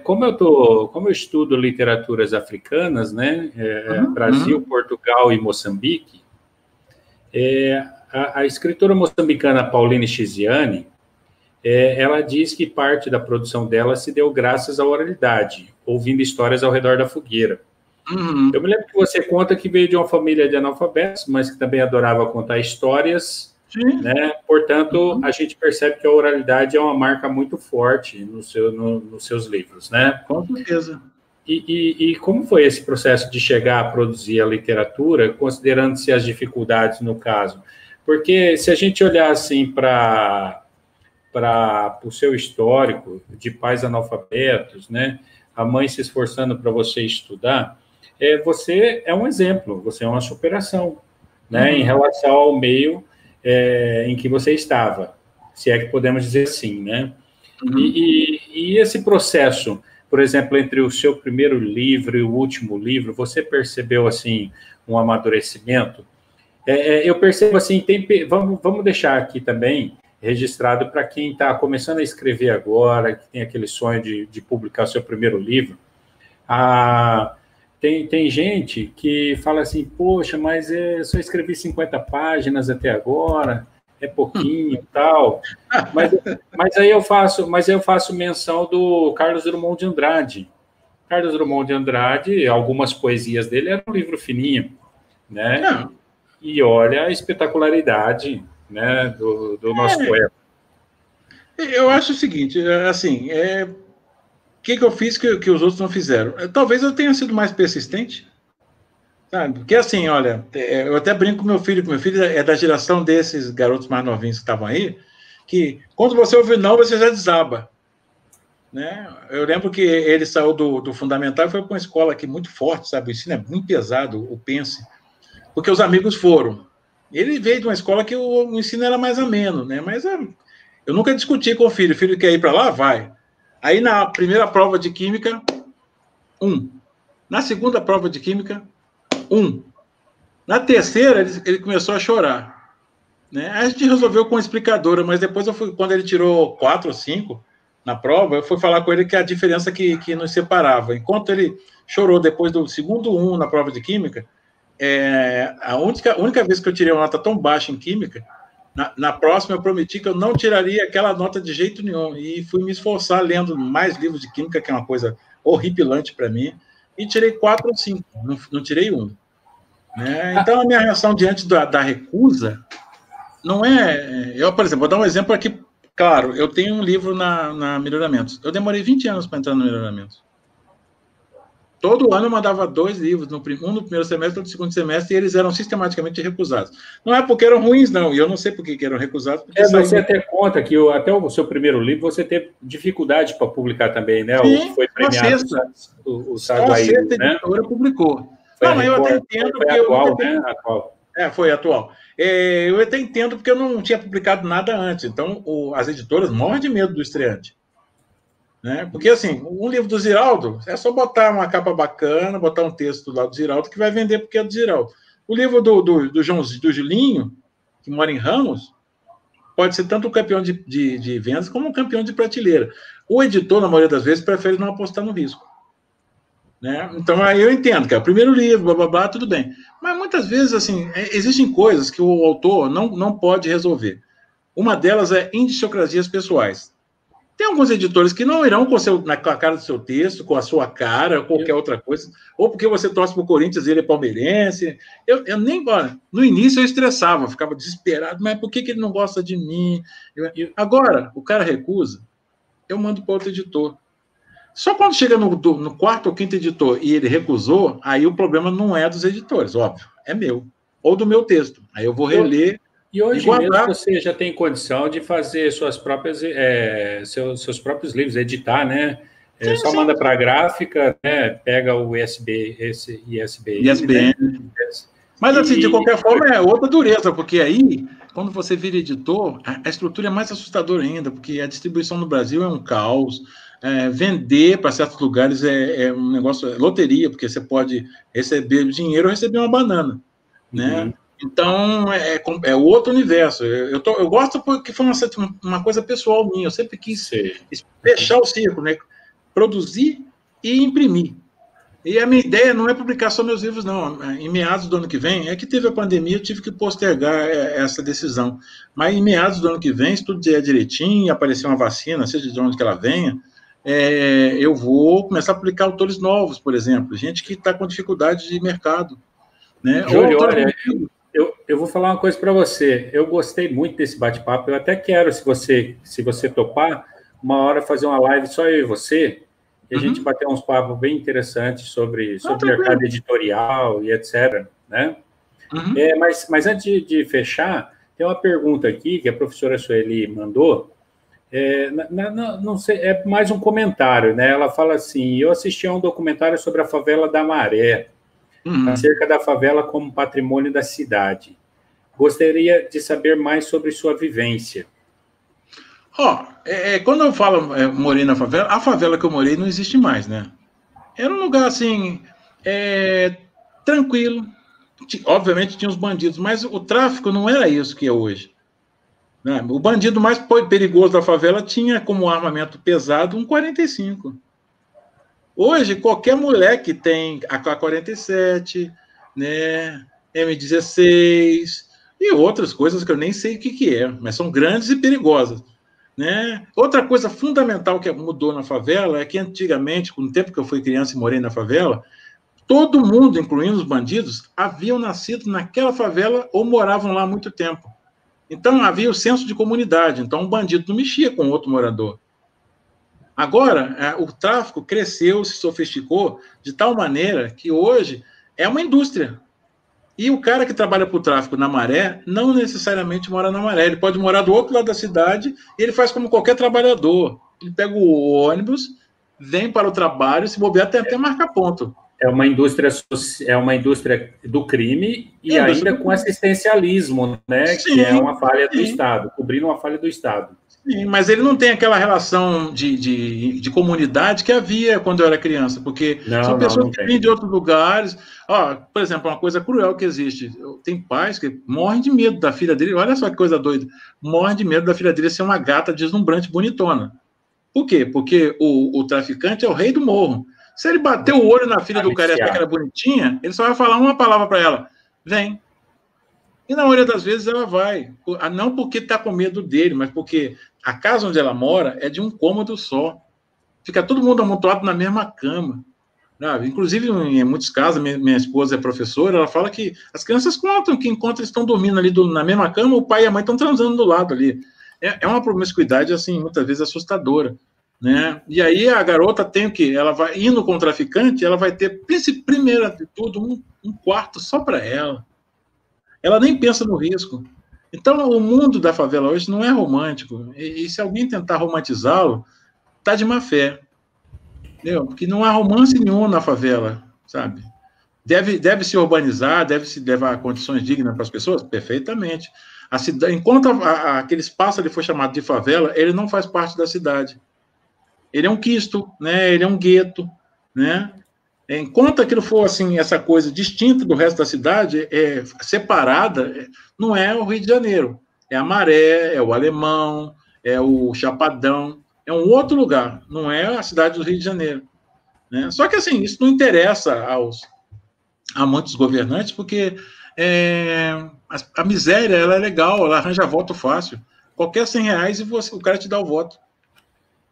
como eu estudo literaturas africanas, né, Brasil, Portugal e Moçambique, a escritora moçambicana Pauline Chiziane, ela diz que parte da produção dela se deu graças à oralidade, ouvindo histórias ao redor da fogueira. Eu me lembro que você conta que veio de uma família de analfabetos, mas que também adorava contar histórias, né? Portanto, a gente percebe que a oralidade é uma marca muito forte nos seus livros, né? Com certeza. E como foi esse processo de chegar a produzir a literatura, considerando-se as dificuldades no caso? Porque se a gente olhar assim para o seu histórico de pais analfabetos, né, a mãe se esforçando para você estudar, você é um exemplo, você é uma superação, né, em relação ao meio em que você estava, se é que podemos dizer assim, né? E esse processo, por exemplo, entre o seu primeiro livro e o último livro, você percebeu, assim, um amadurecimento? Eu percebo, assim, vamos deixar aqui também registrado para quem está começando a escrever agora, que tem aquele sonho de publicar o seu primeiro livro. Tem gente que fala assim, poxa, mas eu só escrevi 50 páginas até agora, é pouquinho e tal. Mas aí eu faço menção do Carlos Drummond de Andrade. Carlos Drummond de Andrade, algumas poesias dele eram um livro fininho, né? Não. E olha a espetacularidade, né, do nosso poeta. Eu acho o seguinte, assim, o que eu fiz que os outros não fizeram? Talvez eu tenha sido mais persistente, sabe? Porque assim, olha, eu até brinco com meu filho é da geração desses garotos mais novinhos que estavam aí, que quando você ouve não, você já desaba, né? Eu lembro que ele saiu do fundamental e foi para uma escola aqui muito forte, sabe? O ensino é muito pesado, o Pense, porque os amigos foram. Ele veio de uma escola que o ensino era mais ameno, né? Mas eu nunca discuti com o filho quer ir para lá? Vai. Aí, na primeira prova de Química, 1. Na segunda prova de Química, 1. Na terceira, ele começou a chorar, né? Aí a gente resolveu com a explicadora, mas depois quando ele tirou 4 ou 5 na prova, eu fui falar com ele que a diferença que nos separava. Enquanto ele chorou depois do segundo 1 na prova de Química, a única vez que eu tirei uma nota tão baixa em Química, na próxima eu prometi que eu não tiraria aquela nota de jeito nenhum, e fui me esforçar lendo mais livros de Química, que é uma coisa horripilante para mim, e tirei 4 ou 5, não tirei 1. Né? Então, a minha reação diante da recusa não é... Eu, por exemplo, vou dar um exemplo aqui, claro, eu tenho um livro na Melhoramentos, eu demorei 20 anos para entrar no Melhoramentos. Todo ano eu mandava 2 livros, um no primeiro semestre, outro no segundo semestre, e eles eram sistematicamente recusados. Não é porque eram ruins, não, e eu não sei por que eram recusados. Você até conta que até o seu primeiro livro você teve dificuldade para publicar também, né? Sim, foi premiado o Saguaí, né? A editora publicou. Não, mas eu até entendo... Foi atual, né? Atual. Foi atual. Eu até entendo porque eu não tinha publicado nada antes, então as editoras morrem de medo do estreante. Né? Porque, assim, um livro do Ziraldo é só botar uma capa bacana, botar um texto lá do Ziraldo que vai vender porque é do Ziraldo. O livro do Julinho, que mora em Ramos, pode ser tanto um campeão de vendas como um campeão de prateleira. O editor, na maioria das vezes, prefere não apostar no risco. Né? Então, aí eu entendo que é o primeiro livro, blá, blá, blá, tudo bem. Mas, muitas vezes, assim, existem coisas que o autor não pode resolver. Uma delas é indiciocrasias pessoais. Tem alguns editores que não irão com a cara do seu texto, com a sua cara, ou qualquer outra coisa, ou porque você torce para o Corinthians e ele é palmeirense. Eu nem... No início eu estressava, ficava desesperado, mas por que ele não gosta de mim? Agora, o cara recusa, eu mando para outro editor. Só quando chega no 4º ou 5º editor e ele recusou, aí o problema não é dos editores, óbvio, é meu, ou do meu texto. Aí eu vou reler. E hoje mesmo você já tem condição de fazer seus próprios livros, editar, né? Só manda para a gráfica, né? Pega o ISBN. Né? Mas, assim, de qualquer forma, é outra dureza, porque aí, quando você vira editor, a estrutura é mais assustadora ainda, porque a distribuição no Brasil é um caos. Vender para certos lugares é um negócio, loteria, porque você pode receber dinheiro ou receber uma banana, né? Uhum. Então, é outro universo. Eu gosto porque foi uma coisa pessoal minha. Eu sempre quis fechar o círculo, né? Produzir e imprimir. E a minha ideia não é publicar só meus livros, não. Em meados do ano que vem, é que teve a pandemia, eu tive que postergar essa decisão. Mas em meados do ano que vem, se tudo der direitinho, aparecer uma vacina, seja de onde que ela venha, eu vou começar a publicar autores novos, por exemplo. Gente que está com dificuldade de mercado. Né? Júlio, olha... Eu vou falar uma coisa para você. Eu gostei muito desse bate-papo. Eu até quero, se você topar, uma hora fazer uma live só eu e você, e a gente bateu uns papos bem interessantes sobre mercado editorial e etc., né? Mas antes de fechar, tem uma pergunta aqui que a professora Sueli mandou, não sei, é mais um comentário, né? Ela fala assim, eu assisti a um documentário sobre a favela da Maré, acerca da favela como patrimônio da cidade. Gostaria de saber mais sobre sua vivência. Quando eu falo morei na favela, a favela que eu morei não existe mais, né? Era um lugar, assim, tranquilo. Obviamente tinha os bandidos, mas o tráfico não era isso que é hoje. Né? O bandido mais perigoso da favela tinha como armamento pesado um 45. Hoje, qualquer moleque tem AK-47, né, M16 e outras coisas que eu nem sei o que é, mas são grandes e perigosas. Né? Outra coisa fundamental que mudou na favela é que antigamente, no tempo que eu fui criança e morei na favela, todo mundo, incluindo os bandidos, haviam nascido naquela favela ou moravam lá há muito tempo. Então, havia o senso de comunidade. Então, um bandido não mexia com outro morador. Agora, o tráfico cresceu, se sofisticou de tal maneira que hoje é uma indústria. E o cara que trabalha para o tráfico na Maré não necessariamente mora na Maré. Ele pode morar do outro lado da cidade e ele faz como qualquer trabalhador. Ele pega o ônibus, vem para o trabalho, se bobear até marcar ponto. É uma indústria do crime e ainda com assistencialismo, né? Sim, que é uma falha do Estado, cobrindo uma falha do Estado. Sim, mas ele não tem aquela relação de comunidade que havia quando eu era criança, porque são pessoas que vêm de outros lugares. Por exemplo, uma coisa cruel que existe. Tem pais que morrem de medo da filha dele, olha só que coisa doida, morrem de medo da filha dele ser uma gata deslumbrante, bonitona. Por quê? Porque o traficante é o rei do morro. Se ele bater o olho na filha do cara e achar que era bonitinha, ele só vai falar uma palavra para ela: vem. E na maioria das vezes ela vai. Não porque está com medo dele, mas porque a casa onde ela mora é de um cômodo só. Fica todo mundo amontoado na mesma cama. Sabe? Inclusive, em muitos casos, minha esposa é professora, ela fala que as crianças contam que enquanto eles estão dormindo ali na mesma cama, o pai e a mãe estão transando do lado ali. É uma promiscuidade, assim, muitas vezes assustadora. Né? E aí a garota tem o quê? Ela vai indo com o traficante, ela vai ter, primeiro de tudo, um quarto só para ela. Ela nem pensa no risco. Então, o mundo da favela hoje não é romântico. E se alguém tentar romantizá-lo, tá de má fé. Entendeu? Porque não há romance nenhum na favela, sabe? Deve se urbanizar, deve se levar condições dignas para as pessoas? Perfeitamente. Enquanto aquele espaço ali for chamado de favela, ele não faz parte da cidade. Ele é um quisto, né? Ele é um gueto, né? Enquanto aquilo for assim, essa coisa distinta do resto da cidade, separada, não é o Rio de Janeiro. É a Maré, é o Alemão, é o Chapadão, é um outro lugar, não é a cidade do Rio de Janeiro. Né? Só que assim, isso não interessa a muitos governantes, porque a miséria ela é legal, ela arranja voto fácil. Qualquer R$100 e o cara te dá o voto.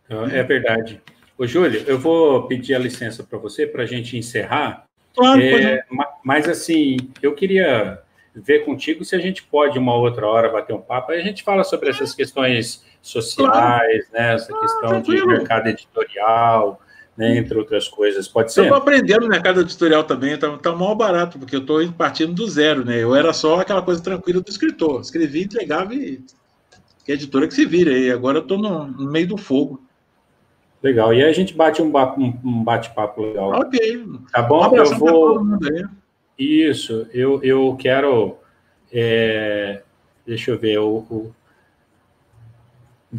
É verdade. Ô, Júlio, eu vou pedir a licença para você para a gente encerrar. Claro, mas, assim, eu queria ver contigo se a gente pode, uma outra hora, bater um papo. Aí a gente fala sobre essas questões sociais, né? Essa questão de mercado editorial, né? Entre outras coisas. Pode ser? Eu estou aprendendo no mercado editorial também, está mal barato, porque eu estou partindo do zero, né? Eu era só aquela coisa tranquila do escritor. Escrevi, entregava e que a editora que se vira. E agora eu estou no meio do fogo. Legal. E aí a gente bate um bate-papo legal. Ok. Tá bom? Eu vou... Isso. Eu quero... Deixa eu ver. O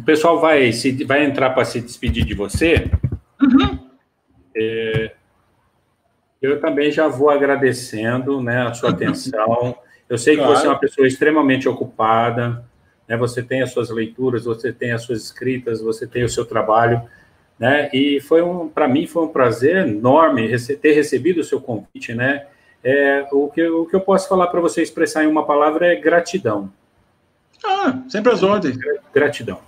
pessoal vai entrar para se despedir de você. Uhum. Eu também já vou agradecendo, né, a sua atenção. Eu sei que você é uma pessoa extremamente ocupada, né? Você tem as suas leituras, você tem as suas escritas, você tem o seu trabalho. Né? E para mim foi um prazer enorme ter recebido o seu convite, né? O que eu posso falar para você expressar em uma palavra é gratidão. Sempre às ordens. Gratidão.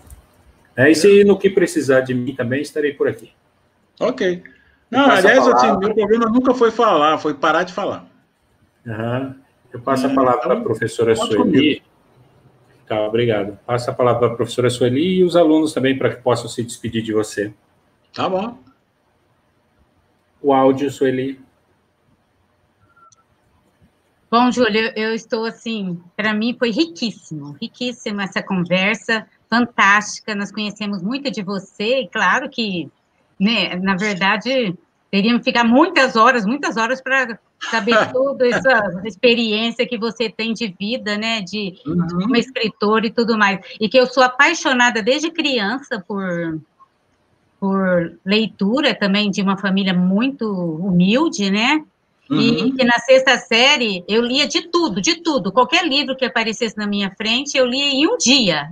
E se no que precisar de mim também, estarei por aqui. Ok. Não, aliás, assim, meu problema nunca foi falar, foi parar de falar. Eu passo a palavra para a professora Sueli. Tá, obrigado. Passo a palavra para a professora Sueli e os alunos também para que possam se despedir de você. Tá bom. o áudio, Sueli. Bom, Júlio, eu estou assim, para mim foi riquíssimo essa conversa, fantástica, nós conhecemos muito de você, e claro que, né, na verdade, teríamos que ficar muitas horas para saber toda essa experiência que você tem de vida, né, de uma escritora e tudo mais, e que eu sou apaixonada desde criança por leitura também, de uma família muito humilde, né, e que na sexta série eu lia de tudo, qualquer livro que aparecesse na minha frente, eu lia em um dia.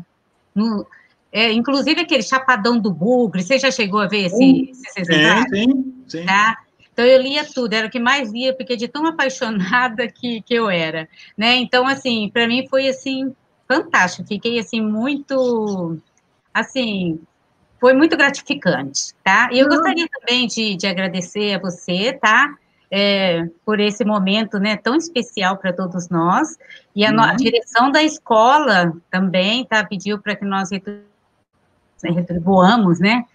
Inclusive aquele Chapadão do Bugre, você já chegou a ver esse exemplar? Sim. Tá? Então eu lia tudo, era o que mais lia, porque de tão apaixonada que eu era, né? Então, assim, para mim foi, assim, fantástico, fiquei, assim, muito, assim, foi muito gratificante, tá? E eu gostaria também de agradecer a você, tá? Por esse momento, né, tão especial para todos nós, e a direção da escola também, tá, pediu para que nós retribuamos, né,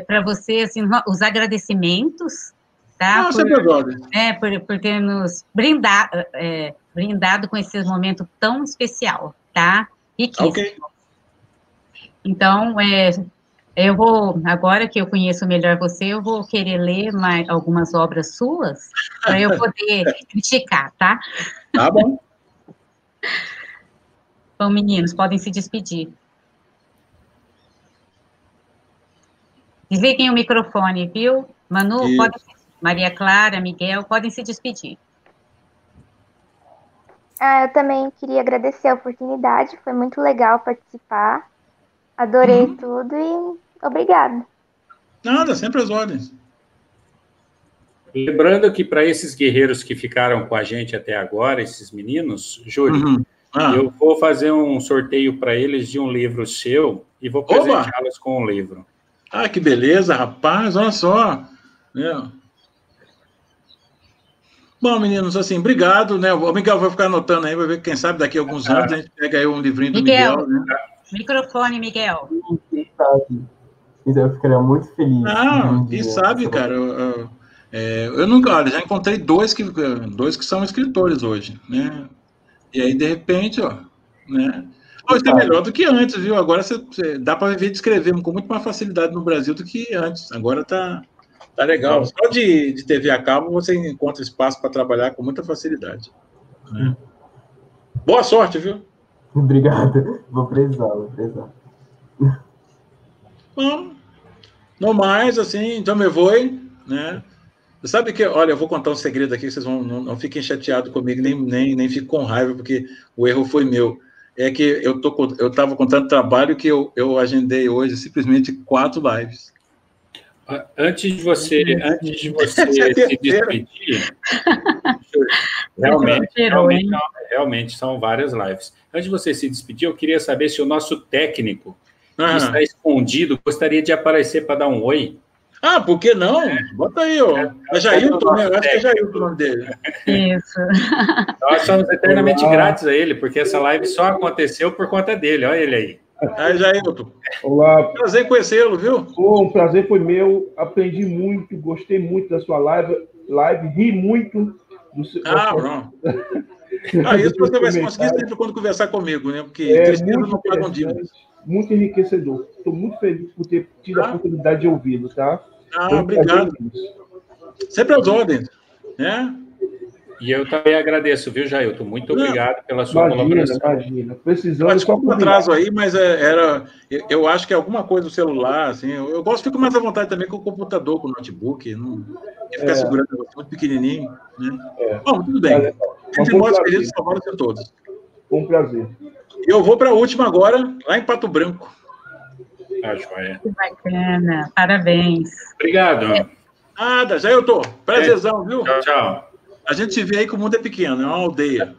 para você, assim, os agradecimentos, tá, por ter nos brindado com esse momento tão especial, tá, riquíssimo. Ok. Então, eu vou, agora que eu conheço melhor você, eu vou querer ler algumas obras suas, para eu poder criticar, tá? Tá bom. Bom, meninos, podem se despedir. Desliguem o microfone, viu? Manu, Maria Clara, Miguel, podem se despedir. Eu também queria agradecer a oportunidade, foi muito legal participar. Adorei tudo e obrigada. Nada, sempre as ordens. Lembrando que para esses guerreiros que ficaram com a gente até agora, esses meninos, Júlio, eu vou fazer um sorteio para eles de um livro seu e vou presenteá-los com um livro. Ah, que beleza, rapaz, olha só. Bom, meninos, assim, obrigado, né? O Miguel vai ficar anotando aí, vai ver que quem sabe daqui a alguns anos a gente pega aí um livrinho do Miguel, né? Microfone, Miguel. Eu ficaria muito feliz. Quem sabe, cara, eu nunca, olha, já encontrei dois que são escritores hoje, né? E aí, de repente, né? Hoje é melhor do que antes, viu? Agora dá para viver de escrever com muito mais facilidade no Brasil do que antes. Agora tá legal. Só de TV a cabo você encontra espaço para trabalhar com muita facilidade. Né? Boa sorte, viu? Obrigado. Vou precisar. Bom, no mais, assim, então me vou, né? Sabe que, olha, eu vou contar um segredo aqui, vocês não fiquem chateados comigo, nem fiquem com raiva, porque o erro foi meu. É que eu estava com tanto trabalho que eu agendei hoje simplesmente 4 lives. Antes de você se despedir, realmente são várias lives. Antes de você se despedir, eu queria saber se o nosso técnico, que está escondido, gostaria de aparecer para dar um oi. Por que não? Bota aí, ó. É Jailton, né? Eu acho que é Jailton o nome dele. Isso. Nós somos eternamente gratos a ele, porque essa live só aconteceu por conta dele. Olha ele aí. Jailton. Olá. Prazer em conhecê-lo, viu? O prazer foi meu. Aprendi muito, gostei muito da sua live, ri muito do seu... Pronto. Isso você vai conseguir sempre quando conversar comigo, né? Porque tristeza não pagam dívidas. Muito enriquecedor. Estou muito feliz por ter tido a oportunidade de ouvi-lo, tá? Obrigado. Sempre às ordens, né? E eu também agradeço, viu, Jailton? Muito obrigado pela sua colaboração. Imagina. Precisando. Desculpa o atraso aí, mas eu acho que é alguma coisa do celular, assim. Eu fico mais à vontade também com o computador, com o notebook. Não ficar segurando muito pequenininho, né? Bom, tudo bem. Entre nós, queridos, salvados de todos. Um prazer. E eu vou para a última agora, lá em Pato Branco. Joia. Que bacana, parabéns. Obrigado. Nada, Jailton. Prazerzão, viu? Tchau. A gente se vê aí que o mundo é pequeno, é uma aldeia.